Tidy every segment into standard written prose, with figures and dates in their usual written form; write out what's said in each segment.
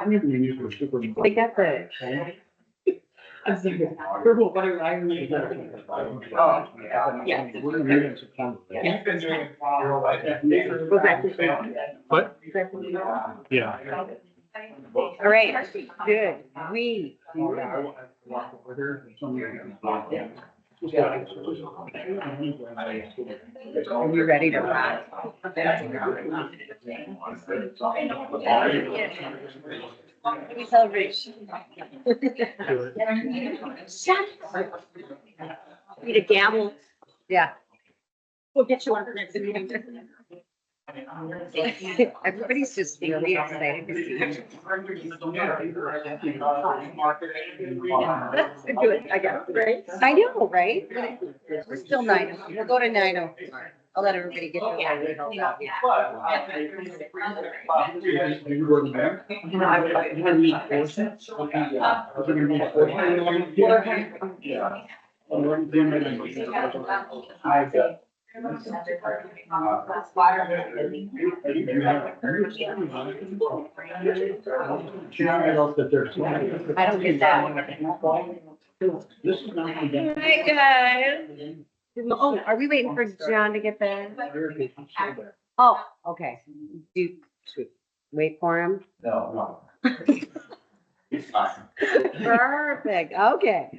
They got the. I'm sorry. What are I reading? Oh, yeah. We're gonna meet in September. Yeah. You've been doing. Was that What? is that Yeah. All right, good. We. Are you ready to rock? We celebrate. Need a gavel. Yeah. We'll get you on the next meeting. Everybody's just really excited to see you. That's good, I guess, right? I know, right? We're still 9. We'll go to 9. I'll let everybody get to it. I don't get that. This is not. Hi, guys. Oh, are we waiting for John to get there? Oh, okay. Wait for him. No. It's fine. Perfect, okay.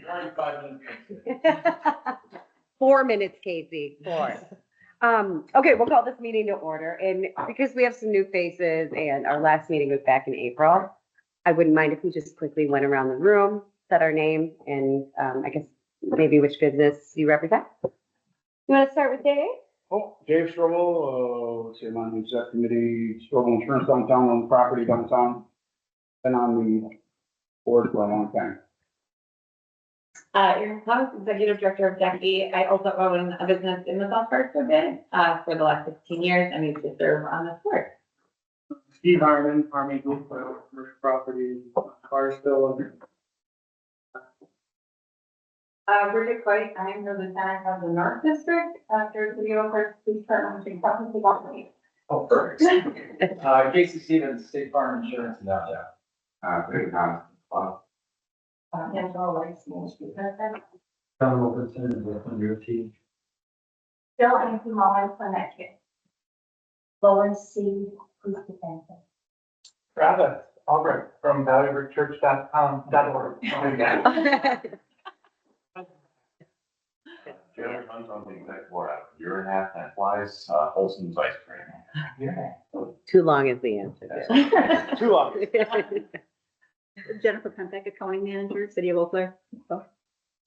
4 minutes, Casey, 4. Okay, we'll call this meeting to order, and because we have some new faces and our last meeting was back in April, I wouldn't mind if we just quickly went around the room, said our name, and I guess maybe which business you represent. You want to start with Dave? Oh, Dave Strobel, let's see, I'm on the exec committee, Strobel Insurance downtown, on the property downtown. Been on the board for a long time. Erin Thomas, Executive Director of Deputy. I also own a business in the South Barstow bit, for the last 15 years. I used to serve on this board. Steve Harmon, Harmon Group, commercial property, Barstow. Bridget White, I am the Lieutenant of the North District, after the Eagle Cliff Police Department, in Province of Washington. Oh, perfect. Casey Stevens, State Farm Insurance in downtown. Very nice. Angela White, School Street President. John Wilkinson, with your team. Still in Molly Connecticut. Lower C, Police Defense. Travis Albrecht from valueofchurch.org. Jerry runs on the exec board out of year and a half, and flies Olson's ice cream. Too long is the answer. Too long. Jennifer Pentek, Accounting Manager, City of Eau Claire.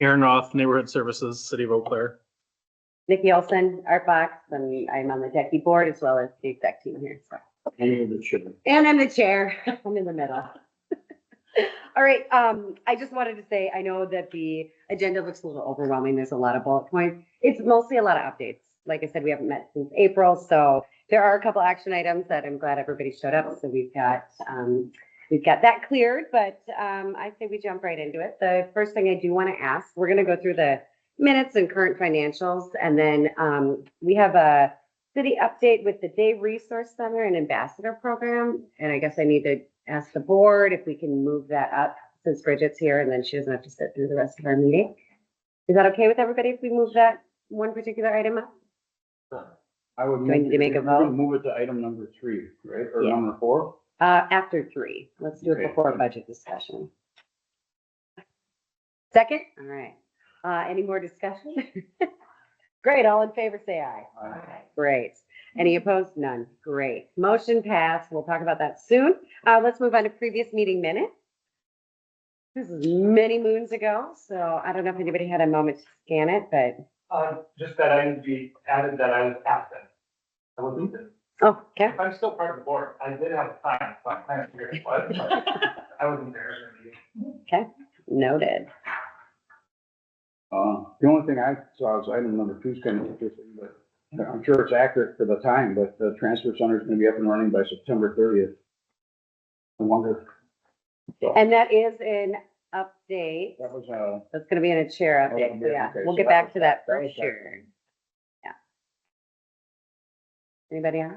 Aaron Roth, Neighborhood Services, City of Eau Claire. Nikki Olson, Art Box, and I'm on the Techie board as well as the exec team here, so. And I'm the chair. I'm in the middle. All right, I just wanted to say, I know that the agenda looks a little overwhelming. There's a lot of bullet points. It's mostly a lot of updates. Like I said, we haven't met since April, so there are a couple action items that I'm glad everybody showed up. So we've got that cleared, but I say we jump right into it. The first thing I do want to ask, we're going to go through the minutes and current financials, and then we have a city update with the Day Resource Center and Ambassador Program, and I guess I need to ask the board if we can move that up since Bridget's here and then she doesn't have to sit through the rest of our meeting. Is that okay with everybody if we move that one particular item up? I would. Do I need to make a we're gonna vote? Move it to item number 3, right, or Yeah. number 4? After 3. Let's do it Okay. before budget discussion. Second? All right. Any more discussion? Great. All in favor, say aye. Aye. Great. Any opposed? None. Great. Motion passed. We'll talk about that soon. Let's move on to previous meeting minutes. This is many moons ago, so I don't know if anybody had a moment to scan it, but. Just that I need to be added that I was absent. I wasn't there. Oh, okay. I'm still part of the board. I did have time, so I'm kind of curious what, but I wasn't there. Okay. Noted. The only thing I saw was item number 2 is kind of interesting, but I'm sure it's accurate for the time, but the transfer center is going to be up and running by September 30th. I wonder. So, And that is an update. that was, That's going to be in a chair update. So yeah, Okay, we'll so get that back was- to that that for was sure. Yeah. Anybody else?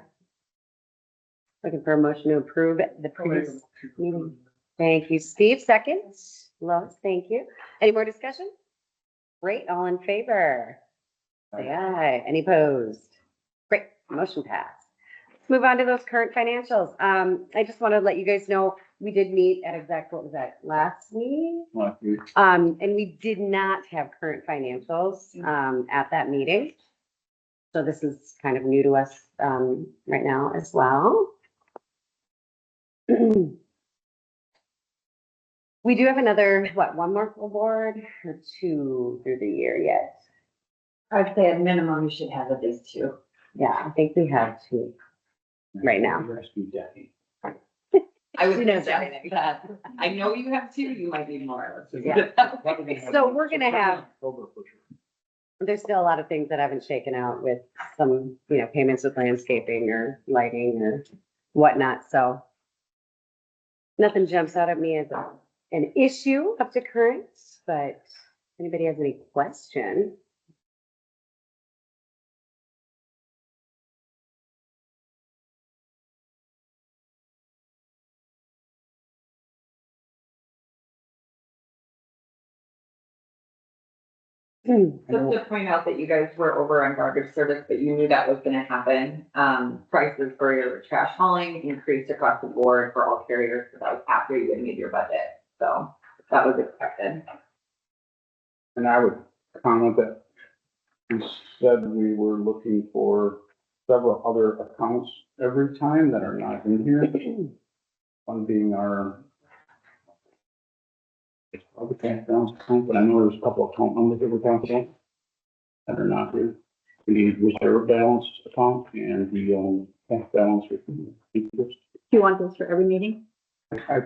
Looking for a motion to approve the previous meeting. Thank you, Steve. Second. Lois, thank you. Any more discussion? Great, all in favor? Say aye. Any opposed? Great, motion passed. Let's move on to those current financials. I just want to let you guys know, we did meet at what was that, last week? And we did not have current financials, at that meeting. So this is kind of new to us, right now as well. We do have another, one more full board or two through the year yet? I'd say at minimum, you should have at least two. Yeah, I think we have two right now. Rescue Jackie. I would She knows suggest everything. that. I know you have two, you might need more. Yeah. So we're gonna have, there's still a lot of things that haven't shaken out with some, payments with landscaping or lighting or whatnot, so. Nothing jumps out at me as an issue up to current, but if anybody has any question? Just to point out that you guys were over on garbage service, but you knew that was gonna happen. Prices for your trash hauling increased across the board for all carriers, so that was after you had made your budget, so that was expected. And I would comment that we said we were looking for several other accounts every time that are not in here. One being our other cash balance account, but I know there's a couple of account numbers that we're talking about that are not here. We need reserve balance account and the cash balance with interest. Do you want this for every meeting? I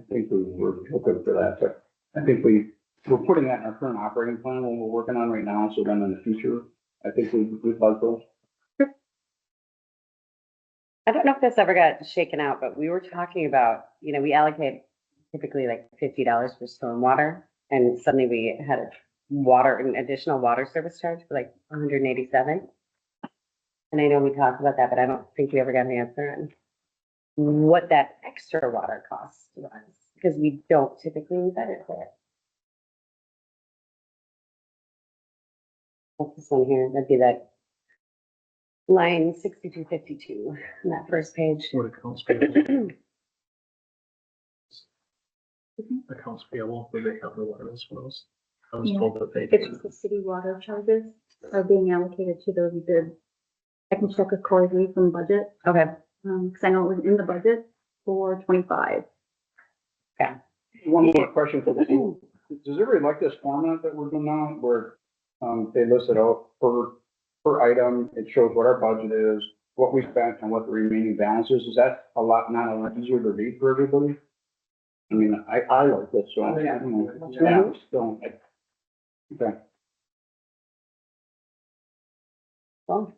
think we were looking for that, but I think we're putting that in our current operating plan when we're working on right now, so then in the future, I think we'd like those. I don't know if this ever got shaken out, but we were talking about, we allocate typically like $50 for stormwater, and suddenly we had an additional water service charge for like 187. And I know we talked about that, but I don't think we ever got an answer on what that extra water cost was, because we don't typically budget for it. What's this one here? That'd be that line 6252 on that first page. What accounts payable? Accounts payable, where they have the wireless ones. I was Yeah. told that they. It's the city water charges are being allocated to those bids. I can check with Corey from budget, Okay. because I know it was in the budget for 25. One more question for the team. Does everybody like this format that we're doing now, where, they list it out per item, it shows what our budget is, what we spent and what the remaining balance is? Is that not a lot easier to read for everybody? I mean, I like this, so. I don't know. Yeah, so, okay. Well,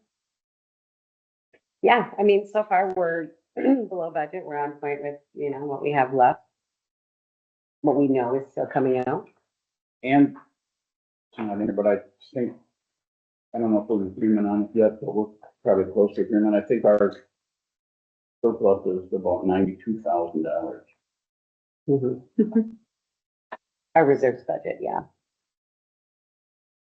yeah, I mean, so far we're below budget. We're on point with, what we have left. What we know is still coming out. And, I mean, but I think, I don't know if we're in agreement on it yet, but we're probably close to agreement. I think our surplus is about $92,000. Our reserves budget, yeah.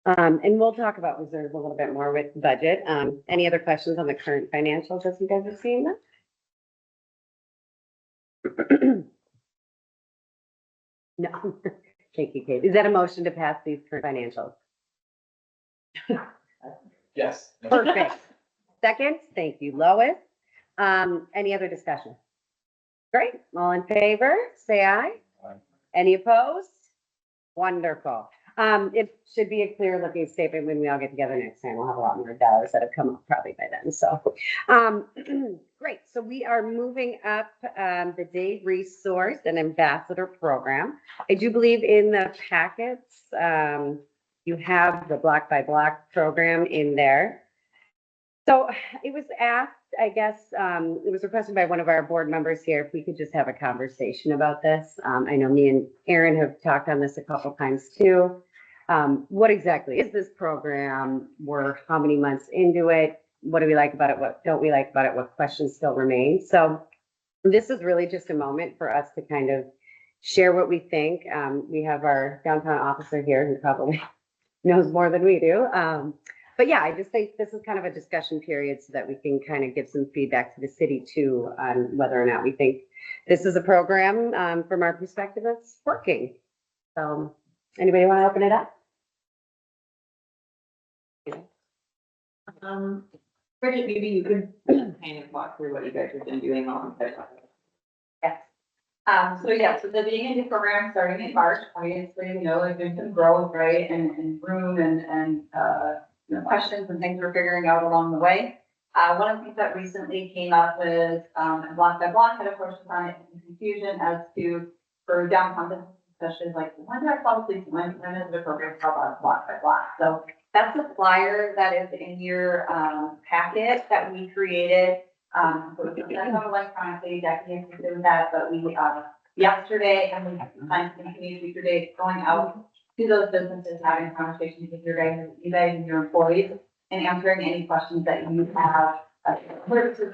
And we'll talk about reserves a little bit more with budget. Any other questions on the current financials as you guys are seeing them? No. Thank you, Kate. Is that a motion to pass these current financials? Yes. Perfect. Second, thank you, Lois. Any other discussion? Great, all in favor, say aye. Aye. Any opposed? Wonderful. It should be a clear looking statement when we all get together next time. We'll have a lot more dollars that have come up probably by then, so. Great, so we are moving up, the Day Resource and Ambassador Program. I do believe in the packets, you have the block by block program in there. So it was asked, I guess, it was requested by one of our board members here, if we could just have a conversation about this. I know me and Aaron have talked on this a couple times too. What exactly is this program? We're how many months into it? What do we like about it? What don't we like about it? What questions still remain? So this is really just a moment for us to kind of share what we think. We have our downtown officer here who probably knows more than we do. But yeah, I just think this is kind of a discussion period so that we can kind of give some feedback to the city too on whether or not we think this is a program, from our perspective, that's working. So anybody want to open it up? Bridget, maybe you could kind of walk through what you guys have been doing on this. Yes. So the being a new program starting in March, obviously, there's been some growth, right, and room and questions and things we're figuring out along the way. One of the things that recently came up was, Block by Block had approached us on it in confusion as to, for downtown businesses, especially like, when do I call the police? When is the program called Block by Block? So that's a flyer that is in your, packet that we created. So we can send out electronically, Jackie has to do that, but we, yesterday, and we plan to continue future dates going out to those businesses, having conversations with you guys and your employees, and answering any questions that you have. Services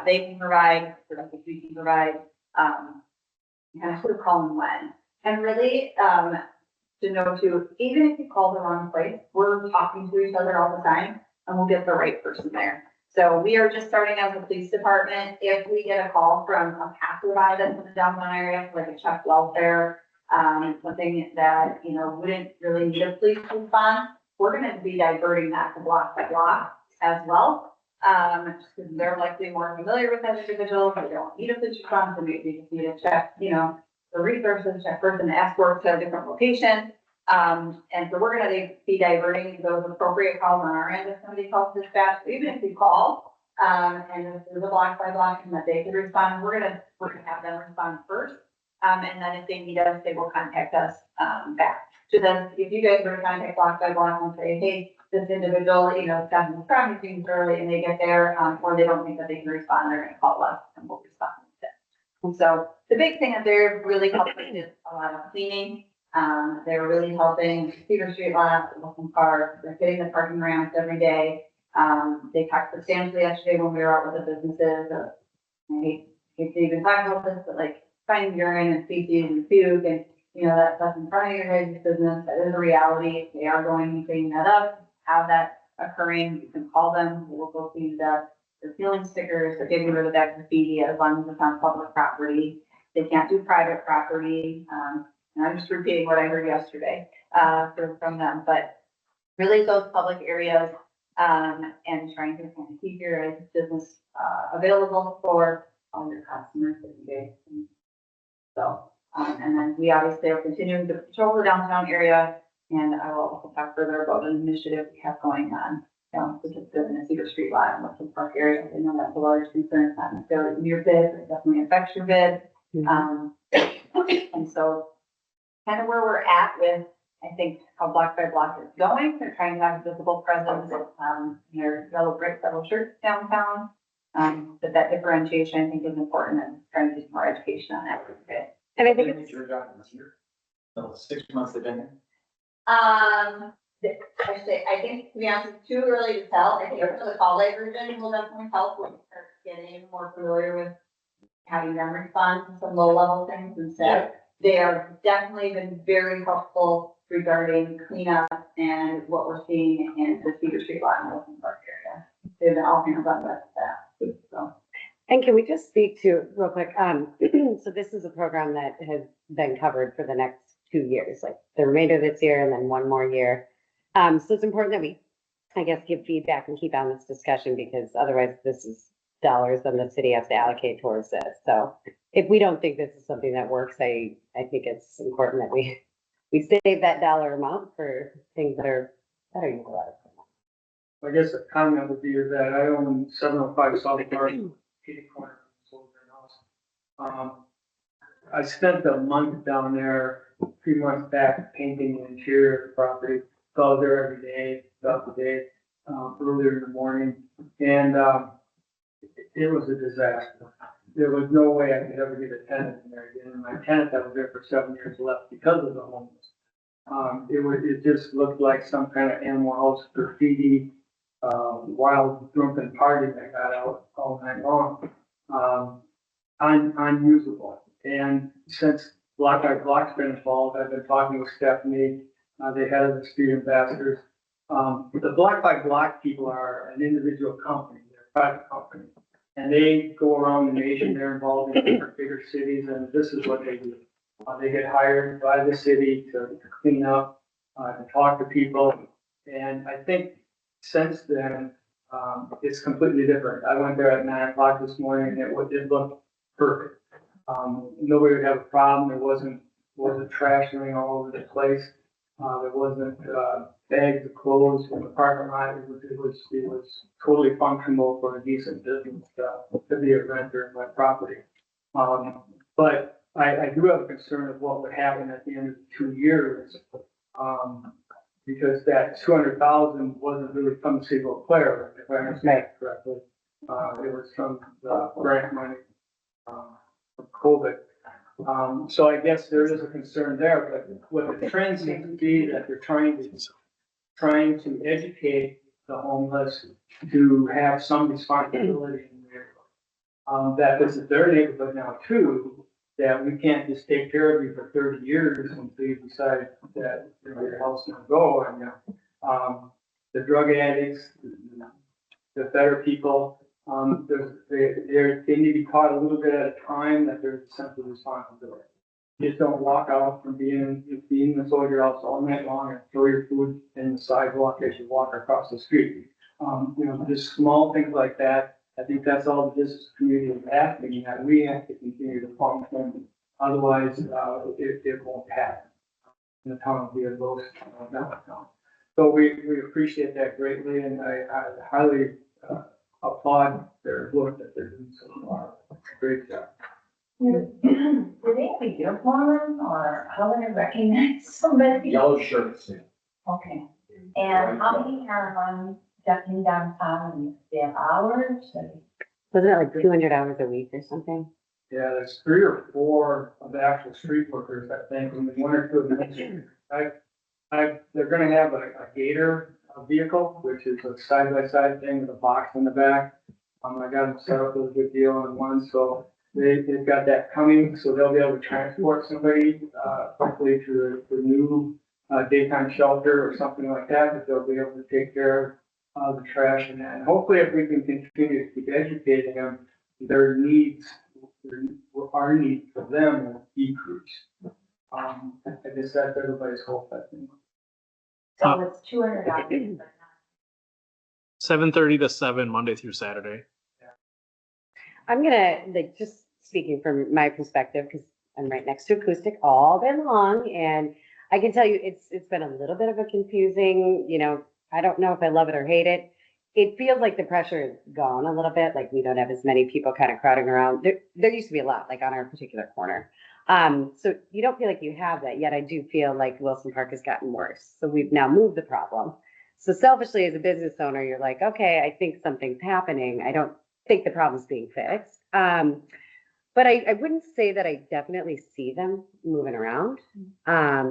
they can provide, services we can provide, kind of who to call and when. And really, to know too, even if you call the wrong place, we're talking to each other all the time, and we'll get the right person there. So we are just starting as a police department. If we get a call from a passerby that's in the downtown area, like a check welfare, something that, wouldn't really need a police response, we're gonna be diverting that to Block by Block as well. Just because they're likely more familiar with that individual, but they don't need a police response, and maybe just need to check, the resources, check first and escort to a different location. And so we're gonna be diverting those appropriate calls on our end if somebody calls dispatch, even if you call, and if there's a Block by Block and that they can respond, we're gonna have them respond first. And then if they need us, they will contact us, back. So then if you guys were to contact Block by Block and say, hey, this individual, got some crime scenes early, and they get there, or they don't think that they can respond, they're gonna call us and we'll respond instead. And so the big thing that they're really helping is a lot of cleaning. They're really helping Cedar Street lots, Wilson Park, they're hitting the parking ramps every day. They talked substantially yesterday when we were out with the businesses. I hate to even talk about this, but like finding urine and feces and puke and, that stuff in front of your guys' business, that is a reality. They are going and cleaning that up, have that occurring. You can call them, we'll go clean it up. They're peeling stickers, they're getting rid of that graffiti as long as it's on public property. They can't do private property. And I'm just repeating what I heard yesterday, from them, but really those public areas, and trying to kind of keep your business, available for all your customers that you guys can. So, and then we obviously are continuing to patrol the downtown area, and I will also talk further about an initiative we have going on, which is in the Cedar Street lot and Wilson Park area. I know that's a large concern. It's not necessarily in your bid, but it definitely affects your bid. And so kind of where we're at with, I think, how Block by Block is going. They're trying to have a visible presence, their yellow bricks, yellow shirts downtown. But that differentiation, I think, is important, and trying to do more education on that. And I think it's, Your job this year. So 6 months they've been here. I think, to be honest, it's too early to tell. I think for the college version will definitely help when you start getting more familiar with having them respond to some low level things instead. They are definitely been very helpful regarding cleanup and what we're seeing in the Cedar Street lot and Wilson Park area. They've been all hands on deck for that. So. and can we just speak to real quick? So this is a program that has been covered for the next 2 years, like the remainder of this year and then one more year. So it's important that we, I guess, give feedback and keep on this discussion, because otherwise this is dollars that the city has to allocate towards this. So if we don't think this is something that works, I think it's important that we save that dollar amount for things that are better utilized. I guess the comment would be that I own 705 South Park, 80 corner, house. I spent a month down there, 3 months back, painting the interior of the property. Go there every day, throughout the day, earlier in the morning, and it was a disaster. There was no way I could ever get a tenant in there again. And my tenant that was there for 7 years left because of the homeless. It just looked like some kind of animal house, graffiti, wild drunken party that got out all night long. Unusable. And since Block by Block's been involved. I've been talking with Stephanie, the head of the street ambassadors. The Block by Block people are an individual company, they're a private company. And they go around the nation, they're involved in different bigger cities, and this is what they do. They get hired by the city to clean up, to talk to people. And I think since then, it's completely different. I went there at 9 o'clock this morning and it looked perfect. Nobody would have a problem. There wasn't trash laying all over the place. There wasn't, bags of clothes in the parking lot. It was totally functional for a decent business, to be a renter in my property. But I do have a concern of what would happen at the end of 2 years. Because that 200,000 wasn't really from the single player, if I understand it correctly. It was from the grant money, from COVID. So I guess there is a concern there, but what the trend seems to be that they're trying to educate the homeless to have some responsibility in there. That this is their neighborhood now too, that we can't just take care of you for 30 years until you decide that your health's gonna go. And the drug addicts, the better people, they need to be caught a little bit at a time, that there's a sense of responsibility. You just don't walk out from being the soldier house all night long and throw your food in the sidewalk as you walk across the street. Just small things like that. I think that's all the business community is asking, and that we have to continue to function. Otherwise, it won't happen. And the town will be a ghost town. So we appreciate that greatly, and I highly applaud their work that they're doing so far. Great job. Do they have a uniform, or how would I recognize somebody? Yellow shirts. Okay. And how many are on deputy downtown, and they have hours? Wasn't it like 200 hours a week or something? Yeah, there's 3 or 4 of the actual street workers, I think, and 1 or 2 administrators. They're gonna have a gator vehicle, which is a side-by-side thing with a box in the back. I got them set up with a good deal on one, so they've got that coming, so they'll be able to transport somebody, quickly to the new daytime shelter or something like that, that they'll be able to take care of the trash and that. And hopefully, if we can continue to keep educating them, our need for them will decrease. I guess that's everybody's hope, I think. So it's $200. 7:30 to 7, Monday through Saturday. I'm gonna, like, just speaking from my perspective, because I'm right next to acoustic all day long, and I can tell you it's been a little bit of a confusing, I don't know if I love it or hate it. It feels like the pressure is gone a little bit, like we don't have as many people kind of crowding around. There used to be a lot, like on our particular corner. So you don't feel like you have that, yet I do feel like Wilson Park has gotten worse. So we've now moved the problem. So selfishly, as a business owner, you're like, okay, I think something's happening. I don't think the problem's being fixed. But I wouldn't say that I definitely see them moving around.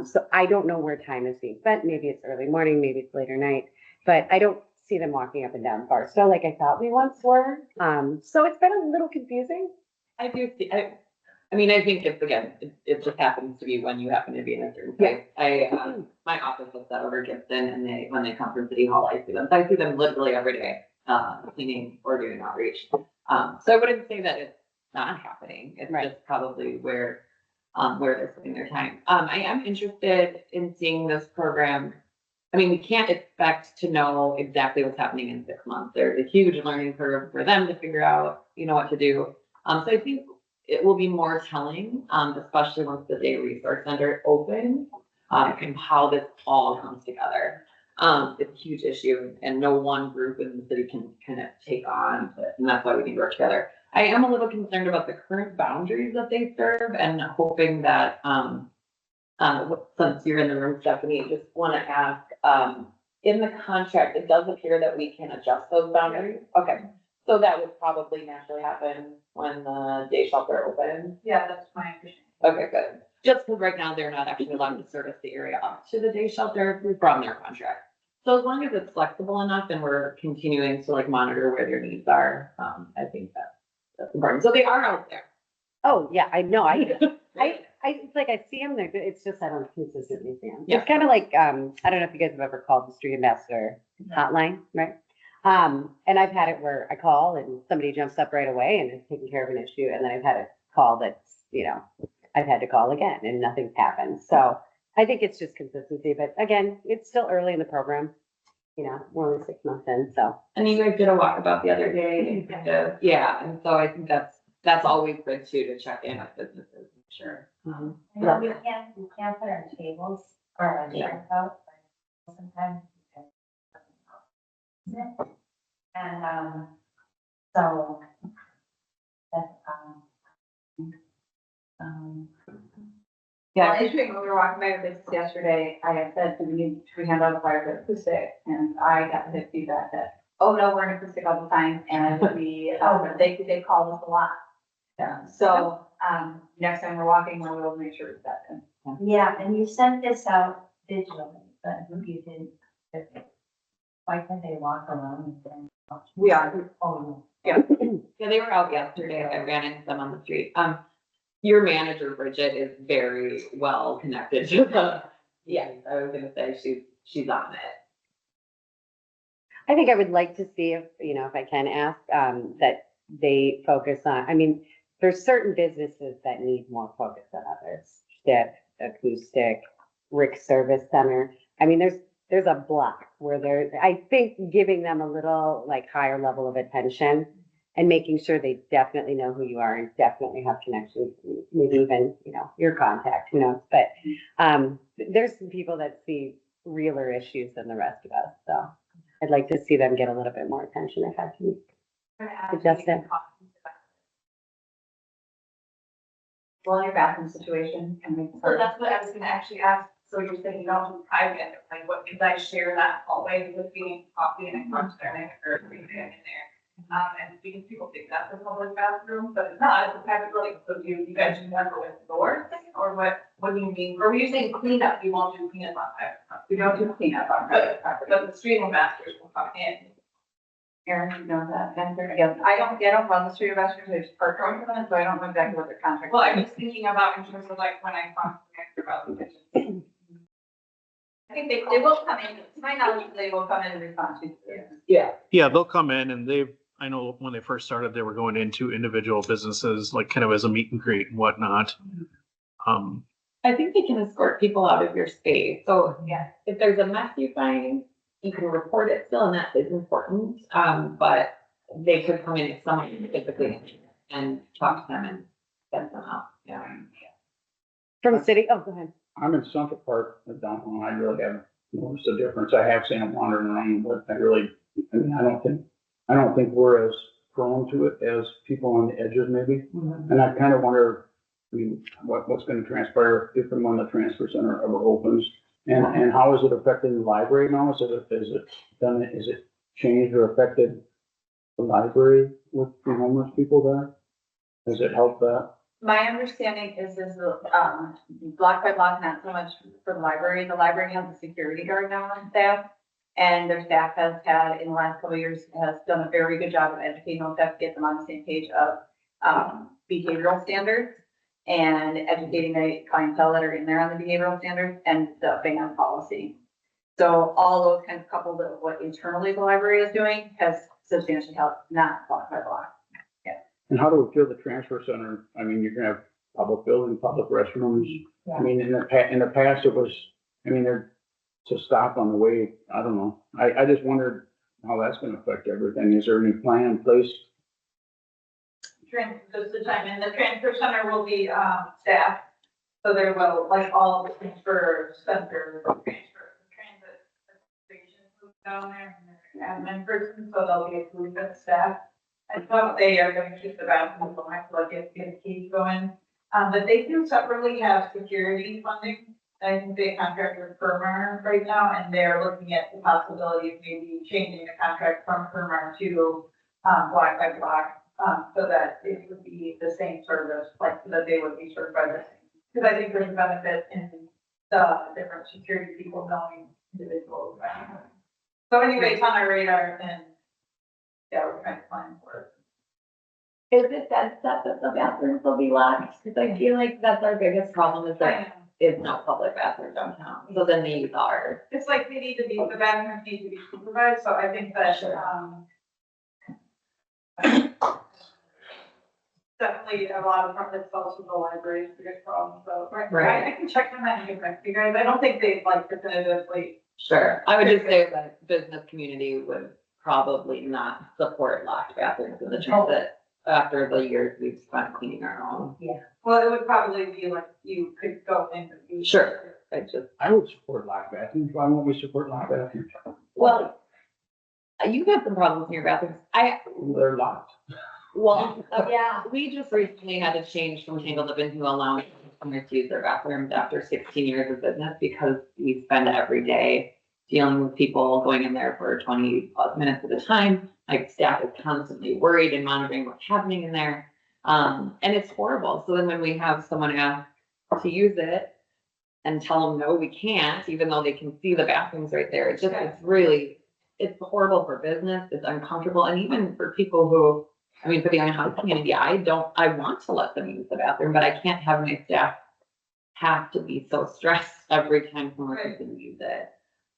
So I don't know where time is being spent. Maybe it's early morning, maybe it's later night, but I don't see them walking up and down Barstow like I thought we once were. So it's been a little confusing. I do see, I think it just happens to be when you happen to be in a certain place. My office looks out over Gibson, and when they come from City Hall, I see them. So I see them literally every day, cleaning or doing outreach. So I wouldn't say that it's not happening. It's just probably where they're spending their time. I am interested in seeing this program. We can't expect to know exactly what's happening in 6 months. There's a huge learning curve for them to figure out, what to do. So I think it will be more telling, especially once the Day Resource Center opens, and how this all comes together. It's a huge issue, and no one group in the city can kind of take on it, and that's why we need to work together. I am a little concerned about the current boundaries that they serve, and hoping that, since you're in the room, Stephanie, just want to ask, in the contract, it does appear that we can adjust those boundaries. Okay, so that would probably naturally happen when the day shelter opens. Yeah, that's my understanding. Okay, good. Just because right now they're not actually allowed to service the area up to the day shelter from their contract. So as long as it's flexible enough and we're continuing to monitor where their needs are, I think that's important. So they are out there. Oh, yeah, I know. I it's like I see them, they're good. It's just I don't consistently see them. Yeah. It's kind of like, I don't know if you guys have ever called the street ambassador hotline, right? And I've had it where I call and somebody jumps up right away and is taking care of an issue. And then I've had a call that's, I've had to call again and nothing's happened. So I think it's just consistency. But again, it's still early in the program. We're only 6 months in, so. And you guys did a walkabout the other day, and kind of, yeah, and so I think that's always good too, to check in with businesses, I'm sure. You know, we can't put our tables or our chairs out, but sometimes. And, so. That's, Yeah, interesting, when we were walking by our business yesterday, I had said, should we hand out a flyer for acoustic? And I got the feedback that, oh, no, we're in acoustic all the time, and they call us a lot. Yeah, so, next time we're walking, we'll make sure it's that. yeah, and you sent this out digitally, but you didn't. Why can't they walk around and then? We are. Oh, Yeah, they were out yesterday, I ran into them on the street. Your manager, Bridget, is very well connected to yes, I was gonna say, she's on it. I think I would like to see if I can ask, that they focus on, there's certain businesses that need more focus than others. Step, acoustic, Rick Service Center. There's a block where I think giving them a little like higher level of attention and making sure they definitely know who you are and definitely have connections, maybe even, your contact, who knows. But there's some people that see realer issues than the rest of us. So I'd like to see them get a little bit more attention if I can suggest it. Well, your bathroom situation, So that's what I was gonna actually ask, so you're saying you don't do private, like what, could I share that hallway with being coffee and I come to their or everything in there? And because people think that's a public bathroom, but it's not, it's a private building, so you guys should never with the door thing, or what do you mean? Or were you saying cleanup, you won't do cleanup on private property? we don't do cleanup on private property. But the street ambassadors will come in. Aaron, you know that, vendor, again, I don't run the street ambassadors, I just part time for them, so I don't know exactly what their contract. Well, I'm just thinking about in terms of like when I talk to them about the kitchen. I think they will come in, to my knowledge, they will come in and respond to you. Yeah. Yeah, they'll come in and I know when they first started, they were going into individual businesses, like kind of as a meet and greet and whatnot. I think they can escort people out of your space. So yeah, if there's a mess you find, you can report it still, and that is important. But they could come in if someone physically and talk to them and send them out. Yeah. From city, go ahead. I'm in Central Park, downtown, I really haven't noticed a difference. I have seen them wandering around, but I don't think we're as prone to it as people on the edges maybe. Mm-hmm. And I kind of wonder, what's going to transpire if and when the transfer center ever opens? And how is it affecting the library now? Is it changed or affected the library with the homeless people there? Does it help that? My understanding is block by block, not so much for the library. The library has a security guard now on staff. And their staff has had, in the last couple of years, has done a very good job of educating those staff to get them on the same page of behavioral standards and educating the clientele that are in there on the behavioral standards and the ban policy. So all those kinds of coupled with what internally the library is doing has substantially helped, not block by block. And how do we feel the transfer center? You're gonna have public buildings, public restrooms. Yeah. In the past, it was, they're to stop on the way. I don't know. I just wondered how that's gonna affect everything. Is there any plan in place? Just the time, and the transfer center will be, staffed. So there will, like all the transfer centers, transit stations down there, and there's an admin person, so they'll be a group of staff. I thought they are going to keep the bathrooms going, so like get the keys going. But they do separately have security funding. I think they contract with Permar right now, and they're looking at the possibility of maybe changing the contract from Permar to, block by block, so that it would be the same service, like that they would be served by the same. Because I think there's a benefit in the different security people knowing individuals. So anyway, it's on our radar, and yeah, we're trying to plan for it. Is it that stuff that the bathrooms will be locked? Cause I feel like that's our biggest problem is that it's no public bathroom downtown, so then they use ours. It's like they need to be, the bathrooms need to be supervised, so I think that, definitely a lot of problems falls with the library is the biggest problem, so. Right. I can check on that and get back to you guys. I don't think they've like definitively. Sure, I would just say that business community would probably not support locked bathrooms in the transit after the years we've spent cleaning our own. Well, it would probably be like you could go in. and use- Sure, I just, I would support locked bathrooms. Why won't we support locked bathrooms? well, you have some problems in your bathrooms. They're locked. Well, we just recently had to change from Tangled Up into allowing customers to use their bathrooms after 16 years of business because we spend every day dealing with people going in there for 20 plus minutes at a time. Like staff is constantly worried and monitoring what's happening in there. And it's horrible. So then when we have someone ask to use it and tell them, no, we can't, even though they can see the bathrooms right there, it's horrible for business. It's uncomfortable. And even for people who, for the unhoused community, I want to let them use the bathroom, but I can't have my staff have to be so stressed every time someone comes in to use it.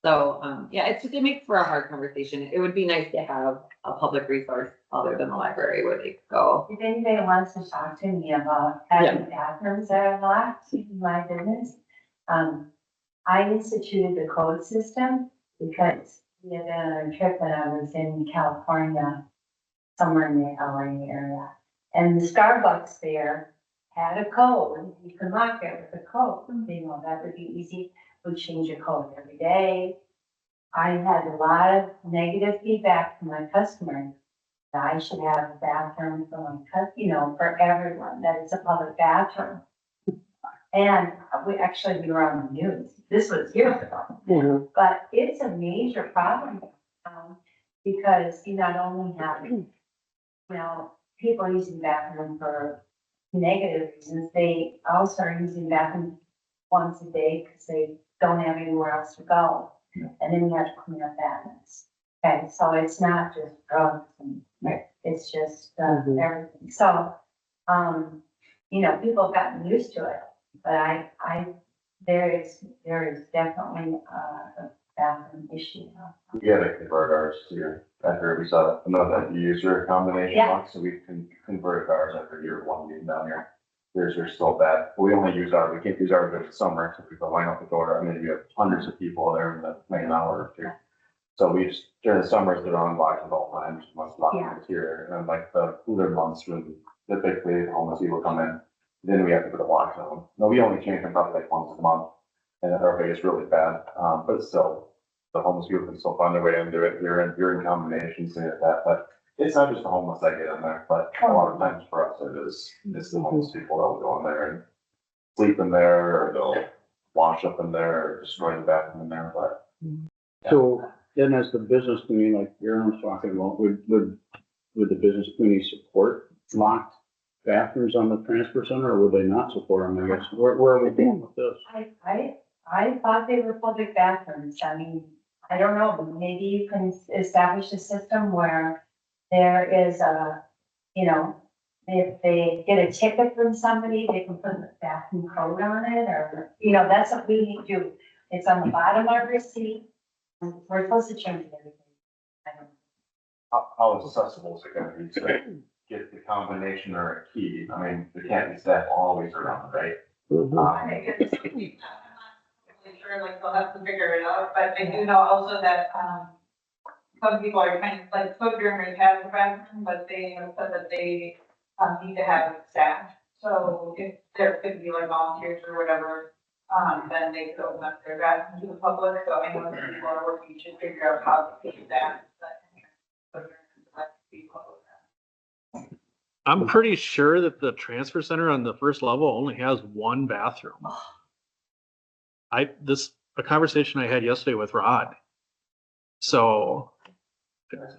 So, it makes for a hard conversation. It would be nice to have a public resource other than the library where they could go. If anybody wants to talk to me about having bathrooms that are locked in my business, I instituted the code system because we had been on a trip when I was in California, somewhere in the LA area. And the Starbucks there had a code. You can lock it with a code. That would be easy. We change a code every day. I had a lot of negative feedback from my customers that I should have a bathroom for my for everyone, that it's a public bathroom. And we were on the news. This was years ago. But it's a major problem because you not only have people using the bathroom for negative reasons, they also are using the bathroom once a day because they don't have anywhere else to go. And then you have to clean up that mess. Okay, so it's not just drugs and it's just everything. So, people have gotten used to it, but there is definitely a bathroom issue. We had to convert ours to, after we saw that you use your combination lock, so we can convert ours after year one being down here. Yours are still bad. We only use ours, we can't use ours in the summer, so we go line up the door. We have hundreds of people there in an hour or two. So during the summers, they're unlocked at all times, must lock the interior. And then like the cooler months when typically homeless people come in, then we have to put a lock on them. No, we only change them probably like once a month. And everybody is really bad, but still, the homeless people can still find their way into it. You're in combinations and that, but it's not just the homeless that get in there, but a lot of times for us, it's the homeless people that will go in there and sleep in there, or they'll wash up in there, or destroy the bathroom in there, but. So then as the business community, like Aaron was talking about, would the business community support locked bathrooms on the transfer center, or would they not support them, I guess? Where are we going with this? I thought they were public bathrooms. I don't know, maybe you can establish a system where there is if they get a ticket from somebody, they can put the bathroom code on it, or, that's what we need to do. It's on the bottom of our receipt. We're supposed to change everything. I don't know. How accessible is it gonna be to get the combination or a key? There can't be staff always around, right? Sure, like they'll have to figure it out, but I do know also that, some people are kind of like, smoke roomers have a bathroom, but they have said that they, need to have staff. So if there could be like volunteers or whatever, then they could open up their bathroom to the public, so I know that people are working to figure out how to do that. I'm pretty sure that the transfer center on the first level only has one bathroom. A conversation I had yesterday with Rod. So. This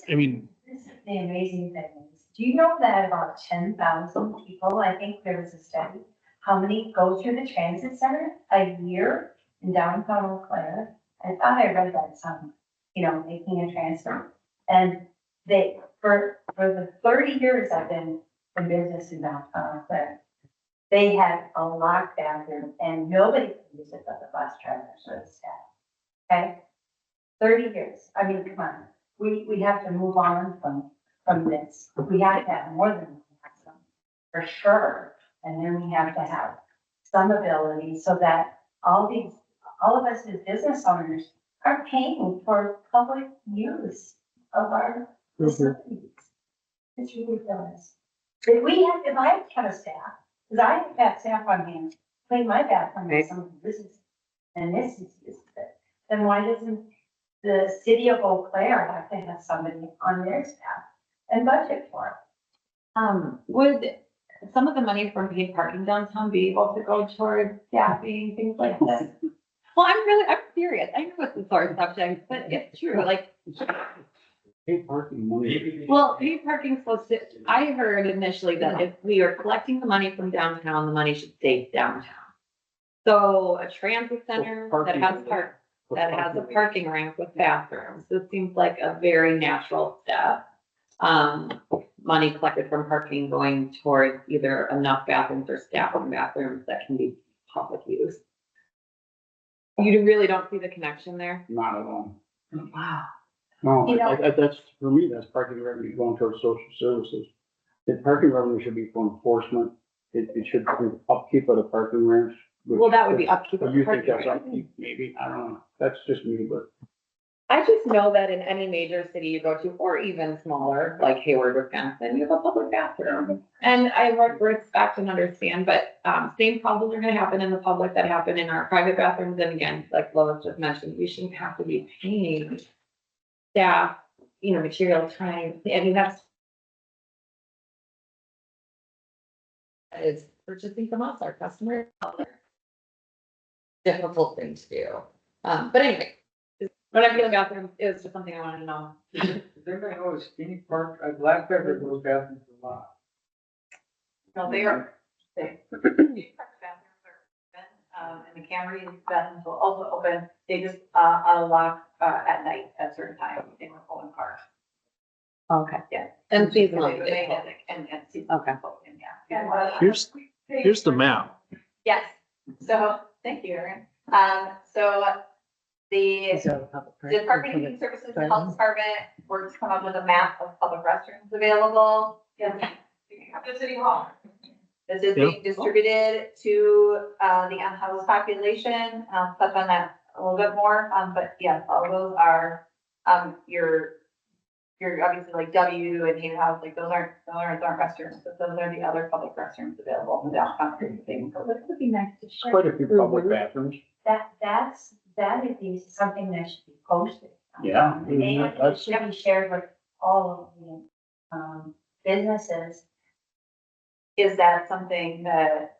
I mean. This is the amazing thing. Do you know that about 10,000 people, I think there was a study, how many go through the transit center a year in downtown Eau Claire? I thought I read that somewhere, making a transfer. And for the 30 years I've been in business in downtown, but they had a locked bathroom and nobody could use it but the bus drivers or the staff. Okay? 30 years. I mean, come on. We have to move on from this. We have to have more than one bathroom, for sure. And then we have to have some ability so that all of us as business owners are paying for public use of our facilities. It's ridiculous. If I have a staff, because I have got staff on hand, clean my bathroom and some business, and this is it, then why doesn't the city of Eau Claire have to have somebody on their staff and budget for it? Would some of the money from paid parking downtown be able to go towards staffing, things like this? Well, I'm serious. I know it's a sore subject, but it's true, like, Paid parking money. well, paid parking's supposed to, I heard initially that if we are collecting the money from downtown, the money should stay downtown. So a transit center that has a parking ramp with bathrooms, this seems like a very natural step. Money collected from parking going towards either enough bathrooms or staffing bathrooms that can be public use. You really don't see the connection there? Not at all. Wow. No, You know- that's, for me, that's parking revenue going towards social services. The parking revenue should be for enforcement. It should be upkeep of the parking ramps. which- Well, that would be upkeep of But you think parking. that's upkeep, maybe? I don't know. That's just me, but. I just know that in any major city you go to, or even smaller, like Hayward, Wisconsin, you have a public bathroom. And I respect and understand, but, same problems are gonna happen in the public that happen in our private bathrooms. And again, like Lois just mentioned, we shouldn't have to be paying staff, material time. I mean, that is purchasing from us, our customers. Difficult thing to do. But anyway, when I feel bathroom is just something I wanted to know. Does everybody know is Phoenix Park, Black Pepper, those bathrooms are locked. No, they are, these park bathrooms are open, and the Camry bathrooms will also open. They just, unlock, at night at certain times in the Fulton Park. Okay, Yeah. And seasonal. And seasonal. Okay. Yeah. Here's the map. Yes, so, thank you, Erin. So the Department of Human Services and Health Department works to come up with a map of public restrooms available. The city hall. This is being distributed to, the unhoused population. I'll touch on that a little bit more, but yes, all those are, your obviously like W and Haven House, like those aren't restrooms, but those are the other public restrooms available in downtown. So it would be nice to share. Quite a few public bathrooms. That would be something that should be posted. Yeah. And it should be shared with all of the, businesses. Is that something that,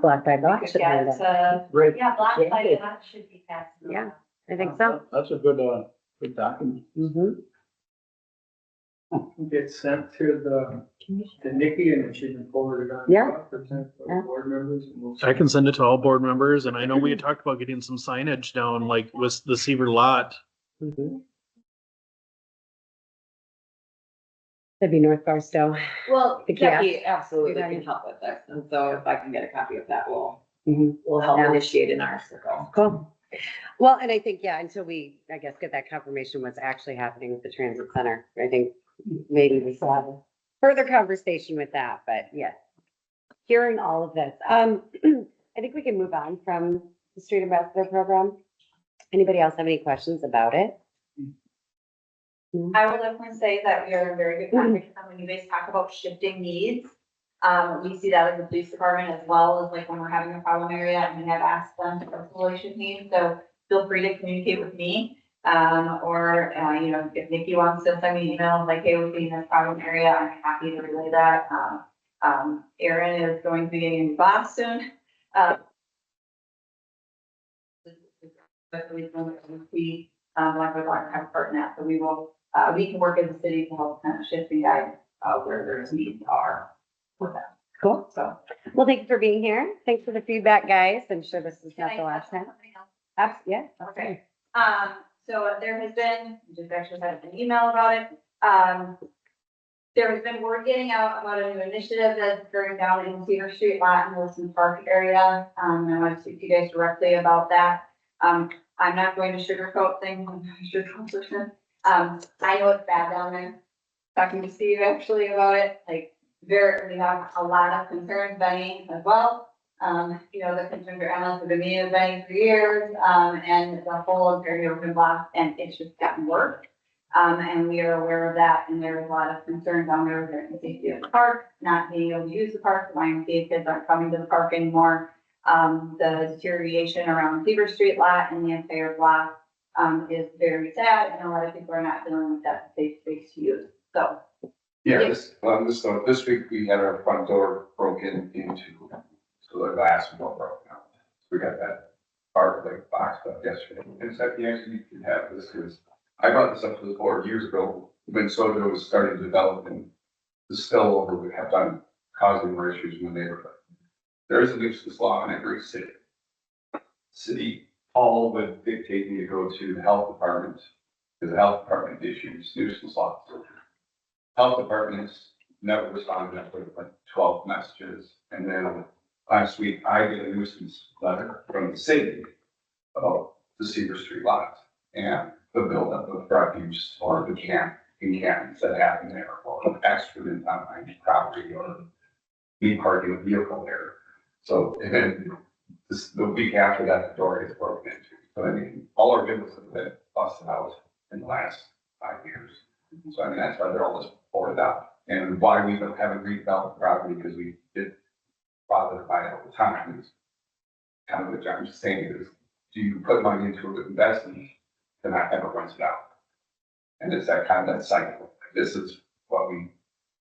Black by we Black could should have get, that. Great. Yeah, Black Yeah. Lives Matter should be passed. Yeah. I think so. That's a good document. Get sent to Nikki and then she can forward it on. Yeah. For Yeah. board members and we'll. I can send it to all board members, and I know we had talked about getting some signage down, like with the Seaver lot. That'd be North Barstow. Well, The Jackie absolutely Yeah. can help with this, and so if I can get a copy of that, we'll Mhm. help Yeah. initiate in our circle. Cool. Well, and I think, yeah, until we, I guess, get that confirmation what's actually happening with the transit center, I think maybe we still have a further conversation with that, but yeah. Hearing all of this, I think we can move on from the street ambassador program. Anybody else have any questions about it? I will definitely say that we are in very good contact when you guys talk about shifting needs. We see that in the police department as well as like when we're having a problem area and we have asked them to personally shift needs. So feel free to communicate with me. Or, if Nikki wants to send me an email like, hey, we're seeing this problem area, I'm happy to relay that. Erin is going to be getting in Bob soon. We, like with our counterpart in that, so we can work as a city to help kind of shift and guide, where their needs are with that. Cool. So. Well, thank you for being here. Thanks for the feedback, guys. I'm sure this is Can not I the last touch on time. something else? Yeah. Okay. So there has been, just actually had an email about it. There's been word getting out about a new initiative that's occurring down in Cedar Street lot in Wilson Park area. I want to speak to you guys directly about that. I'm not going to sugarcoat things, I'm not a sugarcoat person. I know it's bad down there. Talking to Steve actually about it, like, we have a lot of concerns, Benny as well. The concerns are endless, have been meeting with Benny for years, and the whole Ontario open block, and it's just gotten worse. And we are aware of that, and there's a lot of concerns down there regarding the safety of the park, not being able to use the park, the YMCA kids aren't coming to the park anymore. The deterioration around Cedar Street lot and the entire block, is very sad, and a lot of people are not feeling like that's a safe space to use, so. Yeah, this week we had our front door broken into, so the glass was broken out. We got that part like boxed up yesterday. And so you actually can have this, because I brought this up to the board years ago when soda was starting to develop and the spillover would have done causing more issues in the neighborhood. There is a nuisance law in every city. City hall would dictate me to go to the health department, because the health department issues nuisance laws. Health departments never responded after like 12 messages. And then last week I get a nuisance letter from the city about the Cedar Street lot and the buildup of refuse or the cans that happen there, or excrement on my property, or me parking a vehicle there. So, and then the week after that, the door is broken into. So I mean, all our businesses have been busted out in the last 5 years. So I mean, that's why they're all just boarded up, and why we haven't redeveloped the property, because we did bother to buy it all the time. Is kind of what John's just saying is, do you put money into an investment, then that never runs it out? And it's that kind of that cycle. This is what we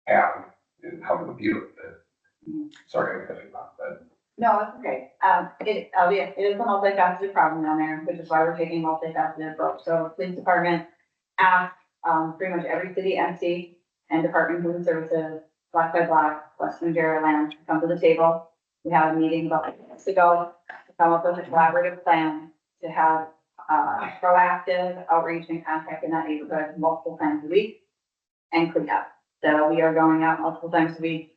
have and how we deal with it. Sorry, I'm cutting off, but. No, it's okay. It is a multifaceted problem down there, which is why we're taking a multifaceted approach. So police department asked, pretty much every city, MC, and Department of Human Services, block by block, Western Ontario land, to come to the table. We had a meeting about 2 weeks ago to come up with a collaborative plan to have proactive outreach and contact in that neighborhood multiple times a week and clean up. So we are going out multiple times a week.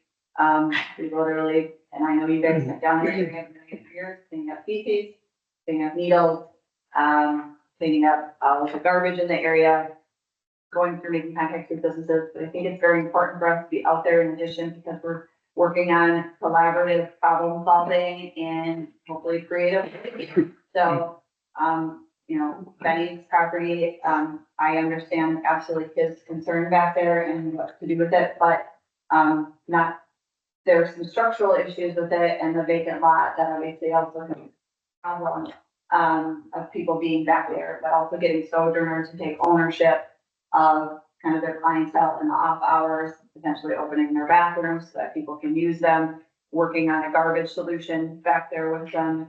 We literally, and I know you guys have down there doing it for years, cleaning up feces, cleaning up needles, cleaning up all the garbage in the area, going through making contacts with businesses. But I think it's very important for us to be out there in addition, because we're working on collaborative problem solving and hopefully creative. So, Benny's property, I understand absolutely his concern back there and what to do with it, but, there's some structural issues with it and the vacant lot that obviously also have a problem, of people being back there, but also getting sojourners to take ownership of kind of their clientele in the off hours, potentially opening their bathrooms so that people can use them, working on a garbage solution back there with them.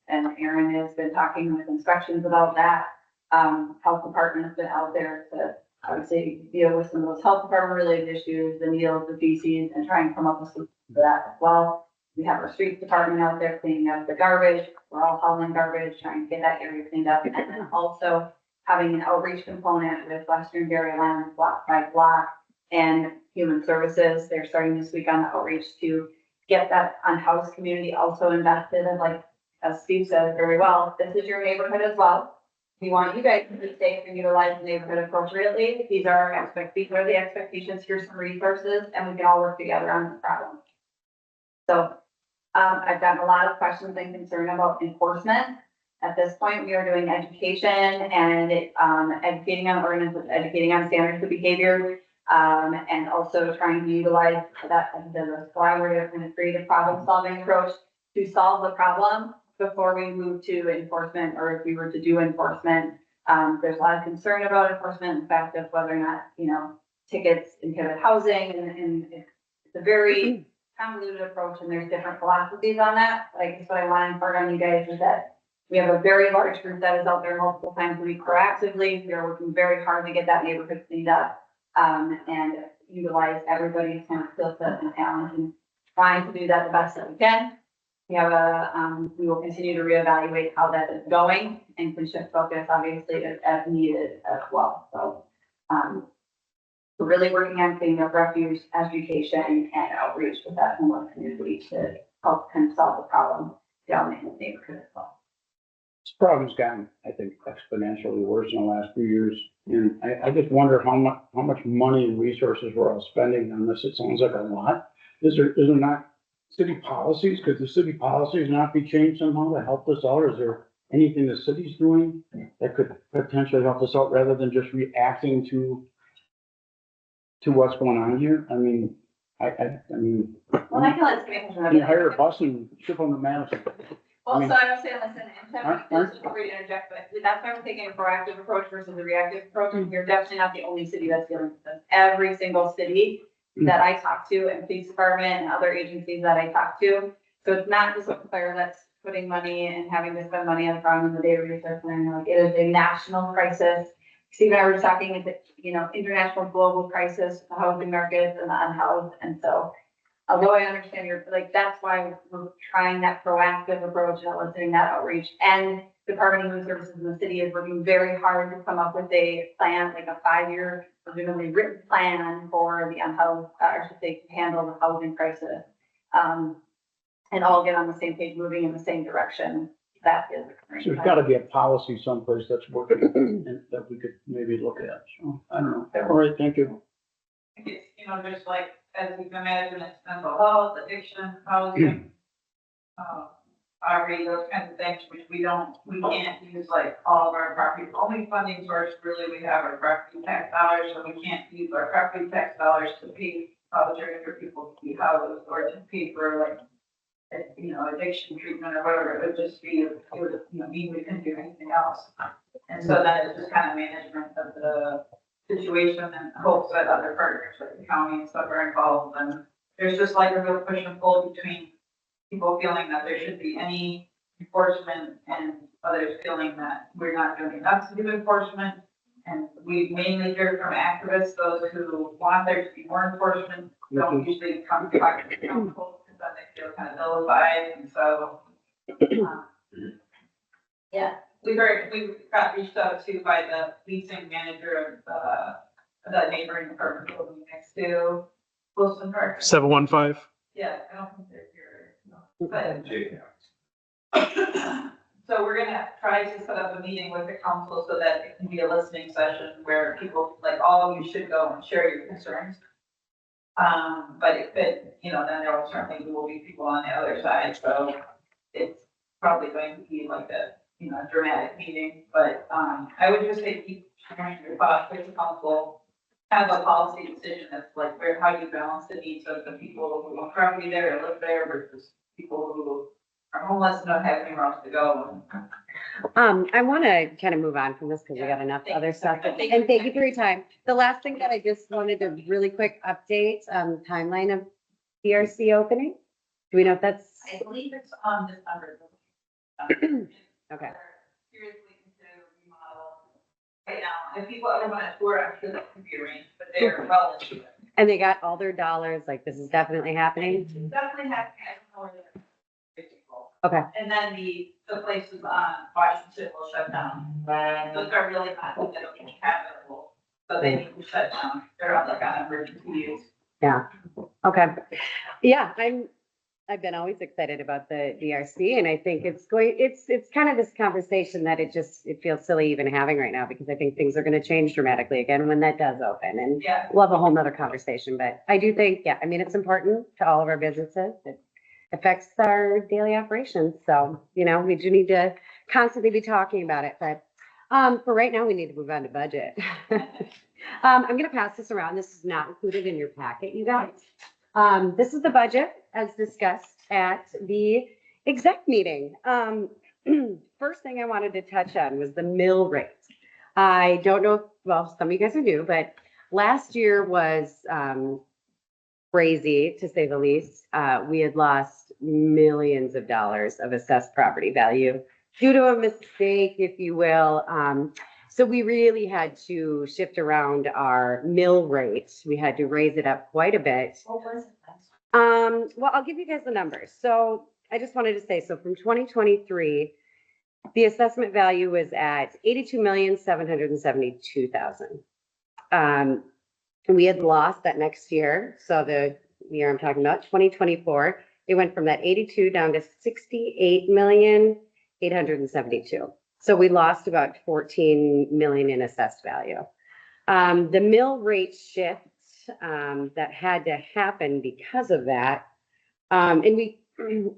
And Aaron has been talking with inspections about that. Health department has been out there to obviously deal with some of those health department related issues, the needles, the feces, and try and come up with solutions for that as well. We have our streets department out there cleaning up the garbage. We're all hauling garbage, trying to get that area cleaned up. And then also having an outreach component with Western Dairy Land, block by block, and Human Services. They're starting this week on the outreach to get that unhoused community also invested. And like, as Steve said very well, this is your neighborhood as well. We want you guys to be safe and utilize the neighborhood appropriately. These are the expectations. Here's some resources, and we can all work together on this problem. So I've gotten a lot of questions and concern about enforcement. At this point, we are doing education and educating on ordinances, educating on standards of behavior, and also trying to utilize that as a collaborative and a creative problem solving approach to solve the problem before we move to enforcement, or if we were to do enforcement. There's a lot of concern about enforcement, in fact, of whether or not, tickets inhibit housing, and it's a very convoluted approach, and there's different philosophies on that. But I guess what I want to impart on you guys is that we have a very large group that is out there multiple times a week proactively. We are working very hard to get that neighborhood cleaned up, and utilize everybody's kind of skill set and talent, and trying to do that the best that we can. We will continue to reevaluate how that is going and can shift focus obviously as needed as well. So, We're really working on cleaning up refuge, education, and outreach with that homeless community to help kind of solve the problem down in the neighborhood as well. This problem's gotten, I think, exponentially worse in the last few years. And I just wonder how much money and resources we're all spending on this. It sounds like a lot. Is there not city policies? Could the city policies not be changed somehow to help us out? Is there anything the city's doing that could potentially help us out rather than just reacting to what's going on here? I mean, I mean, Well, I can let Samantha know. you hire a bus and ship them to Madison. Well, I mean- so I was saying, listen, Aren't- this is where we interject, but that's why we're taking a proactive approach versus a reactive approach. And we're definitely not the only city that's dealing with this. Every single city that I talk to, and police department and other agencies that I talk to. So it's not just a fire that's putting money and having to spend money on the problem in the data research plan. Like, it is a national crisis. Steve and I were just talking, it's a, international global crisis, the housing markets and the unhoused. And so, although I understand that's why we're trying that proactive approach and eliciting that outreach. And Department of Human Services in the city is working very hard to come up with a plan, like a 5-year, presumably written plan for the unhoused, I should say, to handle the housing crisis. And all get on the same page, moving in the same direction. That is the current. So there's gotta be a policy someplace that's working and that we could maybe look at. So, I don't know. All right, thank you. It's, just like, as you can imagine, it's mental health, addiction, housing, poverty, those kinds of things, which we can't use like all of our property. The only funding source really we have are property tax dollars, so we can't use our property tax dollars to pay vouchers for people to be housed or to pay for like, addiction treatment or whatever. It would just be, mean we couldn't do anything else. And so that is just kind of management of the situation and hopes that other partners like the county and stuff are involved. And there's just like a real push and pull between people feeling that there should be any enforcement and others feeling that we're not doing enough to do enforcement. And we mainly hear from activists, those who want there to be more enforcement, don't usually come to talk to the council because then they feel kind of vilified. And so, yeah. We got reached out to by the leasing manager of the neighboring apartment building next to Wilson Park. 715. Yeah, I don't think they're here. No. But so we're gonna try to set up a meeting with the council so that it can be a listening session where people, like all of you should go and share your concerns. But if it, then there will certainly will be people on the other side, so it's probably going to be like a dramatic meeting, but, I would just say keep sharing your thoughts with the council, kind of a policy decision that's like, how do you balance the needs of the people who want property there or live there versus people who are homeless and don't have anywhere else to go. I want to kind of move on from this because we got enough other stuff. And thank you for your time. The last thing that I just wanted to really quick update, timeline of DRC opening. Do we know if that's? I believe it's on December. Okay. Seriously consider remodel right now. If people ever want to tour, I'm sure that can be arranged, but they're well into it. And they got all their dollars, like this is definitely happening? It's definitely happening. I don't know where they're. Okay. And then the places on Washington will shut down. Those are really hot, they don't even have it, so they need to shut down. They're on like on emergency use. Yeah. Okay. Yeah, I've been always excited about the DRC and I think it's kind of this conversation that it feels silly even having right now because I think things are going to change dramatically again when that does open and Yeah. we'll have a whole nother conversation. But I do think, it's important to all of our businesses. It affects our daily operations. So, we do need to constantly be talking about it. But for right now, we need to move on to budget. I'm going to pass this around. This is not included in your packet, you guys. This is the budget as discussed at the exec meeting. First thing I wanted to touch on was the mill rate. I don't know, some of you guys are new, but last year was crazy to say the least. We had lost millions of dollars of assessed property value due to a mistake, if you will. So we really had to shift around our mill rate. We had to raise it up quite a bit. What was it last? Well, I'll give you guys the numbers. So I just wanted to say, so from 2023, the assessment value was at $82,772,000. And we had lost that next year. So the year I'm talking about, 2024, it went from that 82 down to 68,872,000. So we lost about 14 million in assessed value. The mill rate shift that had to happen because of that, and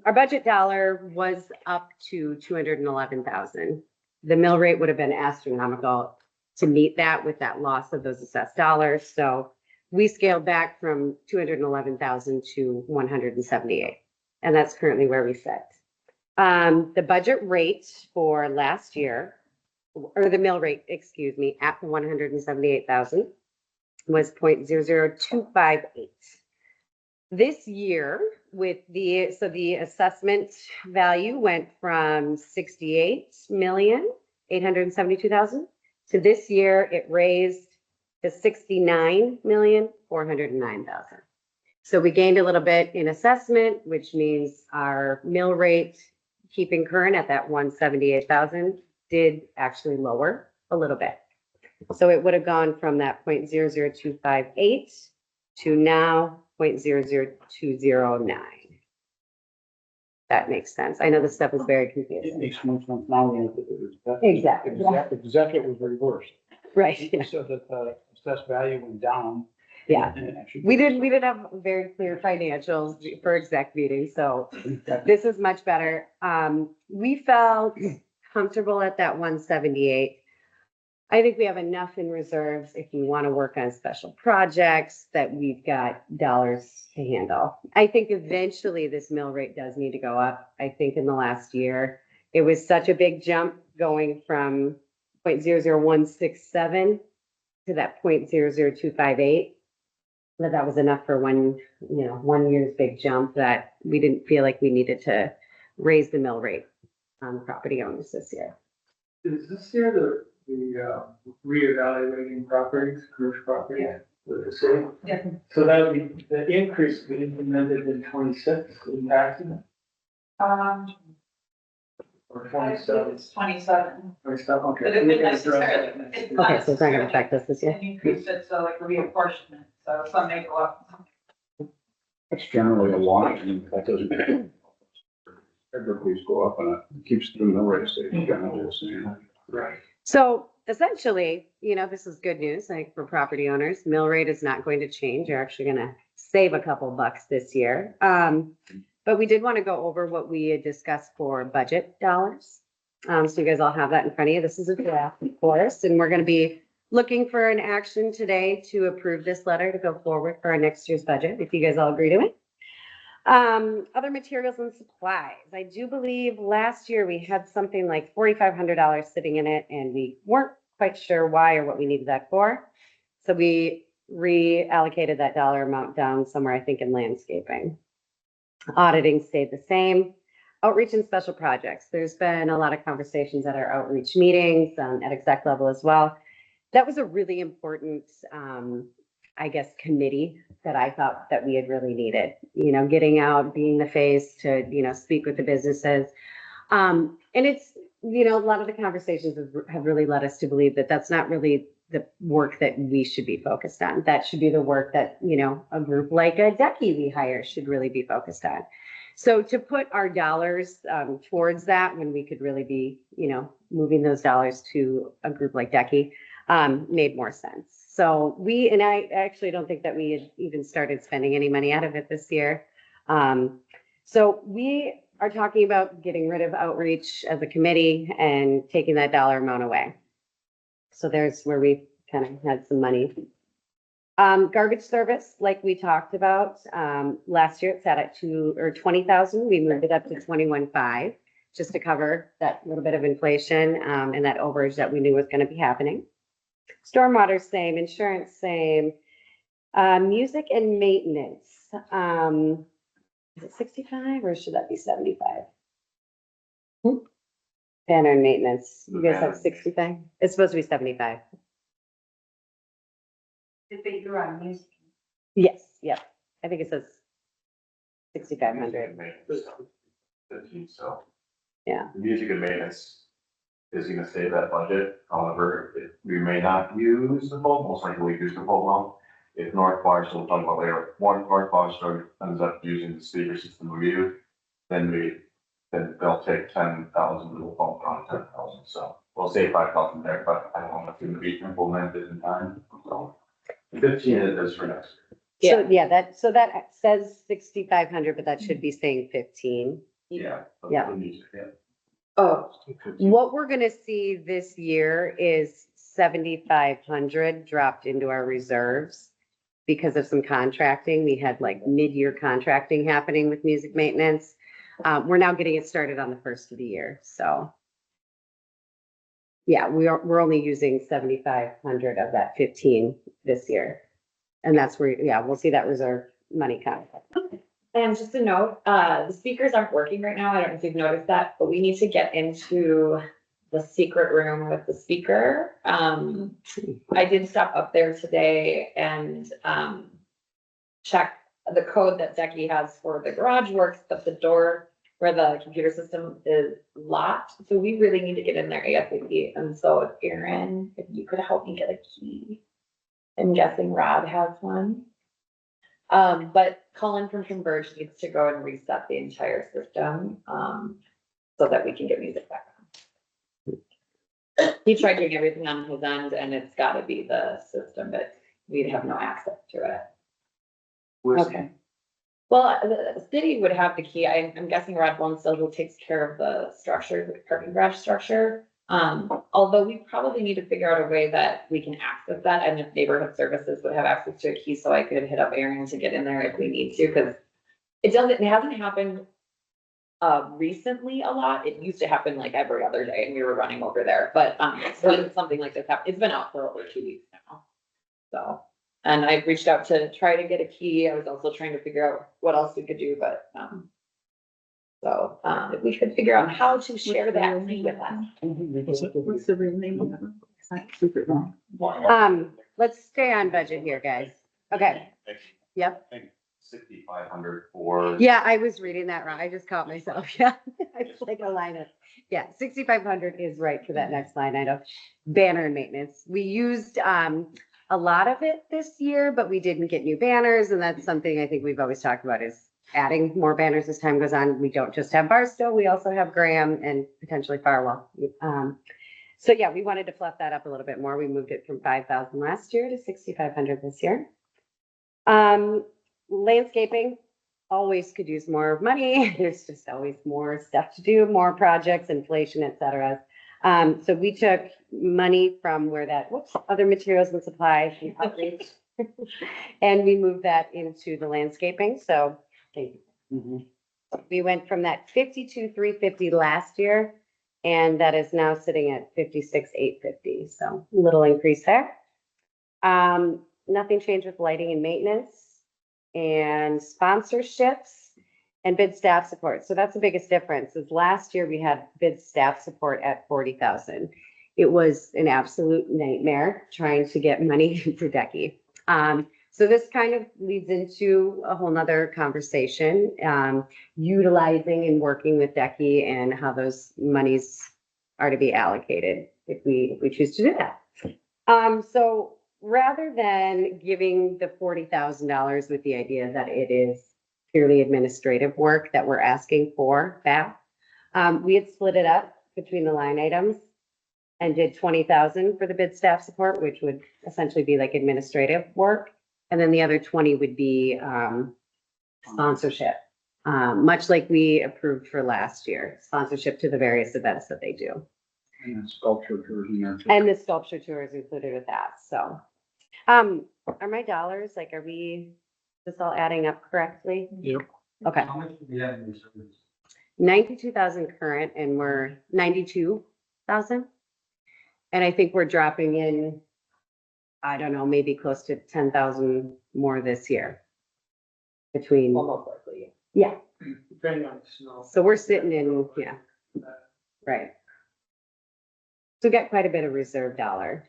our budget dollar was up to 211,000. The mill rate would have been astronomical to meet that with that loss of those assessed dollars. So we scaled back from 211,000 to 178, and that's currently where we sit. The budget rate for last year, or the mill rate, excuse me, at 178,000 was 0.00258. This year, with the assessment value went from 68,872,000 to this year it raised to 69,409,000. So we gained a little bit in assessment, which means our mill rate, keeping current at that 178,000, did actually lower a little bit. So it would have gone from that 0.00258 to now 0.00209. That makes sense. I know this stuff is very It confusing. makes no sense now. When it was Exactly. Exactly, it was reversed. Right. You said that the assessed value went down. Yeah. And it actually- We did have very clear financials for exec meetings, so this is much better. We felt comfortable at that 178. I think we have enough in reserves if we want to work on special projects that we've got dollars to handle. I think eventually this mill rate does need to go up. I think in the last year, it was such a big jump going from 0.00167 to that 0.00258. That was enough for one year's big jump that we didn't feel like we needed to raise the mill rate on property owners this year. Is this year the reevaluating properties, commercial property? Yeah. With the city? Yeah. So that would be, the increase we implemented in 26 in taxing or I 27? believe it's 27. 27, okay. But it We wouldn't can address that necessarily, next it's year. not Okay, so it's not gonna necessarily affect us this year. an increase, it's like a reapportionment, so some may go up. That's generally a wash, and that doesn't. Everybody's go up and it keeps the mill rate stable. Kind of the same. Right. So essentially, this is good news, like for property owners, mill rate is not going to change. You're actually going to save a couple bucks this year. But we did want to go over what we had discussed for budget dollars. So you guys all have that in front of you. This is a draft, of course, and we're going to be looking for an action today to approve this letter to go forward for our next year's budget, if you guys all agree to it. Other materials and supplies. I do believe last year we had something like $4,500 sitting in it, and we weren't quite sure why or what we needed that for. So we reallocated that dollar amount down somewhere, I think, in landscaping. Auditing stayed the same. Outreach and special projects. There's been a lot of conversations at our outreach meetings, at exec level as well. That was a really important, committee that I thought that we had really needed, getting out, being the face to, speak with the businesses. And it's, a lot of the conversations have really led us to believe that that's not really the work that we should be focused on. That should be the work that, a group like a Decky we hire should really be focused on. So to put our dollars towards that when we could really be, moving those dollars to a group like Decky made more sense. So I actually don't think that we had even started spending any money out of it this year. So we are talking about getting rid of outreach as a committee and taking that dollar amount away. So there's where we kind of had some money. Garbage service, like we talked about, last year it sat at 20,000. We moved it up to 21,500 just to cover that little bit of inflation and that overage that we knew was going to be happening. Stormwater, same. Insurance, same. Music and maintenance. Is it 65 or should that be 75? Banner and maintenance. You guys have 65? It's supposed to be 75. But you're on music. Yes, yep. I think it says 6,500. 15, so. Yeah. The music and maintenance is gonna stay that budget, however, we may not use the full, most likely we use the full amount. if North Barstow, we'll talk about later, one North Barstow ends up using the speaker system we use, then they'll take 10,000, we'll bump it on 10,000, so we'll save 5,000 there, but I don't know if it's gonna be implemented in time, so. 15 is for next year. So, yeah, that says 6,500, but that should be saying 15. Yeah. Yeah. The music, yeah. Oh, what we're gonna see this year is 7,500 dropped into our reserves because of some contracting. We had like mid-year contracting happening with music maintenance. We're now getting it started on the first of the year, so. Yeah, we're only using 7,500 of that 15 this year. And that's where, yeah, we'll see that reserve money come. And just a note, the speakers aren't working right now. I don't know if you've noticed that, but we need to get into the secret room with the speaker. I did stop up there today and, check the code that Becky has for the garage works, but the door where the computer system is locked. So we really need to get in there ASAP. And so if Aaron, if you could help me get a key. I'm guessing Rob has one. But Colin from Converge needs to go and reset the entire system, so that we can get music back on. He tried doing everything on his end and it's gotta be the system, but we'd have no access to it. Okay. Well, the city would have the key. I'm guessing Rod Bone still who takes care of the structure, the parking garage structure. Although we probably need to figure out a way that we can access that, and if neighborhood services would have access to a key, so I could hit up Aaron to get in there if we need to, because it hasn't happened recently a lot. It used to happen like every other day and we were running over there, but when something like this happened, it's been out for over 2 weeks now. So, and I reached out to try to get a key. I was also trying to figure out what else we could do, but if we could figure out how to share that key with us. What's the real name of that? Secret room. Let's stay on budget here, guys. Okay, yep. 6,500 for. Yeah, I was reading that wrong. I just caught myself. Yeah, it's like a line of, yeah, 6,500 is right for that next line item. Banner and maintenance. We used a lot of it this year, but we didn't get new banners, and that's something I think we've always talked about is adding more banners as time goes on. We don't just have Barstow, we also have Graham and potentially Farwell. So yeah, we wanted to fluff that up a little bit more. We moved it from 5,000 last year to 6,500 this year. Landscaping always could use more money. There's just always more stuff to do, more projects, inflation, et cetera. So we took money from where that, other materials and supplies and outreach. And we moved that into the landscaping. So thank you. We went from that 52,350 last year, and that is now sitting at 56,850. So a little increase there. Nothing changed with lighting and maintenance and sponsorships and bid staff support. So that's the biggest difference is last year we had bid staff support at 40,000. It was an absolute nightmare trying to get money to Decky. So this kind of leads into a whole nother conversation, utilizing and working with Decky and how those monies are to be allocated if we choose to do that. So rather than giving the $40,000 with the idea that it is purely administrative work that we're asking for back, we had split it up between the line items and did 20,000 for the bid staff support, which would essentially be like administrative work. And then the other 20 would be sponsorship, much like we approved for last year, sponsorship to the various events that they do. And the sculpture tours in there. And the sculpture tour is included with that. So, are my dollars, like, are we this all adding up correctly? Yep. Okay. How much do we have in reserves? 92,000 current, and we're 92,000. And I think we're dropping in, I don't know, maybe close to 10,000 more this year. Between, Almost likely. yeah. Depending on the snow. So we're sitting in, yeah, right. So we got quite a bit of reserve dollar.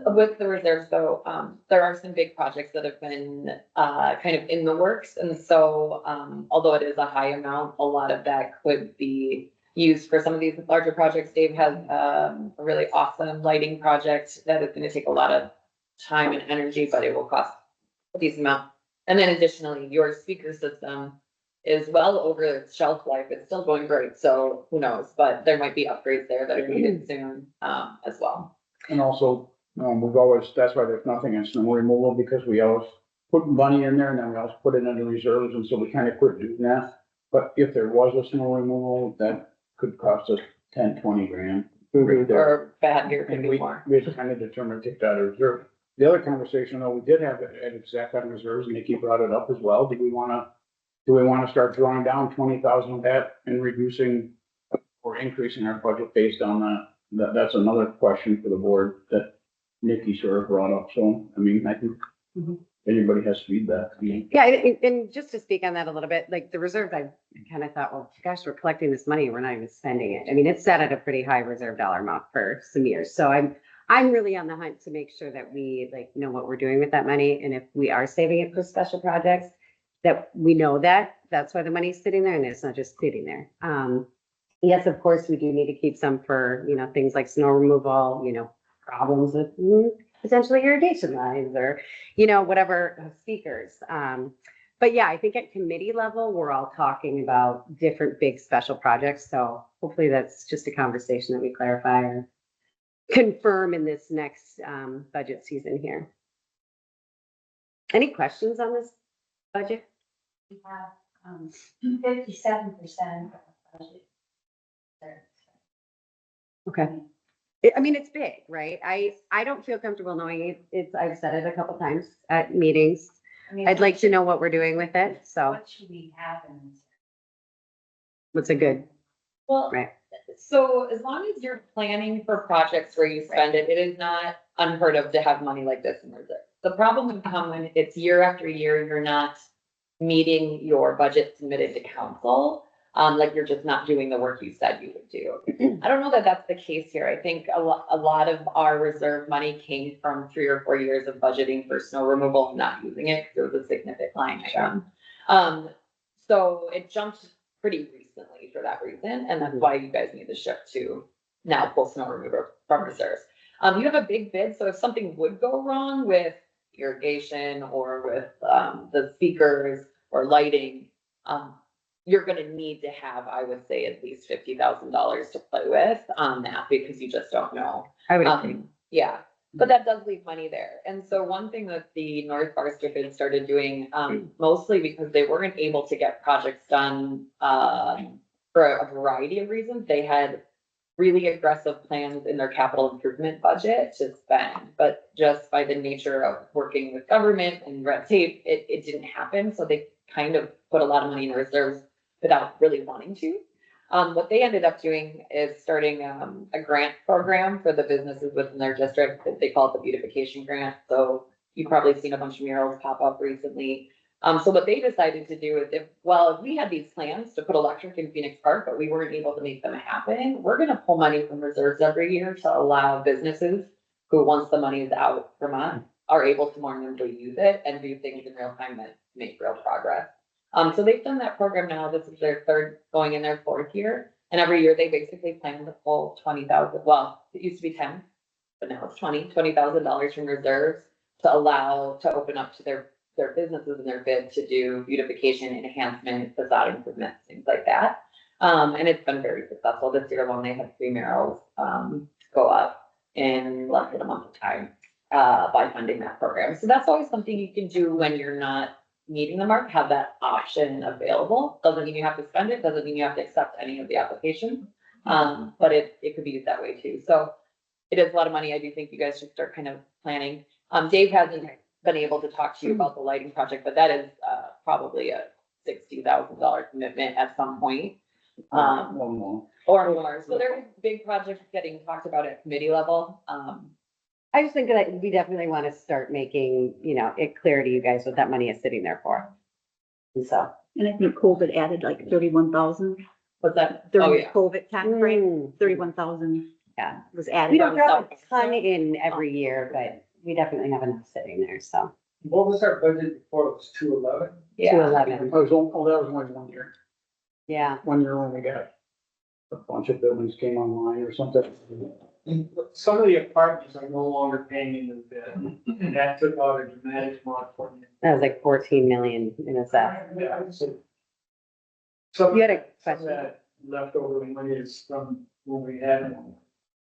With the reserves though, there are some big projects that have been kind of in the works. And so although it is a high amount, a lot of that could be used for some of these larger projects. Dave has a really awesome lighting project that is going to take a lot of time and energy, but it will cost decent amount. And then additionally, your speaker system is well over its shelf life. It's still going great, so who knows? But there might be upgrades there that are needed soon, as well. And also, we've always, that's why there's nothing in snow removal, because we always put money in there and then we also put it into reserves, and so we kind of quit doing that. But if there was a snow removal, that could cost us 10, 20 grand. Or bad year could And be we, more. we just kind of determined to take that out of reserve. The other conversation, though, we did have it at exact on reserves, and Nikki brought it up as well. Do we wanna start drawing down 20,000 of that and reducing or increasing our budget based on that? That's another question for the board that Nikki sort of brought up. So, I mean, I think anybody has feedback. Yeah, and just to speak on that a little bit, like the reserve, I kind of thought, well, gosh, we're collecting this money, we're not even spending it. I mean, it's set at a pretty high reserve dollar amount for some years. So I'm really on the hunt to make sure that we like know what we're doing with that money. And if we are saving it for special projects, that we know that that's why the money's sitting there and it's not just sitting there. Yes, of course, we do need to keep some for, things like snow removal, problems with potentially irrigation lines or, whatever speakers. But yeah, I think at committee level, we're all talking about different big special projects. So hopefully that's just a conversation that we clarify or confirm in this next budget season here. Any questions on this budget? We have, 57% of the budget. Okay. I mean, it's big, right? I don't feel comfortable knowing it. I've said it a couple times at meetings. I mean, I'd like to know what we're doing with it. So what should we have in this? what's a good, Well, right? so as long as you're planning for projects where you spend it, it is not unheard of to have money like this in reserve. The problem would come when it's year after year, you're not meeting your budget submitted to council. Like you're just not doing the work you said you would do. I don't know that that's the case here. I think a lot of our reserve money came from 3 or 4 years of budgeting for snow removal and not using it because it was a significant line item. So it jumped pretty recently for that reason, and that's why you guys need to shift to now pull snow removal from reserves. You have a big bid, so if something would go wrong with irrigation or with the speakers or lighting, you're gonna need to have, I would say, at least $50,000 to play with on that because you just don't know. I would agree. Yeah, but that does leave money there. And so one thing that the North Barstow had started doing, mostly because they weren't able to get projects done for a variety of reasons, they had really aggressive plans in their capital improvement budget to spend, but just by the nature of working with government and red tape, it didn't happen. So they kind of put a lot of money in reserves without really wanting to. What they ended up doing is starting a grant program for the businesses within their district. They call it the beautification grant. So you've probably seen a bunch of murals pop up recently. So what they decided to do is if we had these plans to put electric in Phoenix Park, but we weren't able to make them happen, we're gonna pull money from reserves every year to allow businesses who, once the money is out from us, are able to more nimbly use it and do things in real time that make real progress. So they've done that program now. This is their third, going in their fourth year. And every year they basically plan to pull 20,000. Well, it used to be 10, but now it's $20,000 from reserves to open up to their businesses and their bid to do beautification, enhancement, facade improvements, things like that. And it's been very successful. This year alone, they had 3 murals go up in less than a month of time by funding that program. So that's always something you can do when you're not meeting the mark, have that option available. Doesn't mean you have to spend it, doesn't mean you have to accept any of the applications. But it could be used that way too. So it is a lot of money. I do think you guys should start kind of planning. Dave hasn't been able to talk to you about the lighting project, but that is probably a $60,000 commitment at some point. Or more. So there are big projects getting talked about at committee level. I just think that we definitely want to start making, it clear to you guys what that money is sitting there for. And so. And I think COVID added like 31,000. What's that? During Oh, the yeah. COVID time frame, 31,000 Yeah. was added. We don't have a ton in every year, but we definitely have enough sitting there, so. What was our budget before? It was 211? Yeah. 211. That was only 1 year. Yeah. 1 year when we got a bunch of buildings came online or something. some of the apartments are no longer paying into the bid, and that took out a dramatic amount for me. That was like 14 million in assessment. Yeah, so You had a some of question? that leftover money is from when we had.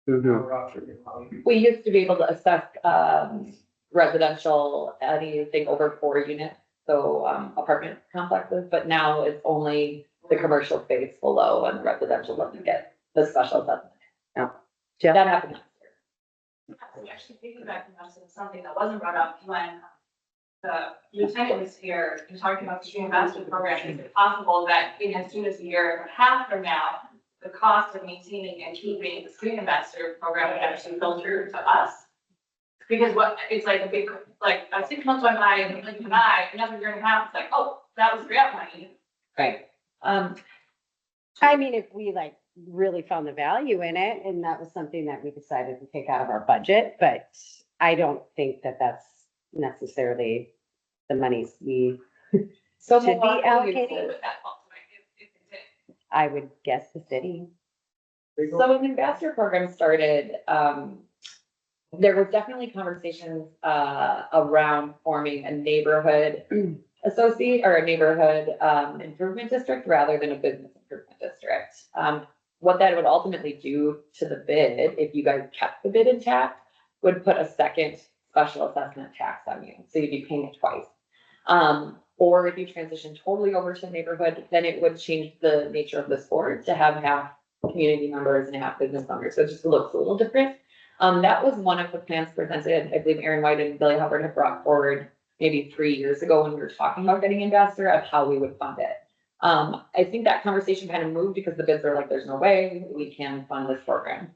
Mhm. We used to be able to assess, residential, anything over 4 units, so, apartment complexes, but now it's only the commercial space below and residential doesn't get the special assessment. Jeff? That happened last year. Actually, piggybacking on something that wasn't brought up when the lieutenant was here, and talking about the student master program. Is it possible that in as soon as a year and a half from now, the cost of maintaining and keeping the student ambassador program would actually filter to us? Because it's like a big, like, 6 months went by and like tonight, another year and a half, it's like, oh, that was grant money. Right. I mean, if we like really found the value in it and that was something that we decided to take out of our budget, but I don't think that that's necessarily the monies we So should be Milwaukee allocating. uses- If it did. I would guess the city. So when the ambassador program started, there was definitely conversations, around forming a neighborhood associate or a neighborhood, improvement district rather than a business improvement district. What that would ultimately do to the bid, if you guys kept the bid intact, would put a second special assessment tax on you, so you'd be paying it twice. Or if you transition totally over to neighborhood, then it would change the nature of the sport to have half community members and half business owners, so it just looks a little different. That was one of the plans presented, I believe Aaron White and Billy Hubbard had brought forward maybe 3 years ago when we were talking about getting ambassador of how we would fund it. I think that conversation kind of moved because the bids are like, there's no way we can fund this program.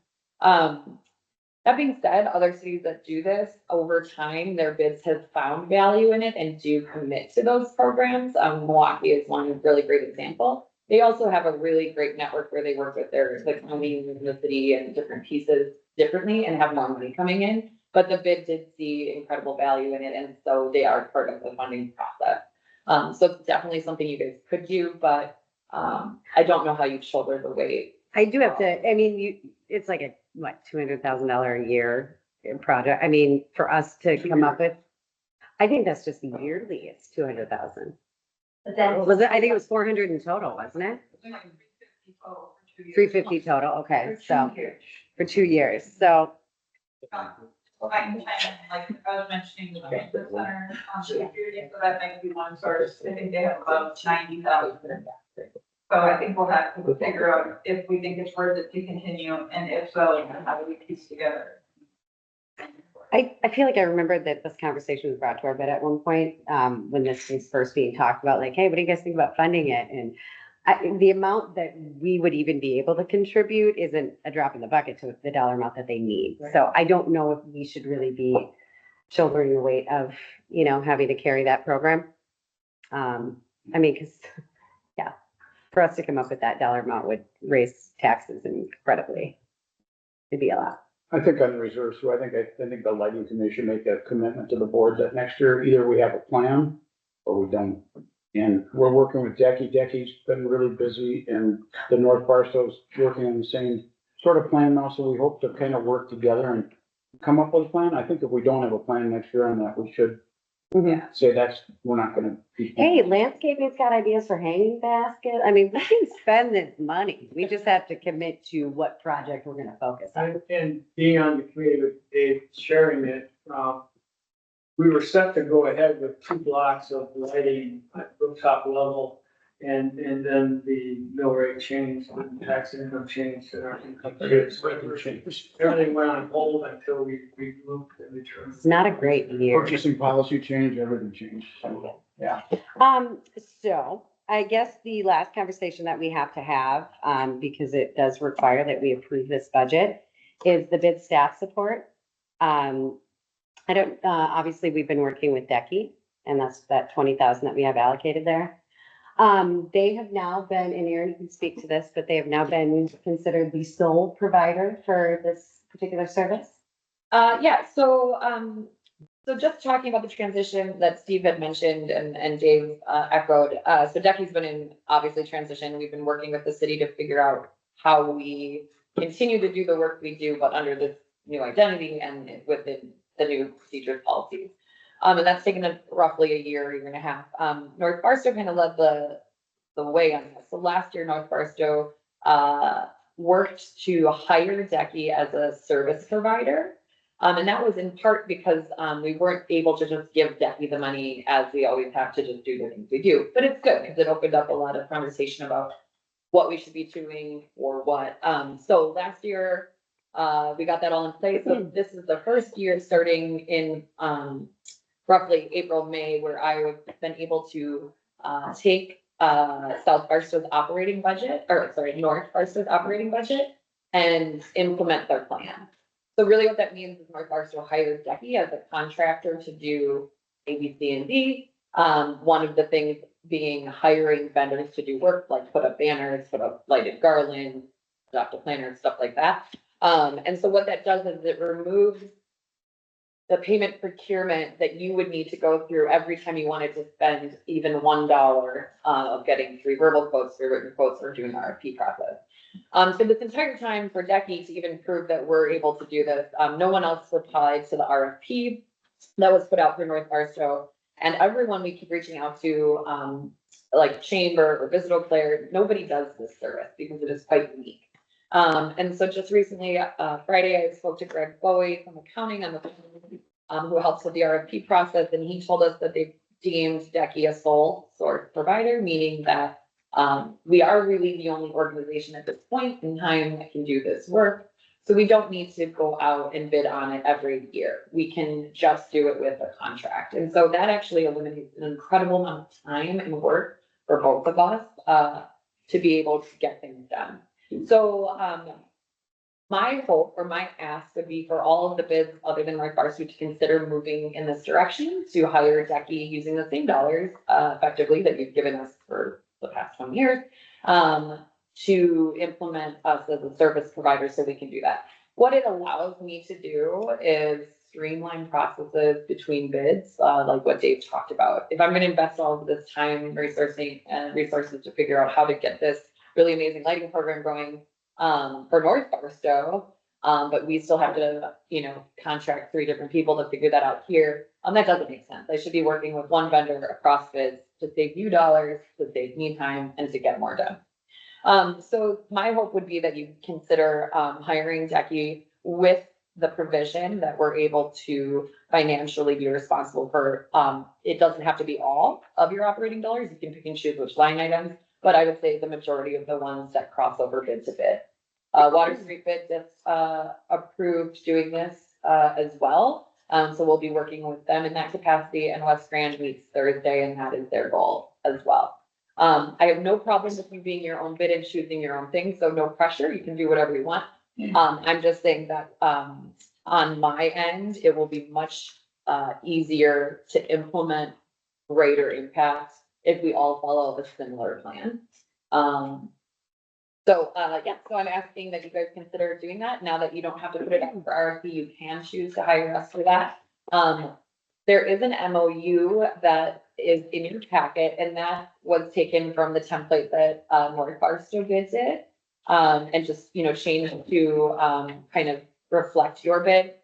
That being said, other cities that do this over time, their bids have found value in it and do commit to those programs. Milwaukee is one really great example. They also have a really great network where they work with the county and the city and different pieces differently and have more money coming in. But the bid did see incredible value in it, and so they are part of the funding process. So it's definitely something you guys could do, but I don't know how you'd shoulder the weight. I do have to, I mean, it's like a, what, $200,000 a year project. I mean, for us to come up with, I think that's just yearly, it's 200,000. But then. Was it, I think it was 400 in total, wasn't it? 350 total, okay, so, for 2 years, so. I can chime in, like, I was mentioning the transit center, security, so that might be one source. I think they have about 90,000. So I think we'll have to figure out if we think it's worth it to continue, and if so, how do we piece together? I feel like I remember that this conversation was brought to our bed at one point, when this was first being talked about, like, hey, what do you guys think about funding it? And the amount that we would even be able to contribute isn't a drop in the bucket to the dollar amount that they need. So I don't know if we should really be shouldering the weight of, having to carry that program. I mean, cause yeah, for us to come up with that dollar amount would raise taxes incredibly. It'd be a lot. I think on the reserves, too, I think the lighting commission make a commitment to the board that next year, either we have a plan or we don't. And we're working with Decky. Decky's been really busy and the North Barstow's working on the same sort of plan now. So we hope to kind of work together and come up with a plan. I think if we don't have a plan next year on that, we should say we're not gonna. Hey, landscaping's got ideas for hanging baskets. I mean, we can spend this money. We just have to commit to what project we're gonna focus on. And being on the committee with Dave, sharing it, we were set to go ahead with 2 blocks of lighting at rooftop level. And then the mill rate changed, the tax income changed, and our income changed. Everything went on hold until we looped and returned. It's not a great year. Purchasing policy change, everything changed. So, yeah. So I guess the last conversation that we have to have, because it does require that we approve this budget, is the bid staff support. Obviously, we've been working with Decky, and that's that 20,000 that we have allocated there. They have now been, and Aaron, you can speak to this, but they have now been considered the sole provider for this particular service. So just talking about the transition that Steve had mentioned and Dave echoed, so Decky's been in obviously transition. We've been working with the city to figure out how we continue to do the work we do, but under this new identity and within the new procedures policies. And that's taken roughly a year and a half. North Barstow kind of led the way on this. So last year, North Barstow worked to hire Decky as a service provider. And that was in part because we weren't able to just give Decky the money as we always have to just do the things we do. But it's good because it opened up a lot of conversation about what we should be doing or what. So last year, we got that all in place. So this is the first year starting in roughly April, May, where I've been able to take South Barstow's operating budget, or sorry, North Barstow's operating budget and implement their plan. So really what that means is North Barstow hired Decky as a contractor to do A, B, C, and D. One of the things being hiring vendors to do work, like put up banners, put up lighted garland, adopt a planner, stuff like that. And so what that does is it removes the payment procurement that you would need to go through every time you wanted to spend even $1 of getting 3 verbal quotes, 3 written quotes, or doing the RFP process. So this entire time for Decky to even prove that we're able to do this, no one else replied to the RFP that was put out for North Barstow. And everyone we keep reaching out to, like Chamber or Visitor Player, nobody does this service because it is quite unique. And so just recently, Friday, I spoke to Greg Bowie from accounting on the phone, who helps with the RFP process, and he told us that they've deemed Decky a sole source provider, meaning that we are really the only organization at this point in time that can do this work. So we don't need to go out and bid on it every year. We can just do it with a contract. And so that actually eliminates an incredible amount of time and work for both of us to be able to get things done. So my hope or my ask would be for all of the bids other than North Barstow to consider moving in this direction to hire Decky using the same dollars effectively that you've given us for the past 20 years to implement us as a service provider so we can do that. What it allows me to do is streamline processes between bids, like what Dave talked about. If I'm going to invest all of this time, resources to figure out how to get this really amazing lighting program going for North Barstow, but we still have to, contract 3 different people to figure that out here. That doesn't make sense. I should be working with one vendor across bids to save you dollars, to save me time, and to get more done. So my hope would be that you consider hiring Decky with the provision that we're able to financially be responsible for. It doesn't have to be all of your operating dollars. You can pick and choose which line items, but I would say the majority of the ones that cross over bid to bid. Water Street Bid just approved doing this as well. So we'll be working with them in that capacity, and West Grand meets Thursday, and that is their goal as well. I have no problem with you being your own bid and choosing your own thing, so no pressure. You can do whatever you want. I'm just saying that on my end, it will be much easier to implement greater impact if we all follow a similar plan. So I'm asking that you guys consider doing that. Now that you don't have to put it up for RFP, you can choose to hire us for that. There is an MOU that is in your packet, and that was taken from the template that North Barstow did, and just changed to kind of reflect your bid.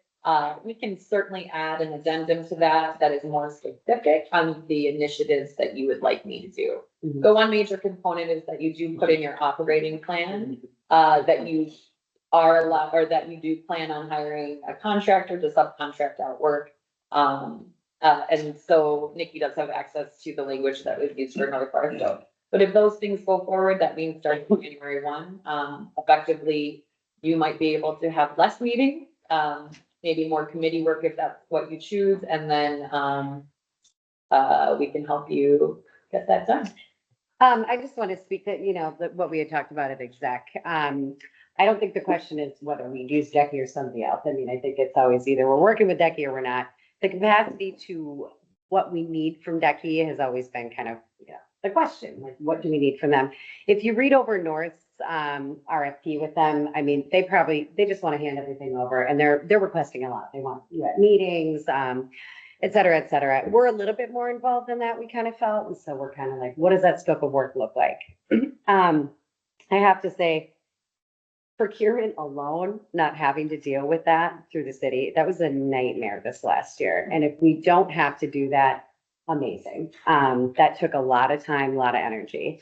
We can certainly add an addendum to that is more specific on the initiatives that you would like me to do. Mm-hmm. So one major component is that you do put in your operating plan that you are allowed, or that you do plan on hiring a contractor to subcontract out work. And so Nikki does have access to the language that was used for North Barstow. But if those things go forward, that means starting January 1, effectively, you might be able to have less meetings, maybe more committee work if that's what you choose, and then we can help you get that done. I just want to speak that, what we had talked about at exec. I don't think the question is whether we use Decky or somebody else. I mean, I think it's always either we're working with Decky or we're not. The capacity to what we need from Decky has always been kind of, the question, like, what do we need from them? If you read over North's RFP with them, I mean, they just want to hand everything over, and they're requesting a lot. They want you at meetings, et cetera, et cetera. We're a little bit more involved in that, we kind of felt. And so we're kind of like, what does that scope of work look like? I have to say, procurement alone, not having to deal with that through the city, that was a nightmare this last year. And if we don't have to do that, amazing. That took a lot of time, a lot of energy.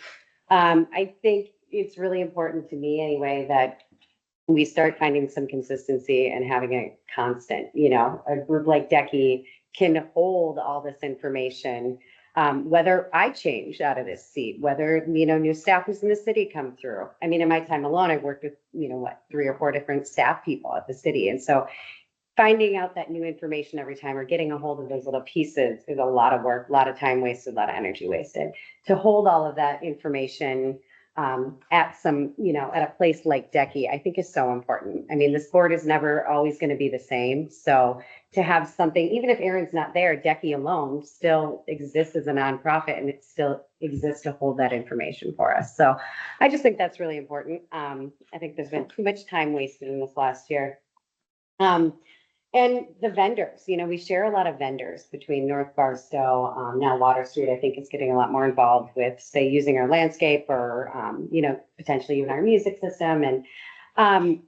I think it's really important to me anyway, that we start finding some consistency and having a constant, a group like Decky can hold all this information. Whether I change out of this seat, whether, new staff who's in the city come through. I mean, in my time alone, I've worked with, 3 or 4 different staff people at the city. And so finding out that new information every time or getting a hold of those little pieces is a lot of work, a lot of time wasted, a lot of energy wasted. To hold all of that information at some, at a place like Decky, I think is so important. I mean, the sport is never always going to be the same. So to have something, even if Aaron's not there, Decky alone still exists as a nonprofit and it still exists to hold that information for us. So I just think that's really important. I think there's been too much time wasted in this last year. And the vendors, we share a lot of vendors between North Barstow, now Water Street, I think is getting a lot more involved with, say, using our landscape or, potentially even our music system. And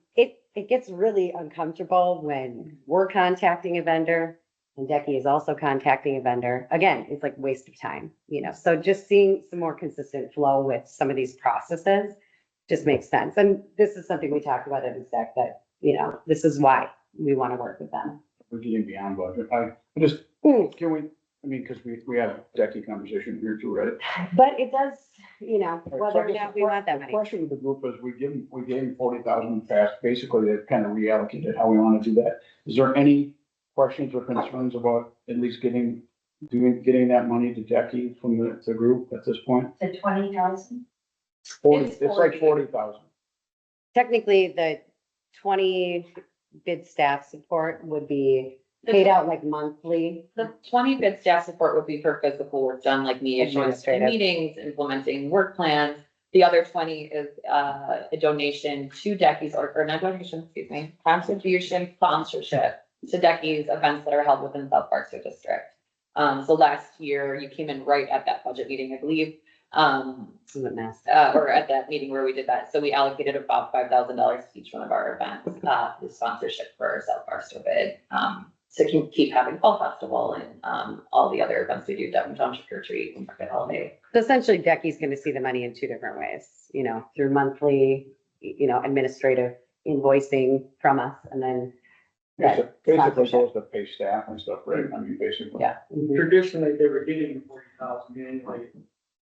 it gets really uncomfortable when we're contacting a vendor and Decky is also contacting a vendor. Again, it's like waste of time, so just seeing some more consistent flow with some of these processes just makes sense. And this is something we talked about at exec that, this is why we want to work with them. We're getting beyond budget. I just, can we, because we had a Decky conversation here too, right? But it does, So whether I or guess not we want that the money. question with the group is, we gave them 40,000 in the past, basically they've kind of reallocated how we want to do that. Is there any questions or concerns about at least getting that money to Decky from the group at this point? The 20,000? 40, It's it's like 40,000. Technically, the 20 bid staff support would be paid out like monthly. The 20 bid staff support would be for physical work done, like media Administrative. meetings, implementing work plans. The other 20 is a donation to Decky's, or not donation, excuse me, contribution sponsorship to Decky's events that are held within South Barstow District. So last year you came in right at that budget meeting, I believe. Or at that meeting where we did that. So we allocated about $5,000 to each one of our events, the sponsorship for our South Barstow bid, to keep having Fall Festival and all the other events we do, Devon Township Retreat and Market Holiday. So essentially, Decky's going to see the money in 2 different ways, through monthly, administrative invoicing from us, and then Basically goes to pay staff and stuff, right? I mean, basically. yeah. Traditionally, they were getting 40,000 annually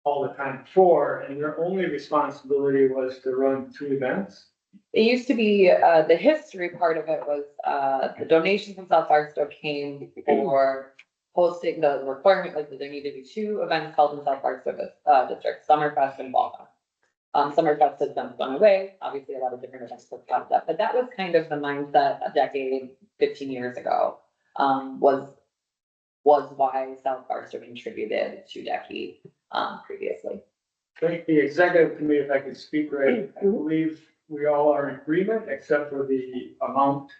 all the time before, and their only responsibility was to run 2 events. It used to be, the history part of it was, the donation from South Barstow came for hosting the requirement, like there needed to be 2 events held in South Barstow District, Summerfest and Fall Fest. Summerfest has been gone away, obviously a lot of different events have popped up, but that was kind of the mindset a decade, 15 years ago, was why South Barstow contributed to Decky, previously. I think the executive committee, if I could speak right, I believe we all are in agreement, except for the amount.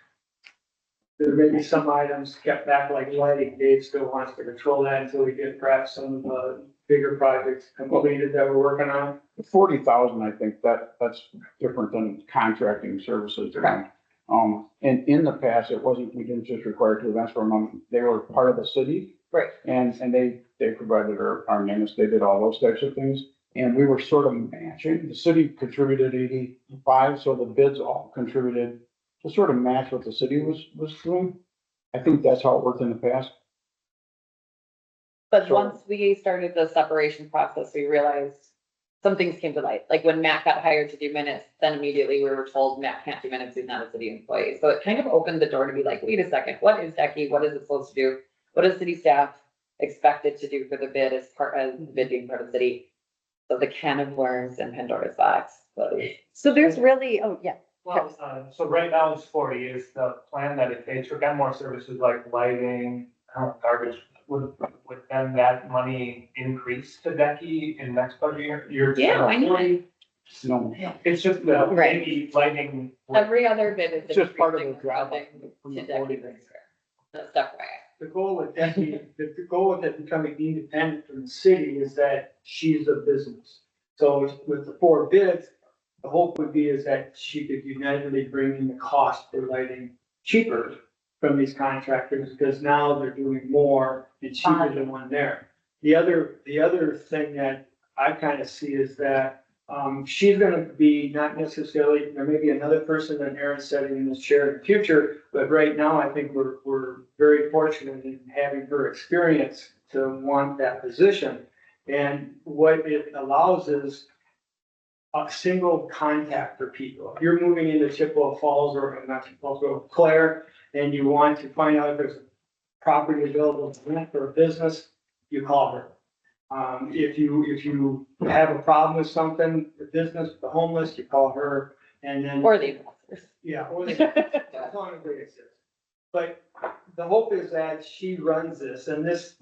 There may be some items kept back, like lighting. Dave still wants to control that until we get perhaps some of the bigger projects completed that we're working on. 40,000, I think that's different than contracting services. Correct. And in the past, we didn't just require 2 events from them. They were part of the city. Right. And they provided our minutes, they did all those types of things. And we were sort of matching. The city contributed 85, so the bids all contributed to sort of match what the city was doing. I think that's how it worked in the past. But So- once we started the separation process, we realized some things came to light. Like when Matt got hired to do minutes, then immediately we were told Matt can't do minutes, he's not a city employee. So it kind of opened the door to be like, wait a second, what is Decky? What is it supposed to do? What is city staff expected to do for the bid as the bid being part of the city? So the can of worms and Pandora's box. So there's really, Well, so right now it's 40 is the plan that if they took on more services like lighting, garbage, would then that money increase to Decky in next budget year? Yeah, why not? No, It's just the Right. maybe lighting. Every other bid is It's just part of the increasing drop funding from to the Decky 40. this year. That's FYI. The goal with Decky, the goal with it becoming independent from the city is that she's a business. So with the 4 bids, the hope would be is that she could unitedly bring in the cost for lighting cheaper from these contractors, because now they're doing more and cheaper than one there. The other thing that I kind of see is that, she's gonna be not necessarily, there may be another person that Aaron's setting in this chair in the future, but right now I think we're very fortunate in having her experience to want that position. And what it allows is a single contact for people. If you're moving into Chippewa Falls or not Chippewa Falls, or Claire, and you want to find out if there's a property available to rent for a business, you call her. If you have a problem with something, the business, the homeless, you call her, and then. Or the investors. Yeah, or the, as long as they exist. But the hope is that she runs this, and this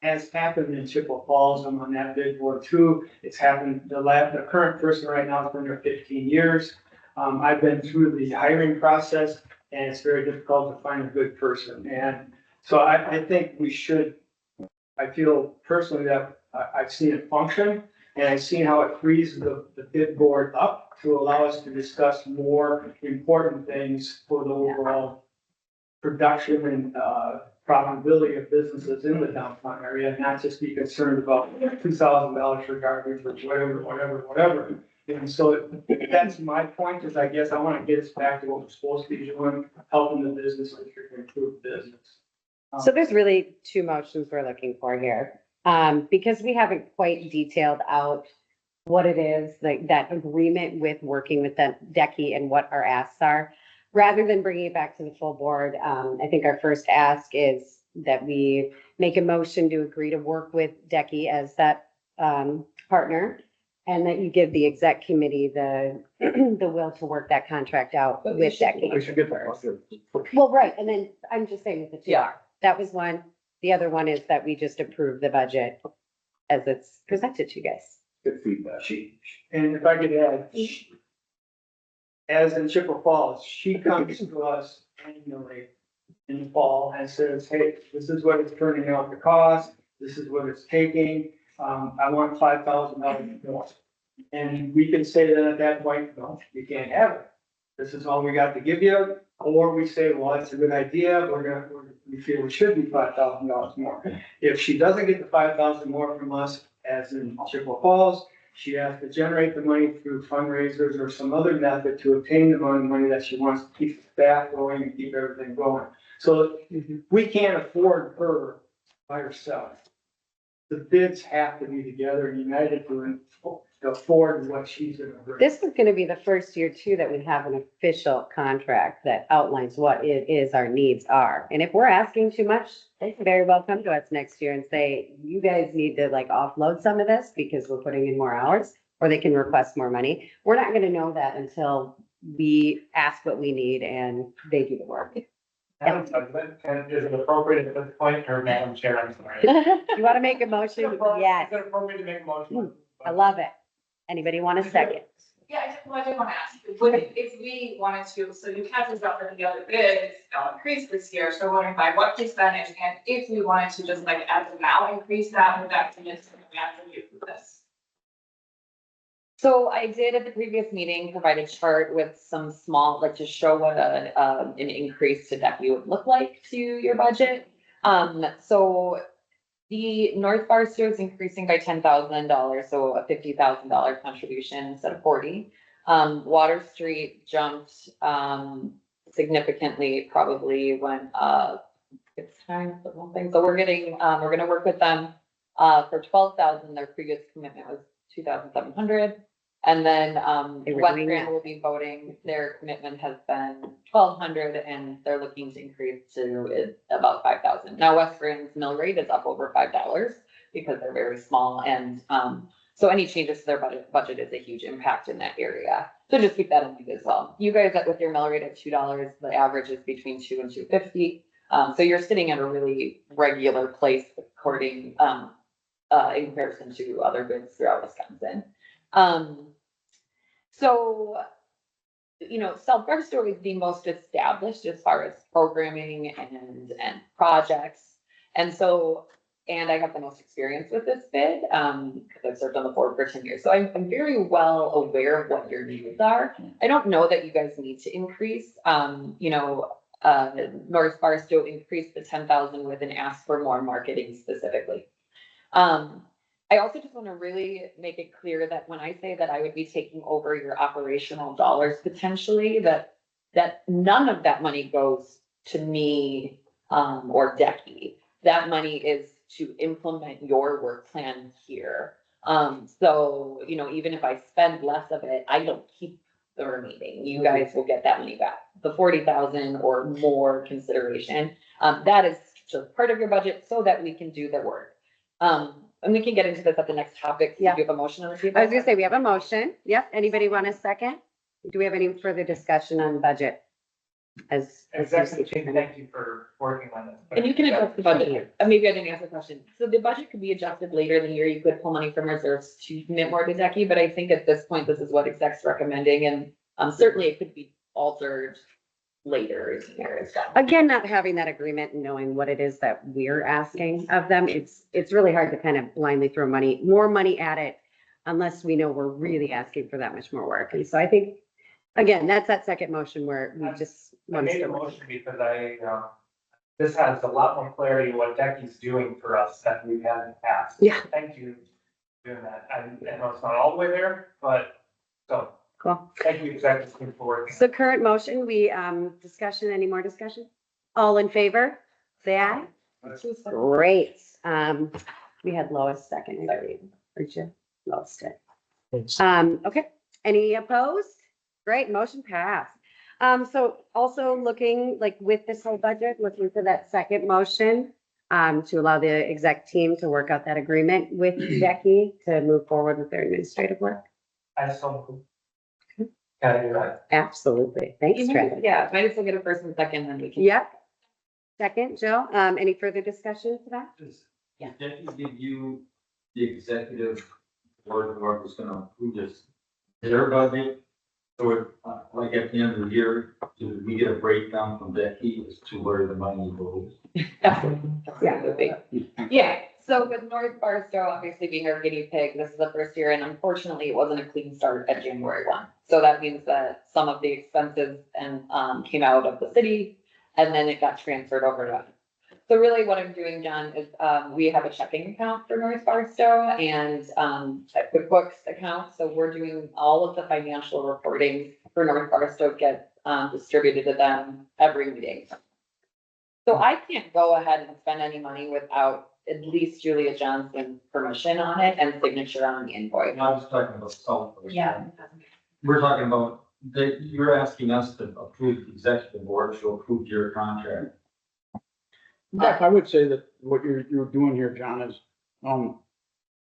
has happened in Chippewa Falls. I'm on that bid board too. It's happened, the current person right now has been there 15 years. I've been through the hiring process, and it's very difficult to find a good person. And so I think we should, I feel personally that I've seen it function, and I've seen how it frees the bid board up to allow us to discuss more important things for the overall production and profitability of businesses in the downtown area, not just be concerned about $2,000 for garbage or whatever. And so that's my point, is I guess I want to get us back to what we're supposed to be doing, helping the business district improve business. So there's really two motions we're looking for here. Because we haven't quite detailed out what it is, like that agreement with working with the DECI and what our asks are. Rather than bringing it back to the full board, I think our first ask is that we make a motion to agree to work with DECI as that partner, and that you give the exec committee the will to work that contract out with We DECI. should get the budget. Well, right, and then I'm just saying with the two. Yeah. That was one. The other one is that we just approve the budget as it's presented to you guys. Good feedback. And if I could add, as in Chippewa Falls, she comes to us annually in the fall and says, hey, this is what it's turning out to cost, this is what it's taking, I want $5,000 more. And we can say that at that point, no, you can't have it. This is all we got to give you. Or we say, well, that's a good idea, we feel it should be $5,000 more. If she doesn't get the $5,000 more from us, as in Chippewa Falls, she has to generate the money through fundraisers or some other method to obtain the money that she wants to keep the staff going and keep everything going. So we can't afford her by herself. The bids have to be together and united to afford what she's gonna bring. This is gonna be the first year too that we have an official contract that outlines what it is our needs are. And if we're asking too much, they can very well come to us next year and say, you guys need to like offload some of this because we're putting in more hours, or they can request more money. We're not gonna know that until we ask what we need and they do the work. Madam President, and is it appropriate at this point, or Madam Chair, I'm sorry? You wanna make a motion? Yes, Is it appropriate to make a motion? I love it. Anybody want a second? Yeah, I just want to ask, would it, if we wanted to, so you can't just out the other bids, they'll increase this year, so wondering by what percentage, and if we wanted to just like as of now increase that, would that be just after you do this? So I did at the previous meeting provide a chart with some small, like to show what an increase to DECI would look like to your budget. So the North Barstow is increasing by $10,000, so a $50,000 contribution instead of 40. Water Street jumped significantly, probably when it's time for one thing. So we're gonna work with them for 12,000. Their previous commitment was 2,700. And then West Grand will be voting. Their commitment has been 1,200, and they're looking to increase to about 5,000. Now West Grand's mill rate is up over $5 because they're very small, and so any changes to their budget is a huge impact in that area. So just keep that in mind as well. You guys with your mill rate of $2, the average is between $2 and $2.50. So you're sitting at a really regular place according in comparison to other bids throughout Wisconsin. So, you know, South Barstow is the most established as far as programming and projects. And so And I have the most experience with this bid, because I've served on the board for 10 years. So I'm very well aware of what your needs are. I don't know that you guys need to increase, North Barstow increased the 10,000 with an ask for more marketing specifically. I also just want to really make it clear that when I say that I would be taking over your operational dollars potentially, that none of that money goes to me, or Decky. That money is to implement your work plan here. So, even if I spend less of it, I don't keep the remaining. You guys will get that money back. The 40,000 or more consideration, that is just part of your budget so that we can do the work. And we can get into this at the next topic. Yeah. Do you have a motion on the table? I was gonna say, we have a motion. Yep. Anybody want a second? Do we have any further discussion on budget? Exactly, thank you for working on this. And you can adjust the budget. Maybe I didn't answer the question. So the budget could be adjusted later in the year. You could pull money from reserves to commit more to Decky, but I think at this point, this is what exec's recommending, and certainly it could be altered later in the year as well. Again, not having that agreement and knowing what it is that we're asking of them, it's really hard to kind of blindly throw more money at it unless we know we're really asking for that much more work. And so I think, again, that's that second motion where we just. I made a motion because this has a lot more clarity what Decky's doing for us than we've had in the past. Yeah. Thank you for doing that. I know it's not all the way there, but so. Cool. Thank you, executive team, for working. So current motion, any more discussion? All in favor, say aye. Great. We had Lois second, sorry, heard you, Lois did. Okay, any opposed? Great, motion passed. So also looking like with this whole budget, looking for that second motion, to allow the exec team to work out that agreement with Decky to move forward with their administrative work. I so. Can I do that? Absolutely. Thanks, Trent. Yeah, might as well get a first and second, then we can. Yep. Second, Jill, any further discussion to that? Yeah. Did Decky give you the executive board of work was gonna approve this, their budget? So like at the end of the year, do we get a breakdown from Decky as to where the money goes? Absolutely. Yeah, so with North Barstow obviously being our guinea pig, this is the first year, and unfortunately, it wasn't a clean start at January 1. So that means that some of the expenses came out of the city, and then it got transferred over to us. So really what I'm doing, John, is we have a checking account for North Barstow and a QuickBooks account. So we're doing all of the financial reporting for North Barstow get distributed to them every meeting. So I can't go ahead and spend any money without at least Julia Johnson's permission on it and signature on the invoice. I was talking about salt. Yeah. We're talking about that you're asking us to approve the executive board to approve your contract. Yes, I would say that what you're doing here, John, is,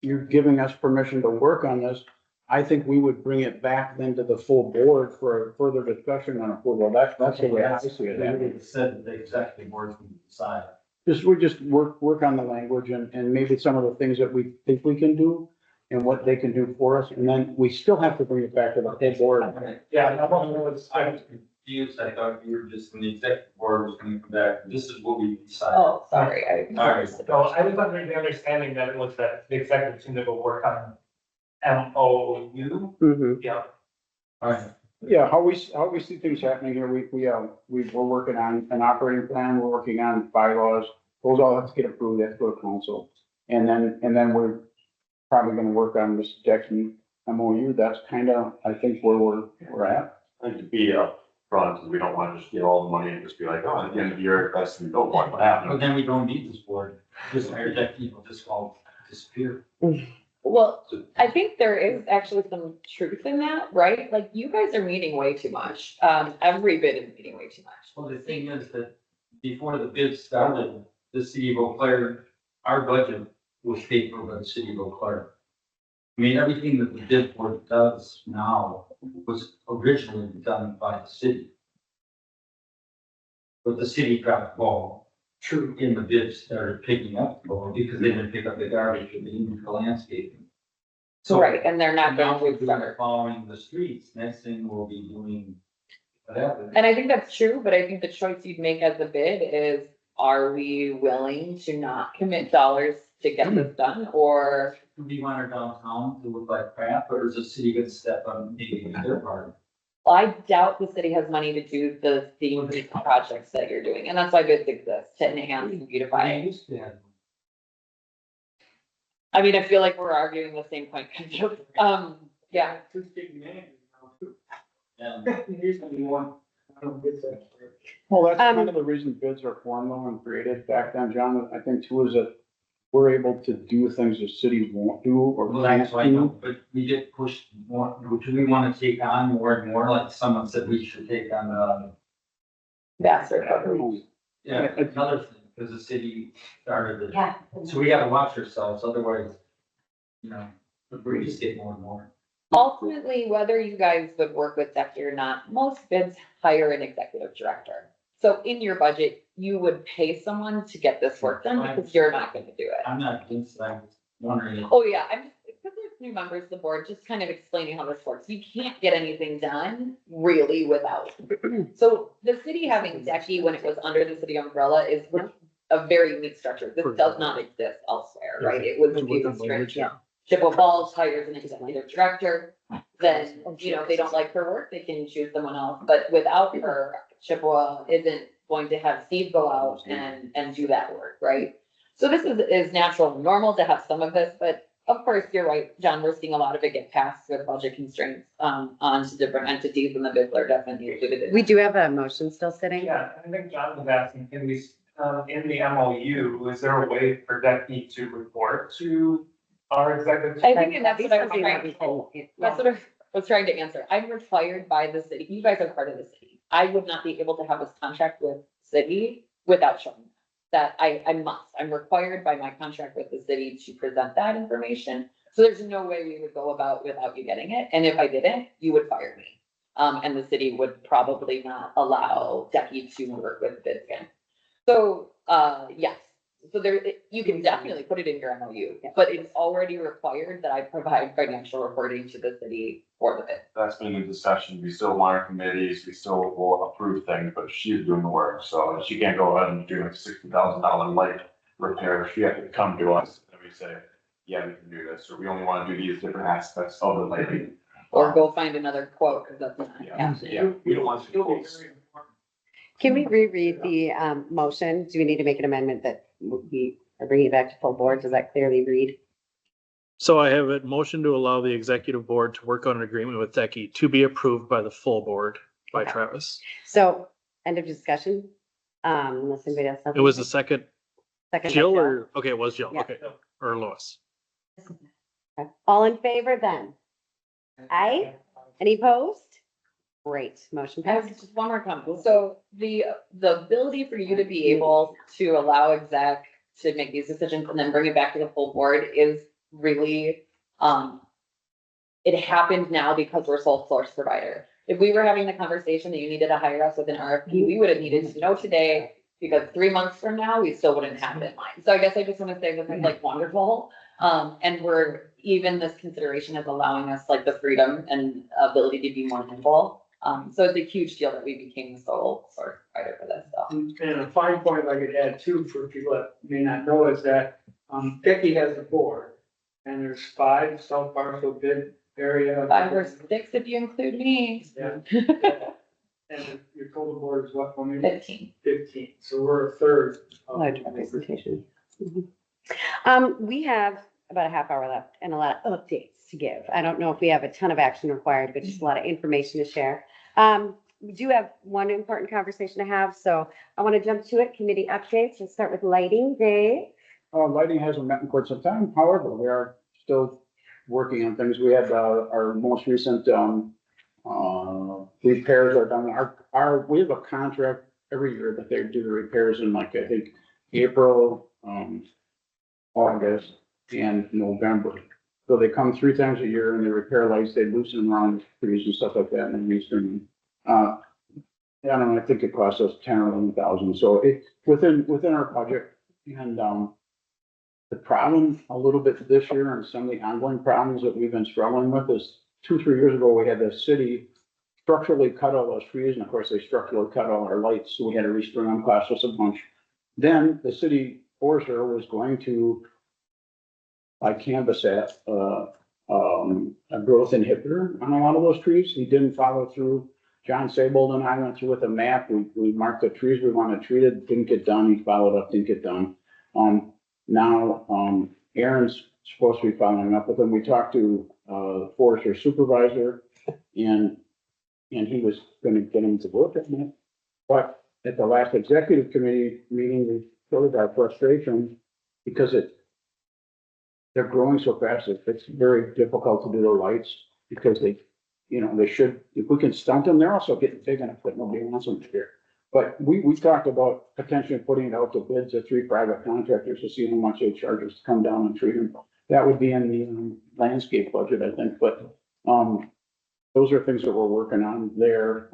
you're giving us permission to work on this. I think we would bring it back then to the full board for a further discussion on approval. That's the way I see it. They said that the executive board can decide. We just work on the language and maybe some of the things that we think we can do and what they can do for us. And then we still have to bring it back to the whole board. Yeah, I was confused. I thought you were just, when the executive board was gonna come back, this is what we decided. Oh, sorry. All right. so I was under the understanding that it was that the executive team that will work on MOU. Mm-hmm. Yeah. All right. Yeah, how we see things happening here, we're working on an operating plan, we're working on bylaws. Those all have to get approved, they have to go to council. And then we're probably gonna work on this Decky MOU. That's kind of, I think, where we're at. I think to be upfront, 'cause we don't want to just get all the money and just be like, oh, at the end of the year, that's, we don't want what But happened. then we don't need this board. Just hire that people, just all disappear. Well, I think there is actually some truth in that, right? Like you guys are meeting way too much. Every bid is meeting way too much. Well, the thing is that before the bid started, the city of Eau Claire, our budget was paid for by the city of Eau Claire. I mean, everything that the bid board does now was originally done by the city. But the city dropped the ball. True. In the bids started picking up the ball because they didn't pick up the garbage and the landscaping. So. Right, and they're not Now going we're to doing start. following the streets. Next thing we'll be doing whatever. And I think that's true, but I think the choice you'd make as a bid is are we willing to not commit dollars to get this done, or? Do we want our downtown to look like crap, or is the city gonna step on maybe their part? I doubt the city has money to do the theme projects that you're doing, and that's why bids exist, to enhance and beautify. used to have. I mean, I feel like we're arguing the same point, kind of. Yeah, Who's taking management now too? Yeah. Here's the one, I don't get that. Well, that's kind of the reason bids are formal and created back then, John. I think too is that we're able to do things that cities won't do or Well, can't that's why I know, do. but we get pushed more, do we wanna take on more and more, like someone said we should take on, Vassar. yeah, another thing, because the city started it. Yeah. So we gotta watch ourselves, otherwise, you know, we just get more and more. Ultimately, whether you guys would work with Becky or not, most bids hire an executive director. So in your budget, you would pay someone to get this work done because you're not gonna do it. I'm not against that, I'm just wondering. Oh, yeah, I'm just, because there's new members of the board, just kind of explaining how this works. You can't get anything done really without. So the city having Decky when it was under the city umbrella is a very unique structure. This does not exist elsewhere, right? It was strict. Chippewa Falls hires an executive director, then, you know, if they don't like her work, they can choose someone else. But without her, Chippewa isn't going to have Steve go out and do that work, right? So this is natural and normal to have some of this, but of course, you're right, John, we're seeing a lot of it get passed with budget constraints, onto different entities, and the bids are definitely included in. We do have a motion still sitting. Yeah, I think John was asking, can we, in the MOU, is there a way for Becky to report to our executive? I think, and that's That'd what be I was something trying, that we can- that's what I was trying to answer. I'm required by the city. You guys are part of the city. I would not be able to have this contract with city without showing that. I must. I'm required by my contract with the city to present that information. So there's no way we would go about without you getting it. And if I didn't, you would fire me. And the city would probably not allow Decky to work with bids again. So, yes. So there, you can definitely put it in your MOU, but it's already required that I provide financial reporting to the city for the bid. That's been the discussion. We still want our committees, we still will approve things, but she's doing the work. So she can't go ahead and do like $60,000 light repair. She has to come to us and we say, yeah, we can do this, or we only want to do these different aspects of the lighting. Or go find another quote, because that's not Yeah, happening. yeah, we don't want to. It'll be very important. Can we reread the motion? Do we need to make an amendment that we are bringing it back to full board? Does that clearly read? So I have a motion to allow the executive board to work on an agreement with Decky to be approved by the full board by Okay. Travis. So, end of discussion. Unless anybody else. has It was the anything. second Second by Jill Jill. or, okay, it was Jill, Yeah. okay, or Lois. Okay. All in favor then? Aye. Any opposed? Great, motion I have passed. just one more comment. So the ability for you to be able to allow exec to make these decisions and then bring it back to the full board is really, it happened now because we're sole source provider. If we were having the conversation that you needed to hire us with an RFP, we would have needed to know today, because 3 months from now, we still wouldn't have it in mind. So I guess I just want to say this is like wonderful. And even this consideration is allowing us like the freedom and ability to be more nimble. So it's a huge deal that we became the sole source provider for this stuff. And a fine point I could add too, for people that may not know, is that, Becky has a board, and there's 5 South Barstow bid area. 5 or 6 if you include me. Yeah. And your total board is what, for me? 15. 15, so we're a third. of Large the- representation. We have about a half hour left and a lot of updates to give. I don't know if we have a ton of action required, but just a lot of information to share. We do have one important conversation to have, so I want to jump to it. Committee updates. We'll start with lighting. Dave? Lighting hasn't met in quite some time. However, we are still working on things. We had, our most recent, repairs are done. We have a contract every year that they do the repairs in, like, I think, April, August, and November. So they come 3 times a year and they repair lights, they loosen them around trees and stuff like that, and they use them. I don't know, I think it costs us 10 or 11,000, so it's within our budget. And, the problem a little bit this year, and some of the ongoing problems that we've been struggling with, is 2-3 years ago, we had the city structurally cut all those trees, and of course, they structurally cut all our lights, so we had to restring them, cost us a bunch. then the city forester was going to canvas that, a growth inhibitor on a lot of those trees. He didn't follow through. John Saybold and I went through with a map. We marked the trees we wanted treated, didn't get done. He followed up, didn't get done. Now, Aaron's supposed to be following up with him. We talked to, forester supervisor and he was gonna get him to work on it. But at the last executive committee meeting, we showed our frustration because they're growing so fast, it's very difficult to do the lights because they should, if we can stunt them, they're also getting big enough that nobody wants them here. But we talked about potentially putting it out to bids at 3 private contractors to see how much they charge us to come down and treat them. That would be in the landscape budget, I think, but, those are things that we're working on there.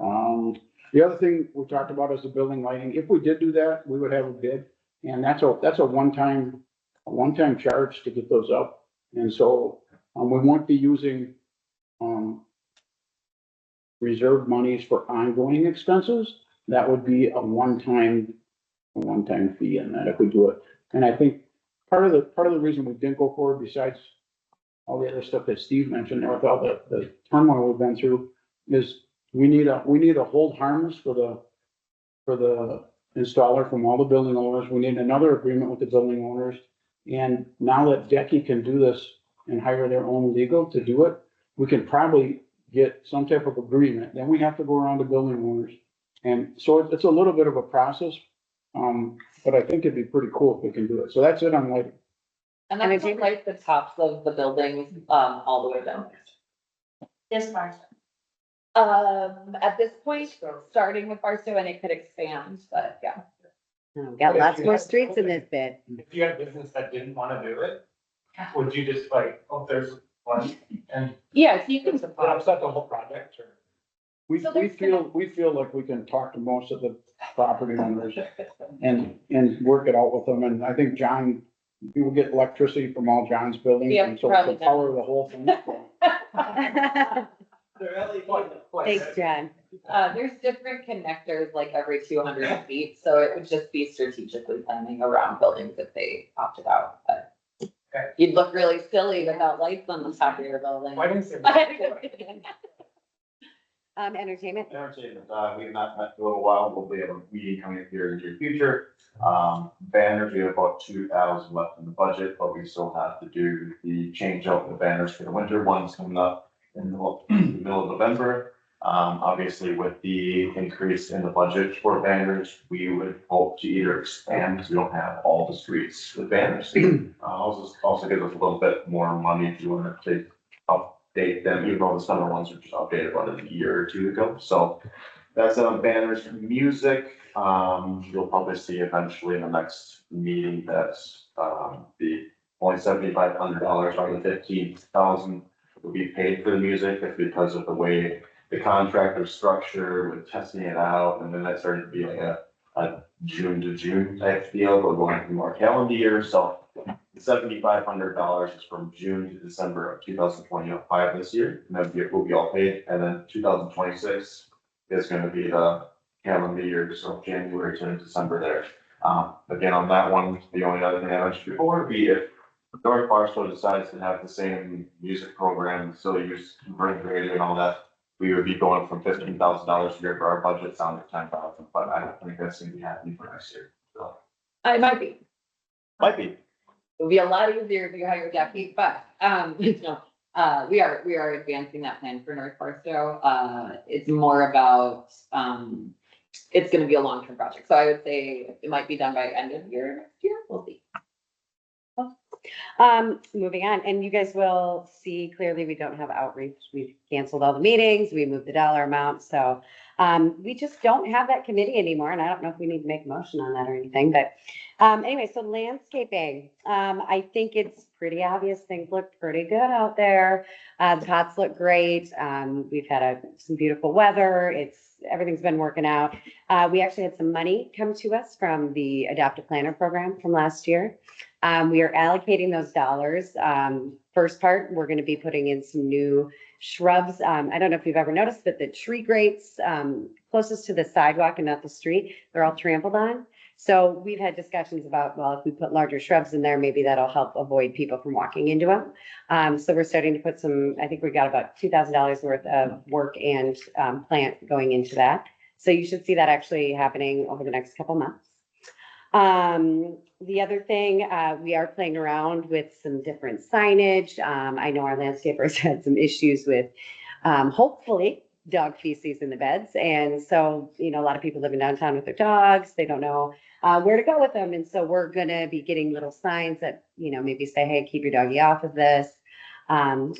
The other thing we talked about is the building lighting. If we did do that, we would have a bid, and that's a one-time charge to get those up. And so, we won't be using, reserve monies for ongoing expenses. That would be a one-time fee in that if we do it. And I think part of the reason we didn't go forward, besides all the other stuff that Steve mentioned, or with all the turmoil we've been through, is we need a hold harmless for the installer from all the building owners. We need another agreement with the building owners. And now that Decky can do this and hire their own legal to do it, we can probably get some type of agreement. Then we have to go around to building owners. And so it's a little bit of a process. But I think it'd be pretty cool if we can do it. So that's it on lighting. And that's just like the tops of the buildings, all the way down. This March. At this point, starting with Barstow, and it could expand, but yeah. Oh, got lots more streets in this bid. If you had a business that didn't wanna do it, would you just like, oh, there's one, and Yeah, so you can. upset the whole project, or? We So there's feel like we can talk to most of the property owners and work it out with them. And I think John, we will get electricity from all John's buildings. Yeah, And so probably we can power the whole thing. Thanks, John. There's different connectors like every 200 feet, so it would just be strategically planning around buildings if they opted out, but. Okay. You'd look really silly without lights on the top of your building. Why didn't say that? Entertainment. Entertainment, we've not met in a little while, we'll be have a meeting coming up here in the near future. Banners, we have about 2,000 left in the budget, but we still have to do the change out the banners for the winter ones coming up in the middle of November. Obviously with the increase in the budget for banners, we would hope to either expand, because we don't have all the streets with banners. Also gives us a little bit more money if you want to update them, even though the summer ones were just updated about a year or two ago. So that's on banners. Music, you'll probably see eventually in the next meeting that's the only $7,500 out of the 15,000 will be paid for the music. It's because of the way the contract is structured with testing it out, and then that started to be like a June to June type deal. We're going through more calendar year, so the $7,500 is from June to December of 2025 this year, and that will be all paid. And then 2026 is going to be the calendar year, so January to December there. Again, on that one, the only other thing I mentioned before would be if North Barstow decides to have the same music program, so use converting radio and all that, we would be going from $15,000 a year for our budget down to $10,000, but I don't think that's going to be happening for next year. So It might be. might be. It'll be a lot easier if you hire Jackie, but, no, we are advancing that plan for North Barstow. It's more about, it's gonna be a long-term project, so I would say it might be done by end of year next year, we'll see. Moving on, and you guys will see clearly we don't have outreach. We've canceled all the meetings, we moved the dollar amount, so we just don't have that committee anymore, and I don't know if we need to make a motion on that or anything, but anyway, so landscaping, I think it's pretty obvious, things look pretty good out there. The pots look great. We've had some beautiful weather. Everything's been working out. We actually had some money come to us from the Adopt a Planner program from last year. We are allocating those dollars. First part, we're going to be putting in some new shrubs. I don't know if you've ever noticed, but the tree grates closest to the sidewalk and not the street, they're all trampled on. So we've had discussions about, well, if we put larger shrubs in there, maybe that'll help avoid people from walking into them. So we're starting to put some, I think we got about $2,000 worth of work and plant going into that. So you should see that actually happening over the next couple months. The other thing, we are playing around with some different signage. I know our landscapers had some issues with, hopefully, dog feces in the beds. And so, a lot of people living downtown with their dogs, they don't know where to go with them. And so we're gonna be getting little signs that, maybe say, hey, keep your doggy off of this.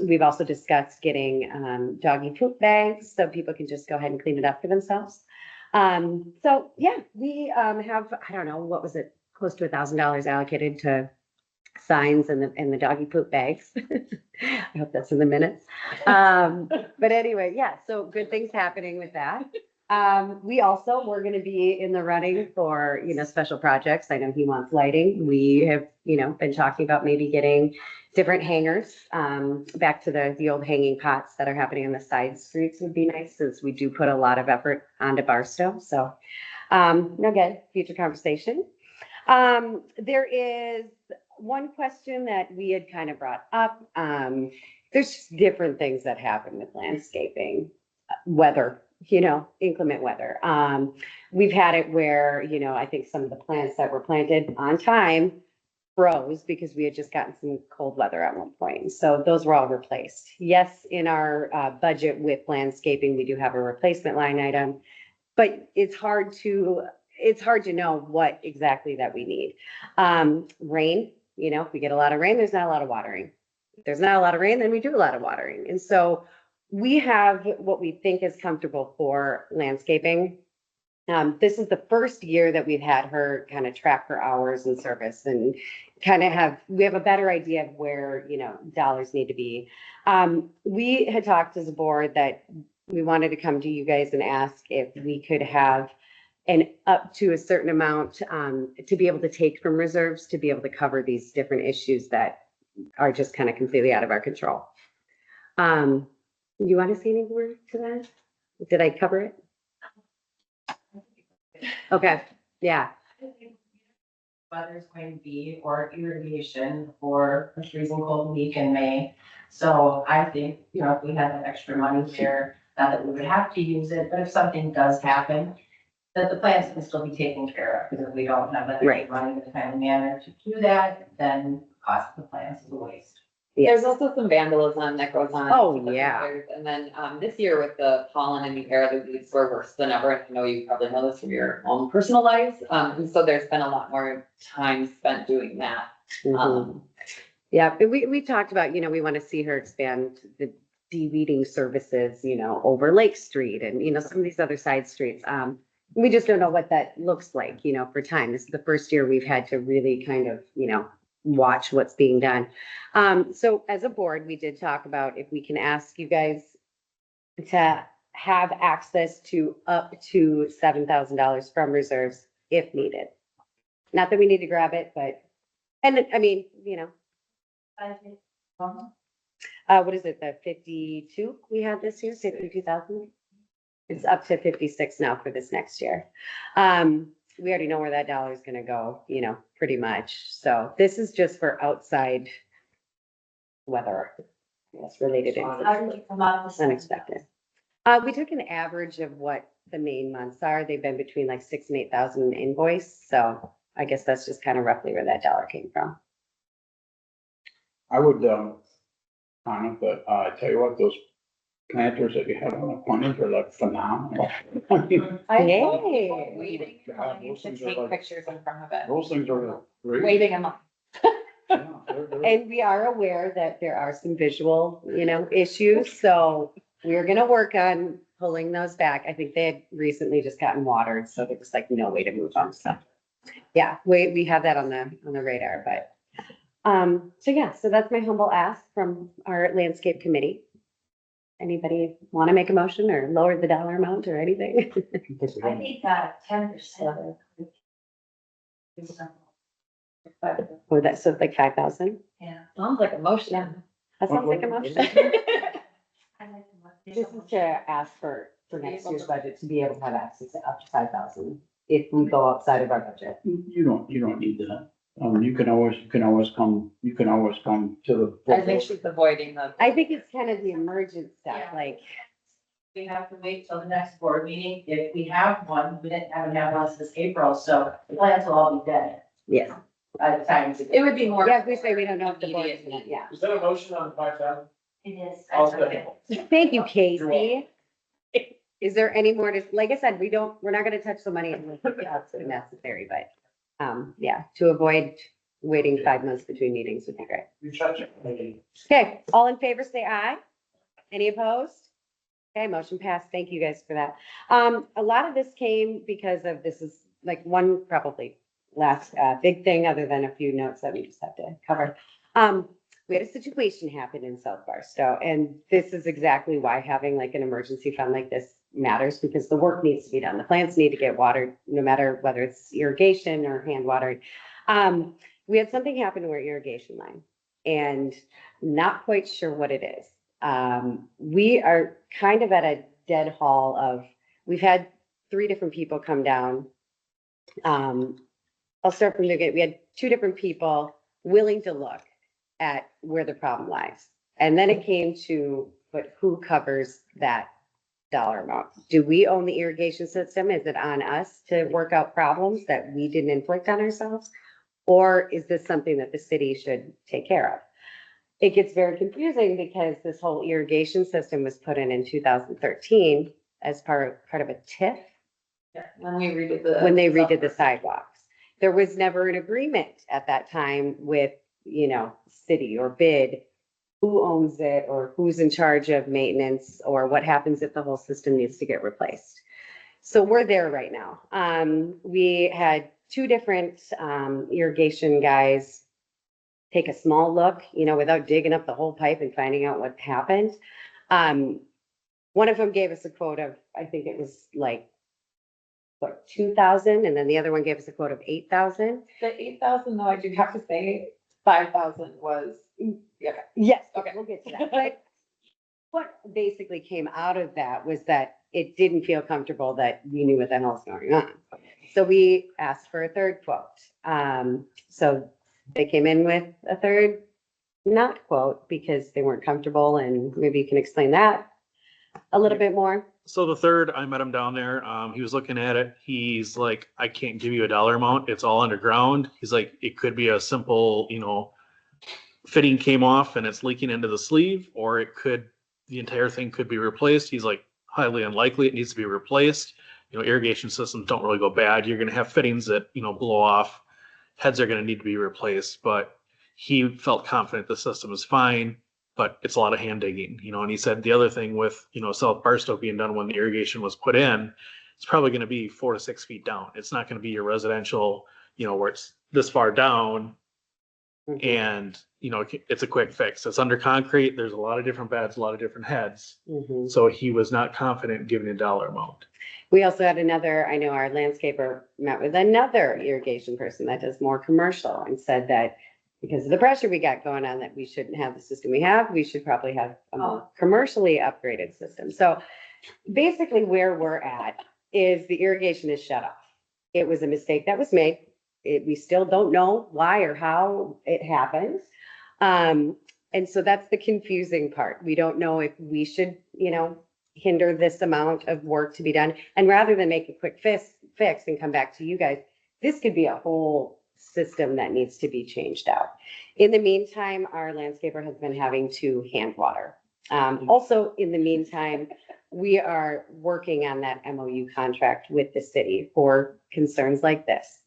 We've also discussed getting doggy poop bags so people can just go ahead and clean it up for themselves. So yeah, we have, I don't know, what was it, close to $1,000 allocated to signs and the doggy poop bags. I hope that's in the minutes. But anyway, yeah, so good things happening with that. We're going to be in the running for, special projects. I know he wants lighting. We have, been talking about maybe getting different hangers, back to the old hanging pots that are happening on the side streets would be nice, since we do put a lot of effort onto Barstow. So, again, future conversation. There is one question that we had kind of brought up. There's just different things that happen with landscaping, weather, inclement weather. We've had it where, I think some of the plants that were planted on time froze because we had just gotten some cold weather at one point. So those were all replaced. Yes, in our budget with landscaping, we do have a replacement line item, but it's hard to know what exactly that we need. Rain, if we get a lot of rain, there's not a lot of watering. If there's not a lot of rain, then we do a lot of watering. And so we have what we think is comfortable for landscaping. This is the first year that we've had her kind of track her hours in service and we have a better idea of where, dollars need to be. We had talked as a board that we wanted to come to you guys and ask if we could have an up to a certain amount to be able to take from reserves to be able to cover these different issues that are just kind of completely out of our control. You want to say any word to that? Did I cover it? Okay, yeah. Weather's going to be, or irrigation for a freezing cold week in May. So I think, if we had that extra money there, not that we would have to use it, but if something does happen, that the plants can still be taken care of, because if we don't have that Right. money in the timely manner to do that, then cost of the plants is a waste. There's also some vandalism that goes on. Oh, with the yeah. fires. And then, this year with the pollen in the air, the weeds were worse than ever. And I know you probably know this from your own personal lives. And so there's been a lot more time spent doing that. Yeah, but we talked about, we want to see her expand the de-weeding services, over Lake Street and, some of these other side streets. We just don't know what that looks like, for time. This is the first year we've had to really kind of, watch what's being done. So as a board, we did talk about if we can ask you guys to have access to up to $7,000 from reserves if needed. Not that we need to grab it, but, and I mean, what is it, the 52 we had this year, 52,000? It's up to 56 now for this next year. We already know where that dollar is gonna go, pretty much. So this is just for outside weather, yes, related incidents, unexpected. We took an average of what the main months are. They've been between like 6,000 and 8,000 invoice. So I guess that's just kind of roughly where that dollar came from. I would, comment that, I tell you what, those planters that you have on the corners are like phenomenal. I mean, Yay. Waiting, God, telling you those to things are take like- pictures in front of it. those things are great. Waiting a month. Yeah, they're- And we are aware that there are some visual, issues. So we're gonna work on pulling those back. I think they had recently just gotten watered, so there was like no way to move them. So yeah, we have that on the radar, but so yeah, so that's my humble ask from our landscape committee. Anybody want to make a motion or lower the dollar amount or anything? I think 10%. Or that's so like 5,000? Yeah. Sounds like a motion. Yeah. That sounds like a motion. This is to ask for next year's budget to be able to have access to up to 5,000 if we go outside of our budget. You don't need that. You can always come to the. I think she's avoiding the. I think it's kind of the emergent stuff, Yeah. like, We have to wait till the next board meeting. If we have one, we haven't had one since April, so the plans will all be dead yes. by the time. It would be more. Yeah, if we say we don't know if the board is gonna, yeah. Is that a motion on the 5,000? It is. I'll second. Thank you, Casey. Is there any more to, like I said, we're not gonna touch the money unless it's absolutely necessary, but, yeah, to avoid waiting 5 months between meetings would be great. You touch it. Okay, all in favor, say aye. Any opposed? Okay, motion passed. Thank you guys for that. A lot of this came because of, this is like one probably last, big thing other than a few notes that we just have to cover. We had a situation happen in South Barstow, and this is exactly why having like an emergency fund like this matters, because the work needs to be done. The plants need to get watered, no matter whether it's irrigation or hand watered. We had something happen to our irrigation line, and not quite sure what it is. We are kind of at a dead haul of, we've had 3 different people come down. I'll start from the beginning. We had 2 different people willing to look at where the problem lies. And then it came to, but who covers that dollar amount? Do we own the irrigation system? Is it on us to work out problems that we didn't inflict on ourselves? Or is this something that the city should take care of? It gets very confusing because this whole irrigation system was put in 2013 as part of a TIF. When we redid When they redid the sidewalks. There was never an agreement at that time with, city or bid, who owns it or who's in charge of maintenance or what happens if the whole system needs to get replaced. So we're there right now. We had 2 different irrigation guys take a small look, without digging up the whole pipe and finding out what happened. One of them gave us a quote of, I think it was like, 2,000, and then the other one gave us a quote of 8,000. The 8,000, though, I do have to say, 5,000 was, yeah. Yes, Okay. we'll get to that. But what basically came out of that was that it didn't feel comfortable that we knew what the hell was going on. So we asked for a 3rd quote. So they came in with a 3rd not quote because they weren't comfortable, and maybe you can explain that a little bit more. So the 3rd, I met him down there. He was looking at it. He's like, I can't give you a dollar amount. It's all underground. He's like, it could be a simple, fitting came off and it's leaking into the sleeve, or the entire thing could be replaced. He's like, highly unlikely it needs to be replaced. Irrigation systems don't really go bad. You're going to have fittings that, blow off. Heads are going to need to be replaced, but he felt confident the system is fine. But it's a lot of hand digging, and he said the other thing with, South Barstow being done when the irrigation was put in, it's probably going to be 4 to 6 feet down. It's not going to be your residential, where it's this far down and, it's a quick fix. It's under concrete. There's a lot of different beds, a lot of different heads. So he was not confident in giving a dollar amount. We also had I know our landscaper met with another irrigation person that does more commercial and said that because of the pressure we got going on, that we shouldn't have the system we have. We should probably have a more commercially upgraded system. So basically where we're at is the irrigation is shut off. It was a mistake that was made. We still don't know why or how it happened. And so that's the confusing part. We don't know if we should, hinder this amount of work to be done. And rather than make a quick fix and come back to you guys, this could be a whole system that needs to be changed out. In the meantime, our landscaper has been having to hand water. Also, in the meantime, we are working on that MOU contract with the city for concerns like this.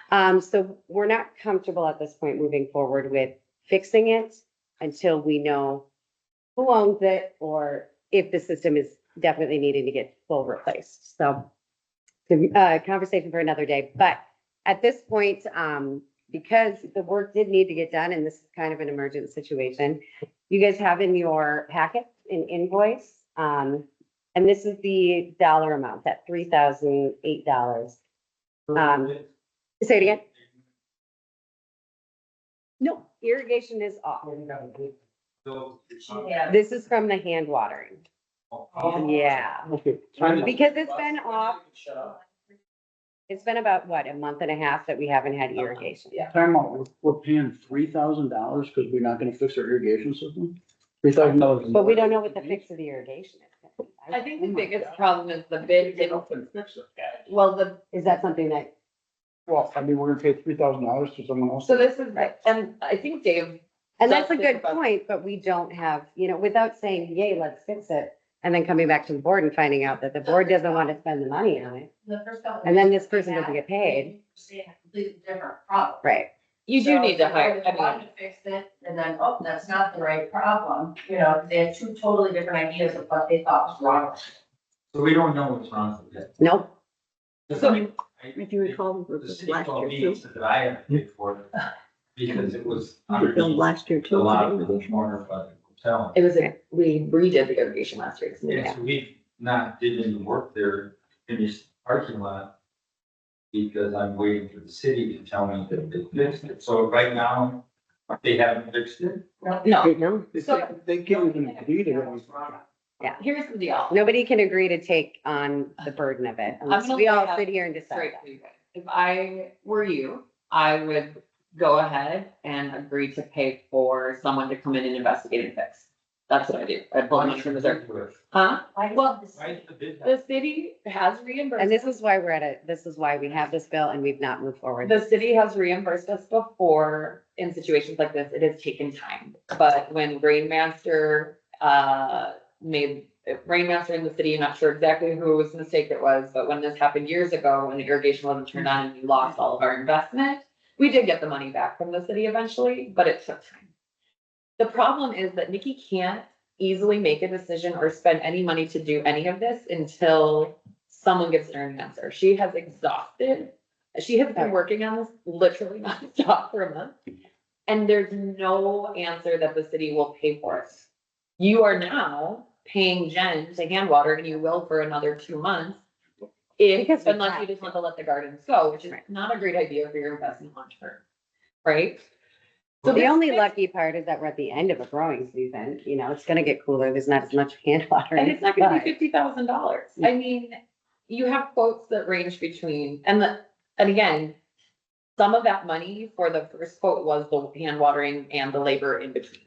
So we're not comfortable at this point moving forward with fixing it until we know who owns it or if the system is definitely needing to get full replaced. So conversation for another day. But at this point, because the work did need to get done, and this is kind of an emergent situation, you guys have in your packet an invoice. And this is the dollar amount, that $3,008. Say it again. No, irrigation is off. This is from the hand watering. Yeah, Okay. because it's been off. It's been about, what, a month and a half that we haven't had irrigation. Time out, we're paying $3,000 because we're not gonna fix our irrigation system? $3,000. But we don't know what the fix of the irrigation is. I think the biggest problem is the bid didn't, Fix it. well, Is that something that, Well, I mean, we're gonna pay $3,000 to someone else. so this is, and I think Dave. and that's a does think good about- point, but we don't have, without saying, yay, let's fix it. And then coming back to the board and finding out that the board doesn't want to spend the money on it. The first couple And then weeks this person we doesn't had, get paid. See a completely different problem. Right. You do need to hire, I Wanted mean, to fix it, and then, oh, that's not the right problem, they had two totally different ideas of what they thought was wrong. So we don't know what's wrong with it. Nope. If you recall, The it city last called year me and too. said that I had to pay for it because it was We billed underneath last year the too. lot for of the irrigation. corner by the hotel. it was, we redid the irrigation last year. And so we not did any work there, finished the parking lot. Because I'm waiting for the city to tell me that they fixed it. So right now, they haven't fixed it. No, No. They can't even agree to it. here's the deal. Nobody can agree to take on the burden of it unless gonna we all lay out sit here and decide Straight that. for you guys. If I were you, I would go ahead and agree to pay for someone to come in and investigate and fix. That's what I do. I pull money from reserve. Huh? Well, Why is the bid? the city has reimbursed. And this is why this is why we have this bill and we've not moved forward. The city has reimbursed us before in situations like this. It has taken time. But when Rainmaster, Rainmaster in the city, I'm not sure exactly whose mistake it was, but when this happened years ago, when the irrigation wasn't turned on and we lost all of our investment, we did get the money back from the city eventually, but it took time. The problem is that Nikki can't easily make a decision or spend any money to do any of this until someone gives her an answer. She has exhausted. She has been working on this literally nonstop for a month. And there's no answer that the city will pay for it. You are now paying Jen to hand water and you will for another 2 months. Because we Unless have you just want to let the gardens go, which is not a great idea for your investment long term, right? So the this only fix- lucky part is that we're at the end of a growing season, it's gonna get cooler, there's not as much hand watering. And it's not gonna but- be $50,000. I mean, you have quotes that range between, and again, some of that money for the first quote was the hand watering and the labor in between.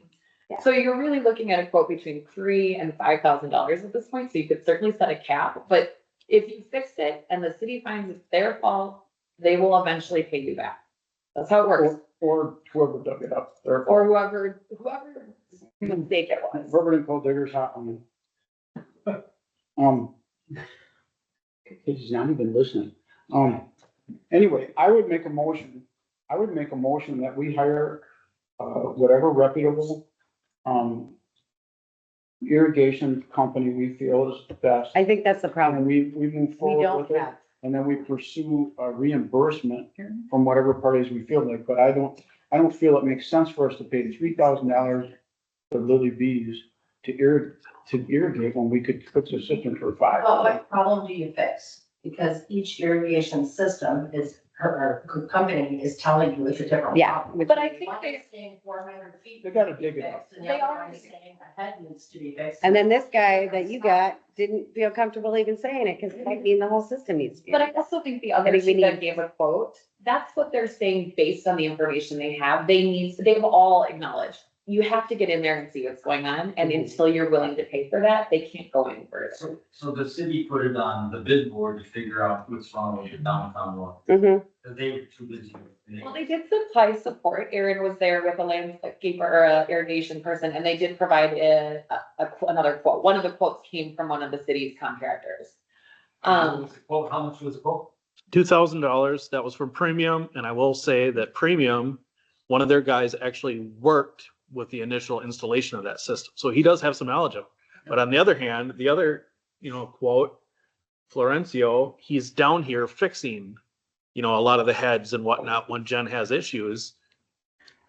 Yeah. So you're really looking at a quote between $3,000 and $5,000 at this point, so you could certainly set a cap, but if you fix it and the city finds it's their fault, they will eventually pay you back. That's how it works. Or whoever dug it up. Or whoever mistake it was. Whoever didn't call diggers hot on he's not even listening. Anyway, I would make a motion that we hire, whatever reputable, irrigation company we feel is the best. I think that's the problem. And we move We forward don't with it. have. And then we pursue a reimbursement from whatever parties we feel like, but I don't feel it makes sense for us to pay $3,000 to Lily Bees to irrigate when we could fix a system for $5. Well, what problem do you fix? Because each irrigation system her company is telling you it's a different Yeah. problem. But I think One they, is saying 400 feet. They gotta needs to be dig it up. fixed, And They the other are one is saying a head needs to be fixed. And then this guy that you got didn't feel comfortable even saying it, because it might mean the whole system needs to be. but I also think the other I think we two that need- gave a quote, that's what they're saying based on the information they have. They've all acknowledged. You have to get in there and see what's going on, and until you're willing to pay for that, they can't go any further. So the city put it on the bid board to figure out what's wrong with the downtown one. Mhm. Because they were too busy. Well, they did supply support. Aaron was there with a landscaper or a irrigation person, and they did provide another quote. One of the quotes came from one of the city's contractors. How much was the quote? $2,000. That was from Premium. And I will say that Premium, one of their guys actually worked with the initial installation of that system. So he does have some knowledge of it. But on the other hand, the other, quote, Florencio, he's down here fixing, a lot of the heads and whatnot when Jen has issues.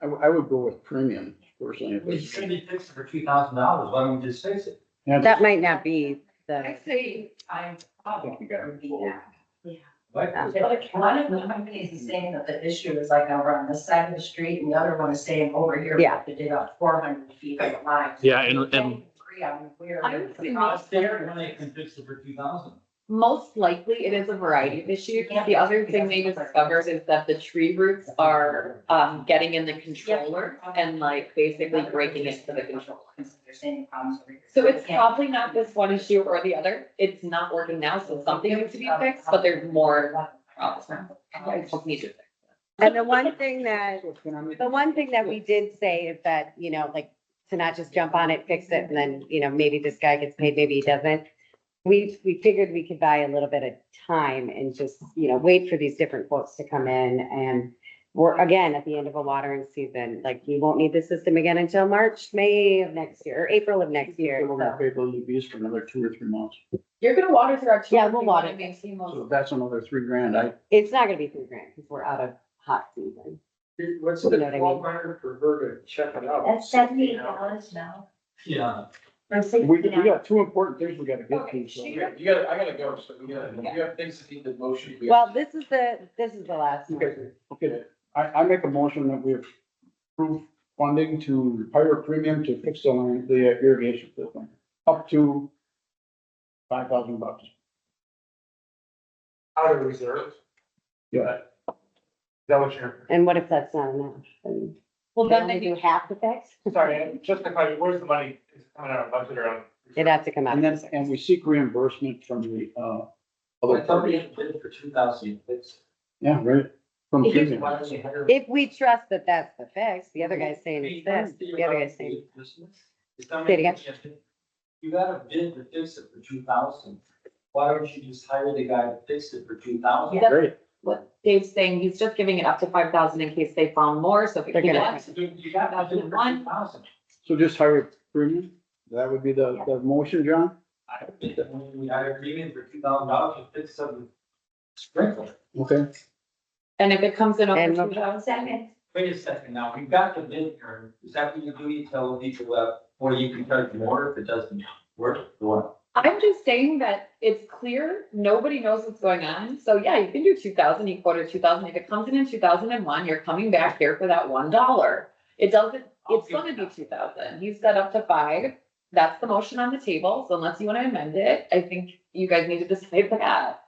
I would go with premium personally. Well, you said they fixed it for $2,000. Why don't we just fix it? Yeah, That might not be I the, say, I'm I think you gotta would be move forward. that. Why? One of the companies is saying that the issue is like over on this side of the street, and the other one is saying over here, we Yeah. have to dig up 400 feet of the line. Yeah, and We can't agree on where. I would say How much there when they can fix it for $2,000? Most likely it is a variety of issues. The other thing they discovered is that the tree roots are, getting in the controller and like basically breaking into the controller. So it's probably not this one issue or the other. It's not working now, so something needs to be fixed, but there's more problems. Need to fix. And the one thing that we did say is that, you know, like, to not just jump on it, fix it, and then, you know, maybe this guy gets paid, maybe he doesn't. We figured we could buy a little bit of time and just, you know, wait for these different quotes to come in. And we're, again, at the end of a watering season, like, you won't need the system again until March, May of next year, or April of next year. We're gonna So pay those UVs for another 2 or 3 months. You're gonna water through our. Yeah, we'll water. So that's another $3,000. it's not gonna be $3,000 because we're out of hot season. What's You the know what I mean? 1,200 for her to check it out? That's $78 now. Yeah. Or We 69. got 2 important things we gotta get Okay, to, so. she- I gotta go, so you have things that need the motion. Well, this is the last one. Okay, I make a motion that we approve funding to hire a premium to fix the irrigation system, up to $5,000. Out of reserve. Yeah. Is that what you're, And what if that's not enough? And Well, they then only they do half the fix? sorry, just the question, where's the money? Is it coming out of budget or on? It'd have to come out. And then, and we seek reimbursement from the, I other thought we parties. had bid for 2,000. Yeah, right, from premium. Why don't you hire? If we trust that that's the fix, the other guy's saying it's this, the other guy's saying. Say it again. You got a bid to fix it for 2,000. Why don't you just hire the guy to fix it for 2,000? Yeah. Great. What Dave's saying, he's just giving it up to 5,000 in case they found more, so if it They're came gonna- out. You got that bid for 2,000. So just hire a premium? That would be the motion, John? I think that when we hire a premium for $2,000 to fix some sprinkler. Okay. And if it comes in over And- 2,000. Second. Wait a second now, we've got the bid term. Is that what you do? You tell people that, or you can charge more if it doesn't work or what? I'm just saying that it's clear, nobody knows what's going on, so yeah, you can do 2,000, you quoted 2,000, if it comes in 2001, you're coming back here for that $1. It doesn't, it's gonna be 2,000, you said up to 5, that's the motion on the table, so unless you wanna amend it, I think you guys need to decide that.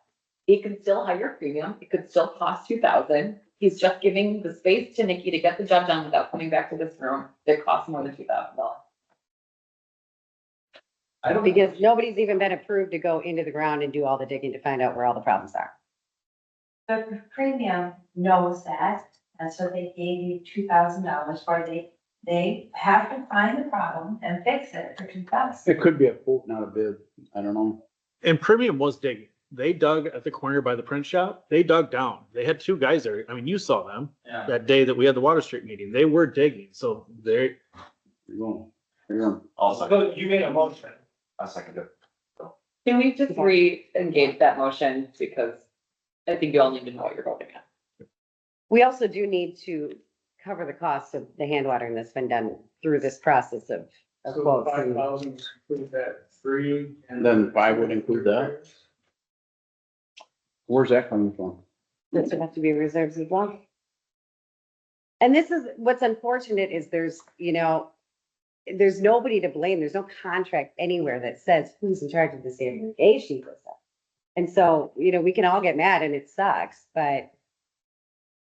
He can still hire a premium, it could still cost 2,000, he's just giving the space to Nikki to get the job done without coming back to this room, that costs more than $2,000. I don't. Because nobody's even been approved to go into the ground and do all the digging to find out where all the problems are. But the premium knows that, that's what they gave you $2,000 for. They have to find the problem and fix it for 2,000. It could be a quote, not a bid. I don't know. And Premium was digging. They dug at the corner by the print shop. They dug down. They had 2 guys there. I mean, you saw them Yeah. that day that we had the Water Street meeting. They were digging. So they, You're going. You're going. Also, So you made a motion. I second it. Can we just re-engage that motion, because I think you all need to know what you're voting on. We also do need to cover the cost of the hand watering that's been done through this process of So the quotes. and- 5,000 include that 3. And Then 5 would include that? Where's that coming from? This would have to be reserves as well. And this is, what's unfortunate is there's, you know, there's nobody to blame. There's no contract anywhere that says who's in charge of this irrigation system. And so, you know, we can all get mad and it sucks, but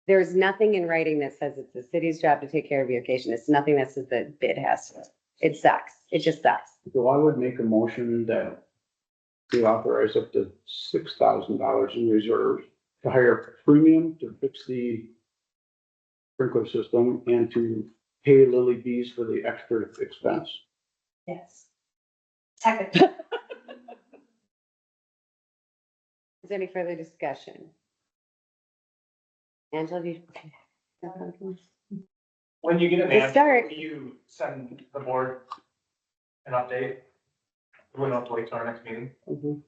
there's nothing in writing that says it's the city's job to take care of irrigation. It's nothing that says the bid has to. It sucks. It just sucks. So I would make a motion that we authorize up to $6,000 in reserves to hire a premium to fix the sprinkler system and to pay Lily Bees for the extra expense. Yes. Second. Is there any further discussion? Angela, do you? When you get an Let's answer, start. will you send the board an update? We don't have to wait till our next meeting. Mhm.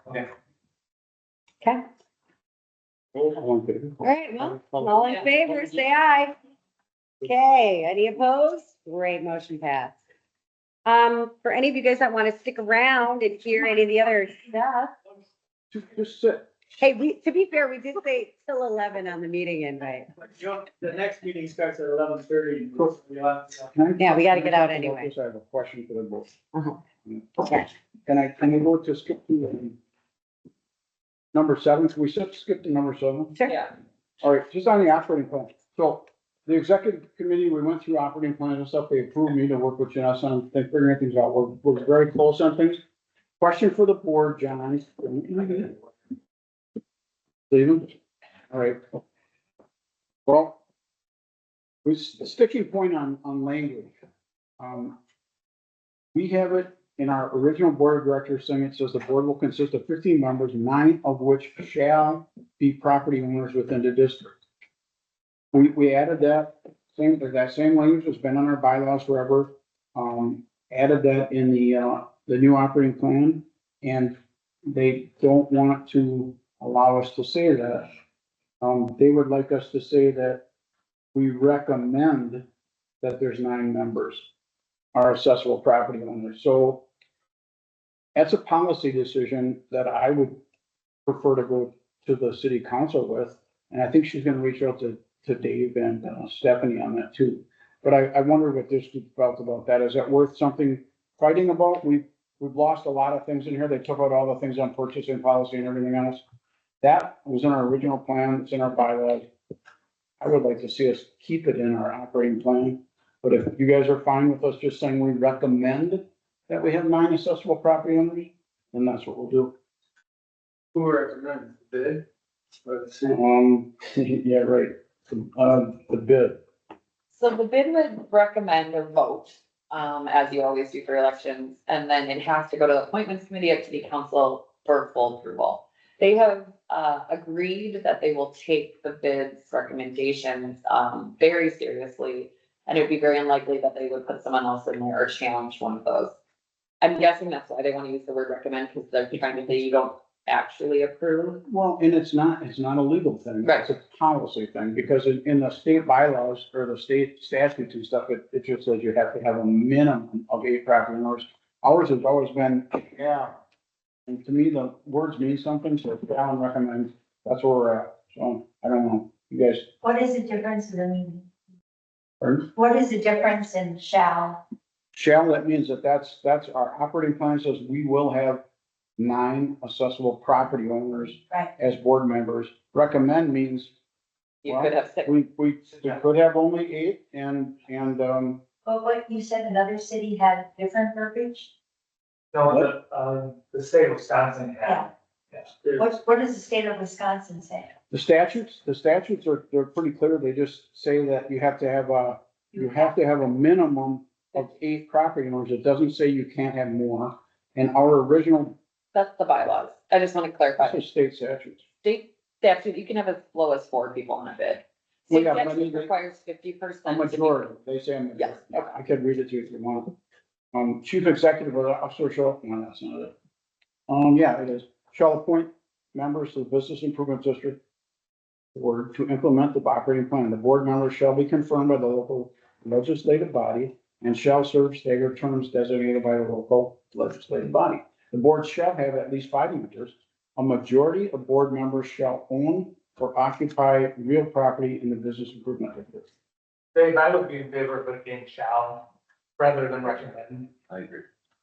Okay. Okay, All in favor? all right, well, all in favor, say aye. Okay, any opposed? Great, motion passed. For any of you guys that want to stick around and hear any of the other stuff, Just sit. hey, to be fair, we did say till 11 on the meeting invite. The next meeting starts at 11:30. Yeah, we gotta get out Can I talk about anyway. this? I have a question for the board. Uh-huh. Okay. Can we go to skip to number 7, can we skip to number 7? Sure. Yeah. All right, just on the operating plan. So the executive committee, we went through operating plans and stuff. They approved me to work with Janessa on figuring things out. We're very close on things. Question for the board, John. Steven? All right. Well, we sticking point on language. We have it in our original board of directors thing. It says the board will consist of 15 members, 9 of which shall be property owners within the district. We added that same language has been on our bylaws forever. Added that in the new operating plan, and they don't want to allow us to say that. They would like us to say that we recommend that there's 9 members are accessible property owners. So that's a policy decision that I would prefer to go to the city council with. And I think she's gonna reach out to Dave and Stephanie on that too. But I wonder what this group felt about that. Is that worth something fighting about? We've lost a lot of things in here. They took out all the things on purchasing policy and everything else. That was in our original plan. It's in our bylaws. I would like to see us keep it in our operating plan. But if you guys are fine with us just saying we recommend that we have 9 accessible property owners, then that's what we'll do. Who recommends the bid? Yeah, right. The bid. So the bid would recommend a vote, as you always do for elections, and then it has to go to the appointments committee of city council for full approval. They have, agreed that they will take the bid's recommendations, very seriously. And it'd be very unlikely that they would put someone else in there or challenge one of those. I'm guessing that's why they want to use the word recommend, because they're trying to say you don't actually approve. Well, and it's not a legal thing. Right. It's a policy thing, because in the state bylaws or the state statutes and stuff, it just says you have to have a minimum of 8 property owners. Ours has always been, yeah. And to me, the words mean something, so if Alan recommends, that's where we're at. So I don't know, you guys. What is the difference in, Pardon? what is the difference in shall? Shall, that means that's our operating plan says we will have 9 accessible property owners Right. as board members. Recommend means You well, could have 6. we could have only 8 and, But what you said another city had different verbiage? No, the state of Wisconsin had. Yeah. What does the state of Wisconsin say? the statutes are, they're pretty clear. They just say that you have to have a minimum of 8 property owners. It doesn't say you can't have more. And our original, That's the bylaws. I just want to clarify. this is state statutes. State statute, you can have as low as 4 people on a bid. Well, State yeah, but I statute mean, requires 50%. A majority, they say a majority. Yes, okay. I could read it to you if you want. Chief executive officer shall, no, that's not it. Yeah, it is. Shall appoint members to the business improvement district board to implement the operating plan. The board members shall be confirmed by the local legislative body and shall serve staggered terms designated by the local legislative body. The board shall have at least 5 members. A majority of board members shall own or occupy real property in the business improvement district. Dave, I would be in favor of it being shall rather than recommend. I agree.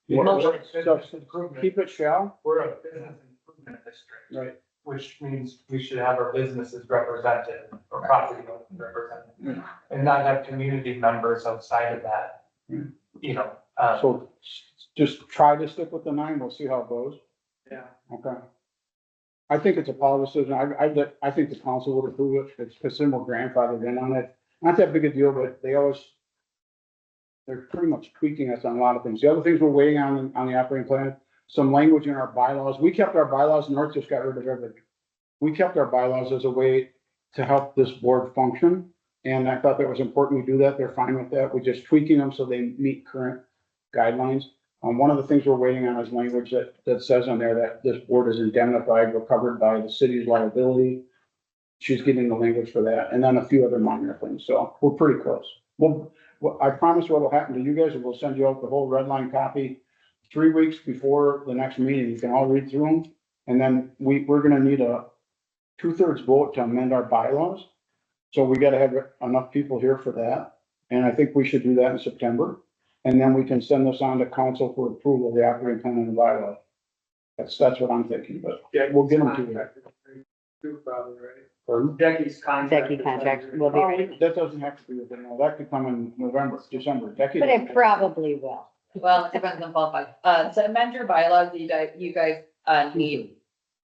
We're a So business improvement, keep it shall, we're a business improvement district, right? which means we should have our businesses represented or property owners represented. And not have community members outside of that, Mm. you know, So just try to stick with the 9, we'll see how it goes. yeah. Okay. I think it's a policy decision. I think the council would approve it. It's because then we're grandfathered in on it. Not that big a deal, but they're pretty much tweaking us on a lot of things. The other things we're waiting on the operating plan, some language in our bylaws. We kept our bylaws, North just got rid of everything. We kept our bylaws as a way to help this board function. And I thought that was important. We do that. They're fine with that. We're just tweaking them so they meet current guidelines. One of the things we're waiting on is language that says on there that this board is indemnified or covered by the city's liability. She's getting the language for that, and then a few other minor things. So we're pretty close. Well, I promise what will happen to you guys is we'll send you out the whole red line copy 3 weeks before the next meeting. You can all read through them. And then we're gonna need a 2/3 vote to amend our bylaws. So we gotta have enough people here for that. And I think we should do that in September. And then we can send this on to council for approval of the operating plan and the bylaw. That's what I'm thinking, but yeah, we'll get them to you. Too probably, right? Pardon? Decky's contract. Decky contract will be Oh, ready, that doesn't have to be within, no, that could come in November, December. but it probably will. Well, it depends on qualified. To amend your bylaws, you guys, need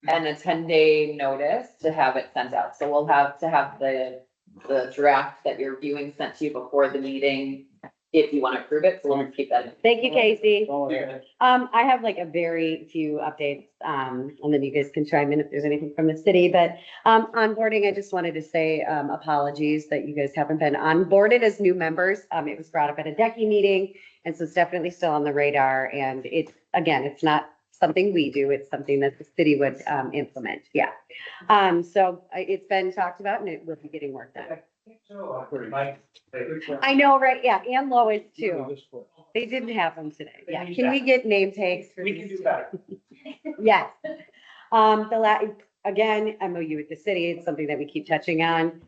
a 10-day notice to have it sent out. So we'll have to have the draft that you're viewing sent to you before the meeting, if you want to approve it. So we'll keep that in. Thank you, Casey. All right. I have like a very few updates, and then you guys can chime in if there's anything from the city, but, onboarding, I just wanted to say, apologies that you guys haven't been onboarded as new members. It was brought up at a DECI meeting, and so it's definitely still on the radar, and it's, again, it's not something we do, it's something that the city would, implement, yeah. So it's been talked about and it will be getting worked on. I know, right, yeah, and Lois too. They didn't have them today. Yeah, can we get name tags for We can these do better. Yes. Again, MOU with the city, it's something that we keep touching on.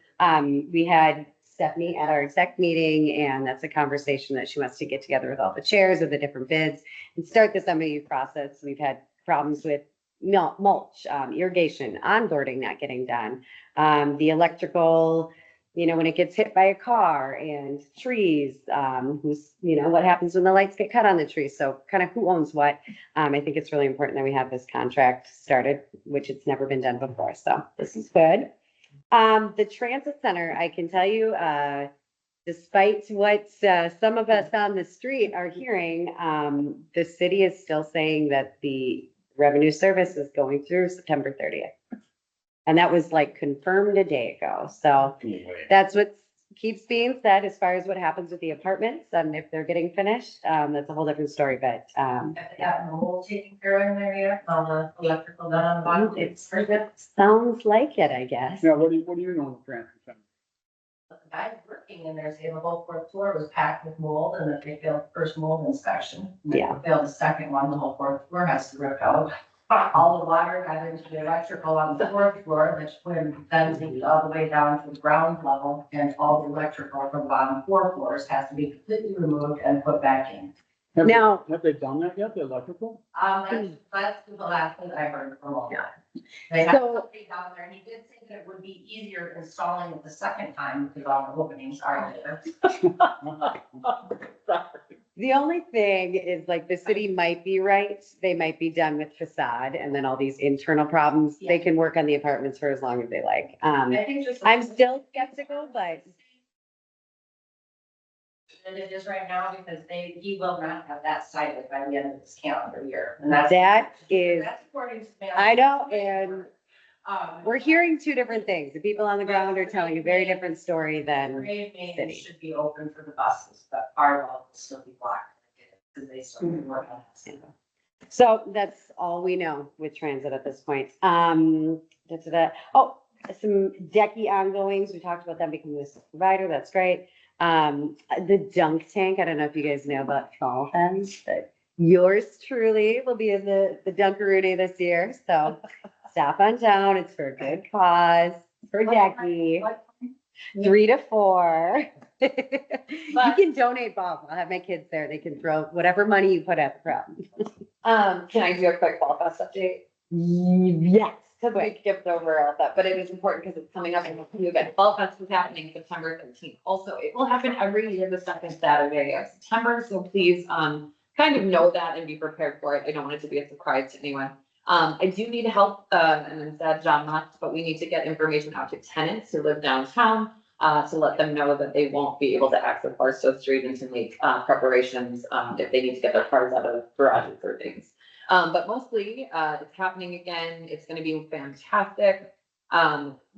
We had Stephanie at our exec meeting, and that's a conversation that she wants to get together with all the chairs of the different bids and start this MOU process. We've had problems with mulch, irrigation, onboarding not getting done. The electrical, when it gets hit by a car, and trees, what happens when the lights get cut on the trees? So kind of who owns what? I think it's really important that we have this contract started, which it's never been done before. So this is good. The transit center, I can tell you, despite what some of us on the street are hearing, the city is still saying that the revenue service is going through September 30th. And that was like confirmed a day ago. So that's what keeps being said as far as what happens with the apartments and if they're getting finished. That's a whole different story, but, Got mold taken care of in there yet, all the electrical done on the bottom, it's pretty good. sounds like it, I guess. Yeah, what do you know of the transit center? But the guys working in there saying the whole fourth floor was packed with mold and that they failed the first mold inspection. And they Yeah. Failed the second one, the whole fourth floor has to rip out. All the water got into the electrical on the fourth floor, which then leaked all the way down to the ground level. And all the electrical from the bottom 4 floors has to be completely removed and put back in. Now, Have they done that yet, the electrical? That's the last thing I heard from all that. They had So- somebody down there, and he did say that it would be easier installing it the second time because all the openings are there. the only thing is like the city might be right. They might be done with facade and then all these internal problems. They Yeah. can work on the apartments for as long as they like. I think just. I'm still skeptical, but And it is right now because he will not have that cited by the end of this calendar year. And that's. that is, That's according to. I know, and Um, we're hearing two different things. The people on the ground are telling a very different story than, Grade main city. should be open for the buses, but our road will still be blocked. Because they still work on it. so that's all we know with transit at this point. Oh, some decky ongoings. We talked about them becoming the provider. That's great. The dunk tank, I don't know if you guys know about dolphins, but yours truly will be in the Dunkaroonie this year. So stop on down. It's for a good cause, for decky. 3 to 4. You can donate balls. I'll have my kids there. They can throw whatever money you put at the crowd. Can I do a quick Fall Fest update? Yes. Because we skipped over all that, but it is important because it's coming up in you again. Fall Fest is happening September 13th. Also, it will happen every year, the second Saturday of September. So please, kind of know that and be prepared for it. I don't want it to be a surprise to anyone. I do need help, and I'm sad John left, but we need to get information out to tenants who live downtown, to let them know that they won't be able to access Barstow Street and to make, preparations, if they need to get their cars out of garages or things. But mostly, it's happening again. It's gonna be fantastic.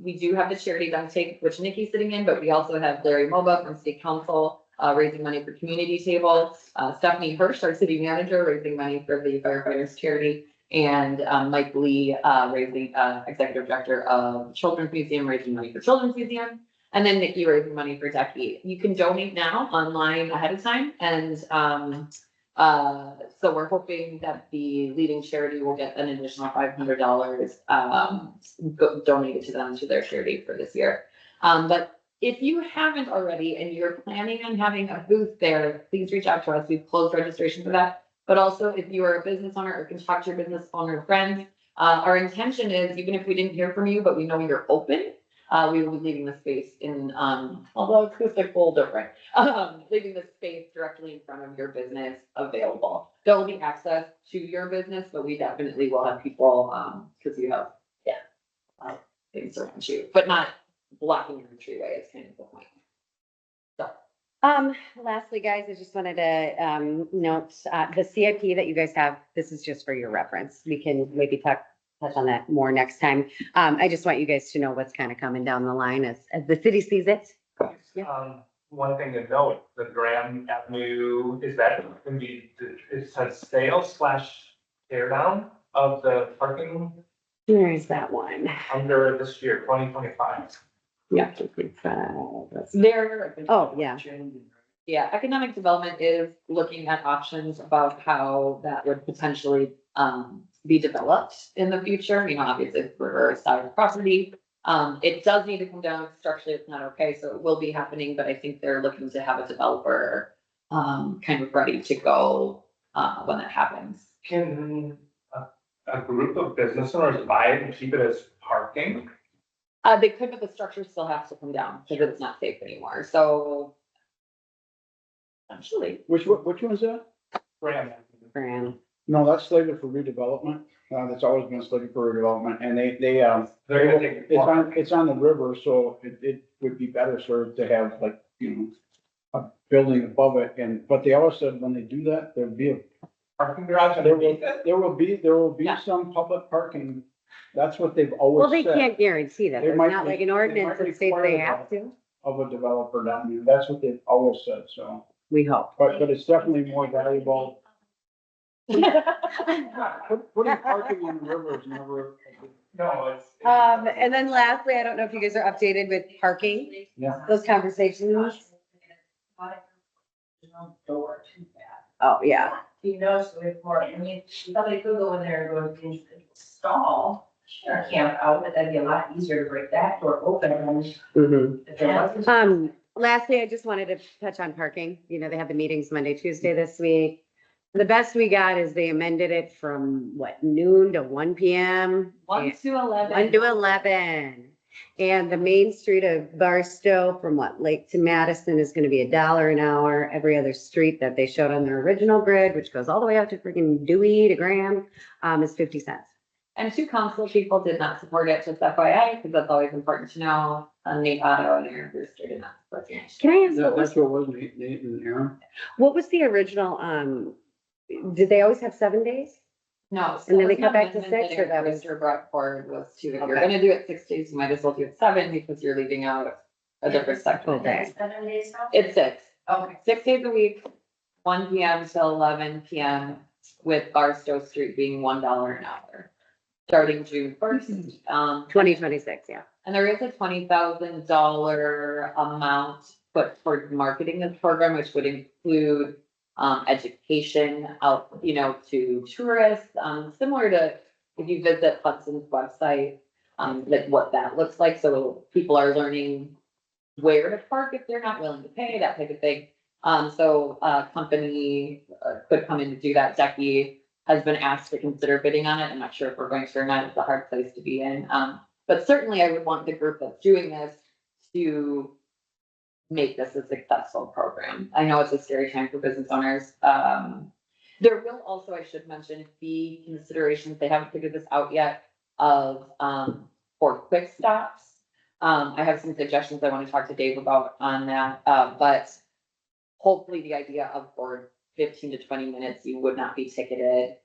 We do have the charity dunk tank, which Nikki's sitting in, but we also have Larry Moba from State Council, raising money for community table. Stephanie Hirsch, our city manager, raising money for the firefighters charity. And, Mike Lee, raising, executive director of Children's Museum, raising money for Children's Museum. And then Nikki raising money for Decky. You can donate now online ahead of time. And, so we're hoping that the leading charity will get an additional $500 donated to them to their charity for this year. But if you haven't already and you're planning on having a booth there, please reach out to us. We've closed registration for that. But also if you are a business owner or can talk to your business owner friends, our intention is, even if we didn't hear from you, but we know you're open, we will be leaving the space in, although it's just a little different, leaving the space directly in front of your business available. There will be access to your business, but we definitely will have people, because you have, things around you, but not blocking your entryway is kind of the point. So. Lastly, guys, I just wanted to, note, the CIP that you guys have, this is just for your reference. We can maybe touch on that more next time. I just want you guys to know what's kind of coming down the line as the city sees it. One thing to note, the Grand Avenue, is that gonna be, it says sale / tear down of the parking Where is that one? under this year, 2025. Yeah. There, Oh, yeah. yeah, economic development is looking at options about how that would potentially, be developed in the future, you know, obviously if we're a side property. It does need to come down, structurally it's not okay, so it will be happening, but I think they're looking to have a developer, kind of ready to go, when that happens. Can a group of business owners buy it and keep it as parking? They could, but the structure still has to come down because it's not safe anymore, so. Essentially, Which one is that? Grand. Fran. No, that's slated for redevelopment. That's always been slated for redevelopment, and they, They're gonna take it. it's on the river, so it would be better served to have like, a building above it, but they always said when they do that, there'll be Parking garage underneath it? there will be Yeah. some public parking. That's what they've always Well, they said. can't guarantee that. They There's might not be- like an they ordinance might that states require they that. have to. Of a developer down there. That's what they've always said, so. We hope. But it's definitely more valuable. Putting parking on the river is never. No, it's. And then lastly, I don't know if you guys are updated with parking, Yeah. those conversations. Door too bad. Oh, yeah. You notice with more, I mean, somebody could go in there and go into the stall or camp out, but that'd be a lot easier to break that door open than if there wasn't. Lastly, I just wanted to touch on parking. You know, they have the meetings Monday, Tuesday this week. The best we got is they amended it from noon to 1 PM. 1 to 11. 1 to 11. And the main street of Barstow from Lake to Madison is gonna be $1 an hour. Every other street that they showed on their original grid, which goes all the way out to freaking Dewey to Graham, is 50 cents. And 2 council people did not support it, just FYI, because that's always important to know. Nate Otto and Aaron Brewster did not support it. Can I ask, That's what was Nate and Aaron. what was the original, did they always have 7 days? No. And then they so cut back to amendment 6, that or that Aaron was- Brewster brought forward was to, if you're Okay. gonna do it 6 days, you might as well do it 7 because you're leaving out a different section. Full day. 7 days now? It's 6. Okay. 6 days a week, 1 PM till 11 PM, with Barstow Street being $1 an hour, starting June 1st. 2026, yeah. And there is a $20,000 amount put toward marketing this program, which would include education out, to tourists, similar to if you visit Hudson's website, like what that looks like. So people are learning where to park if they're not willing to pay, that type of thing. So a company could come in to do that. Decky has been asked to consider bidding on it. I'm not sure if we're going to or not. It's a hard place to be in. But certainly I would want the group that's doing this to make this a successful program. I know it's a scary time for business owners. There will also, I should mention, be considerations, they haven't figured this out yet, of for quick stops. I have some suggestions I want to talk to Dave about on that, but hopefully the idea of for 15 to 20 minutes, you would not be ticketed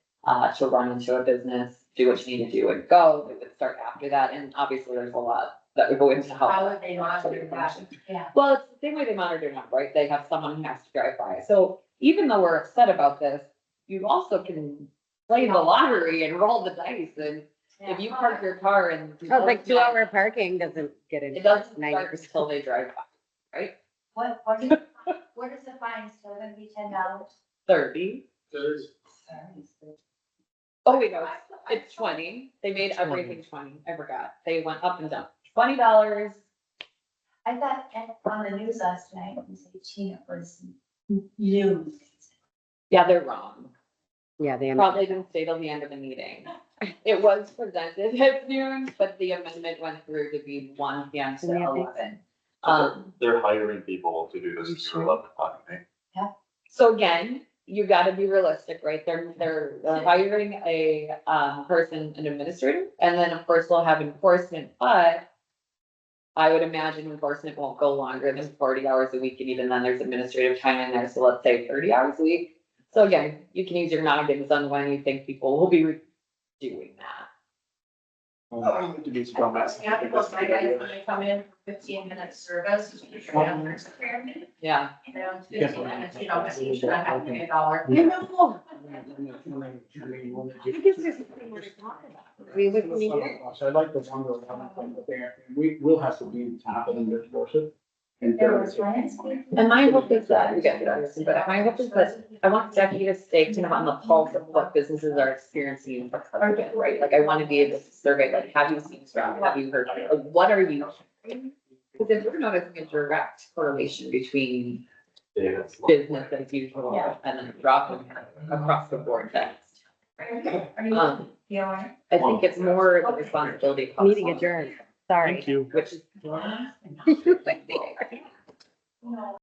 to run into a business, do what you need to do and go. It would start after that, and obviously there's a lot that would go into help. How would they monitor that? Yeah. Well, it's the same way they monitor now, right? They have someone who has to drive by. So even though we're upset about this, you also can play the lottery and roll the dice. And if you park your car and. Oh, like 2-hour parking doesn't get in. It doesn't 90%. start until they drive by, right? What is the fine, still gonna be $10? 30. Oh, wait, no, it's 20. They made everything 20. I forgot. They went up and down. $20. I thought on the news last night, it was 18, it was new. Yeah, they're wrong. Yeah, the. Probably didn't stay till the end of the meeting. It was presented at noon, but the amendment went through to be 1 PM to Yeah. 11. They're hiring people to do You this sure? through 11 o'clock, right? So again, you gotta be realistic, right? They're hiring a, person, an administrator, and then of course we'll have enforcement, but I would imagine enforcement won't go longer than 40 hours a week, and even then there's administrative time in there, so let's say 30 hours a week. So again, you can use your noggins on when you think people will be doing that. Yeah, because my guys, when they come in, 15-minute service. Yeah. You know, 15 minutes, you know, you should have to pay $1. You know. I guess there's something more to talk about. I mean, what can you do? So I'd like to wonder what we will have to be on top of them to enforce it. And There was one. And my hope is that, but my hope is that I want Jackie to stay kind of on the pulse of what businesses are experiencing, right? Like I want to be able to survey, like, have you seen strong, have you heard, like, what are you? Because if we're noticing a direct correlation between business as usual and then dropping across the board, that's, I think it's more the responsibility. of Meeting adjourned. Sorry. Thank you. Which is.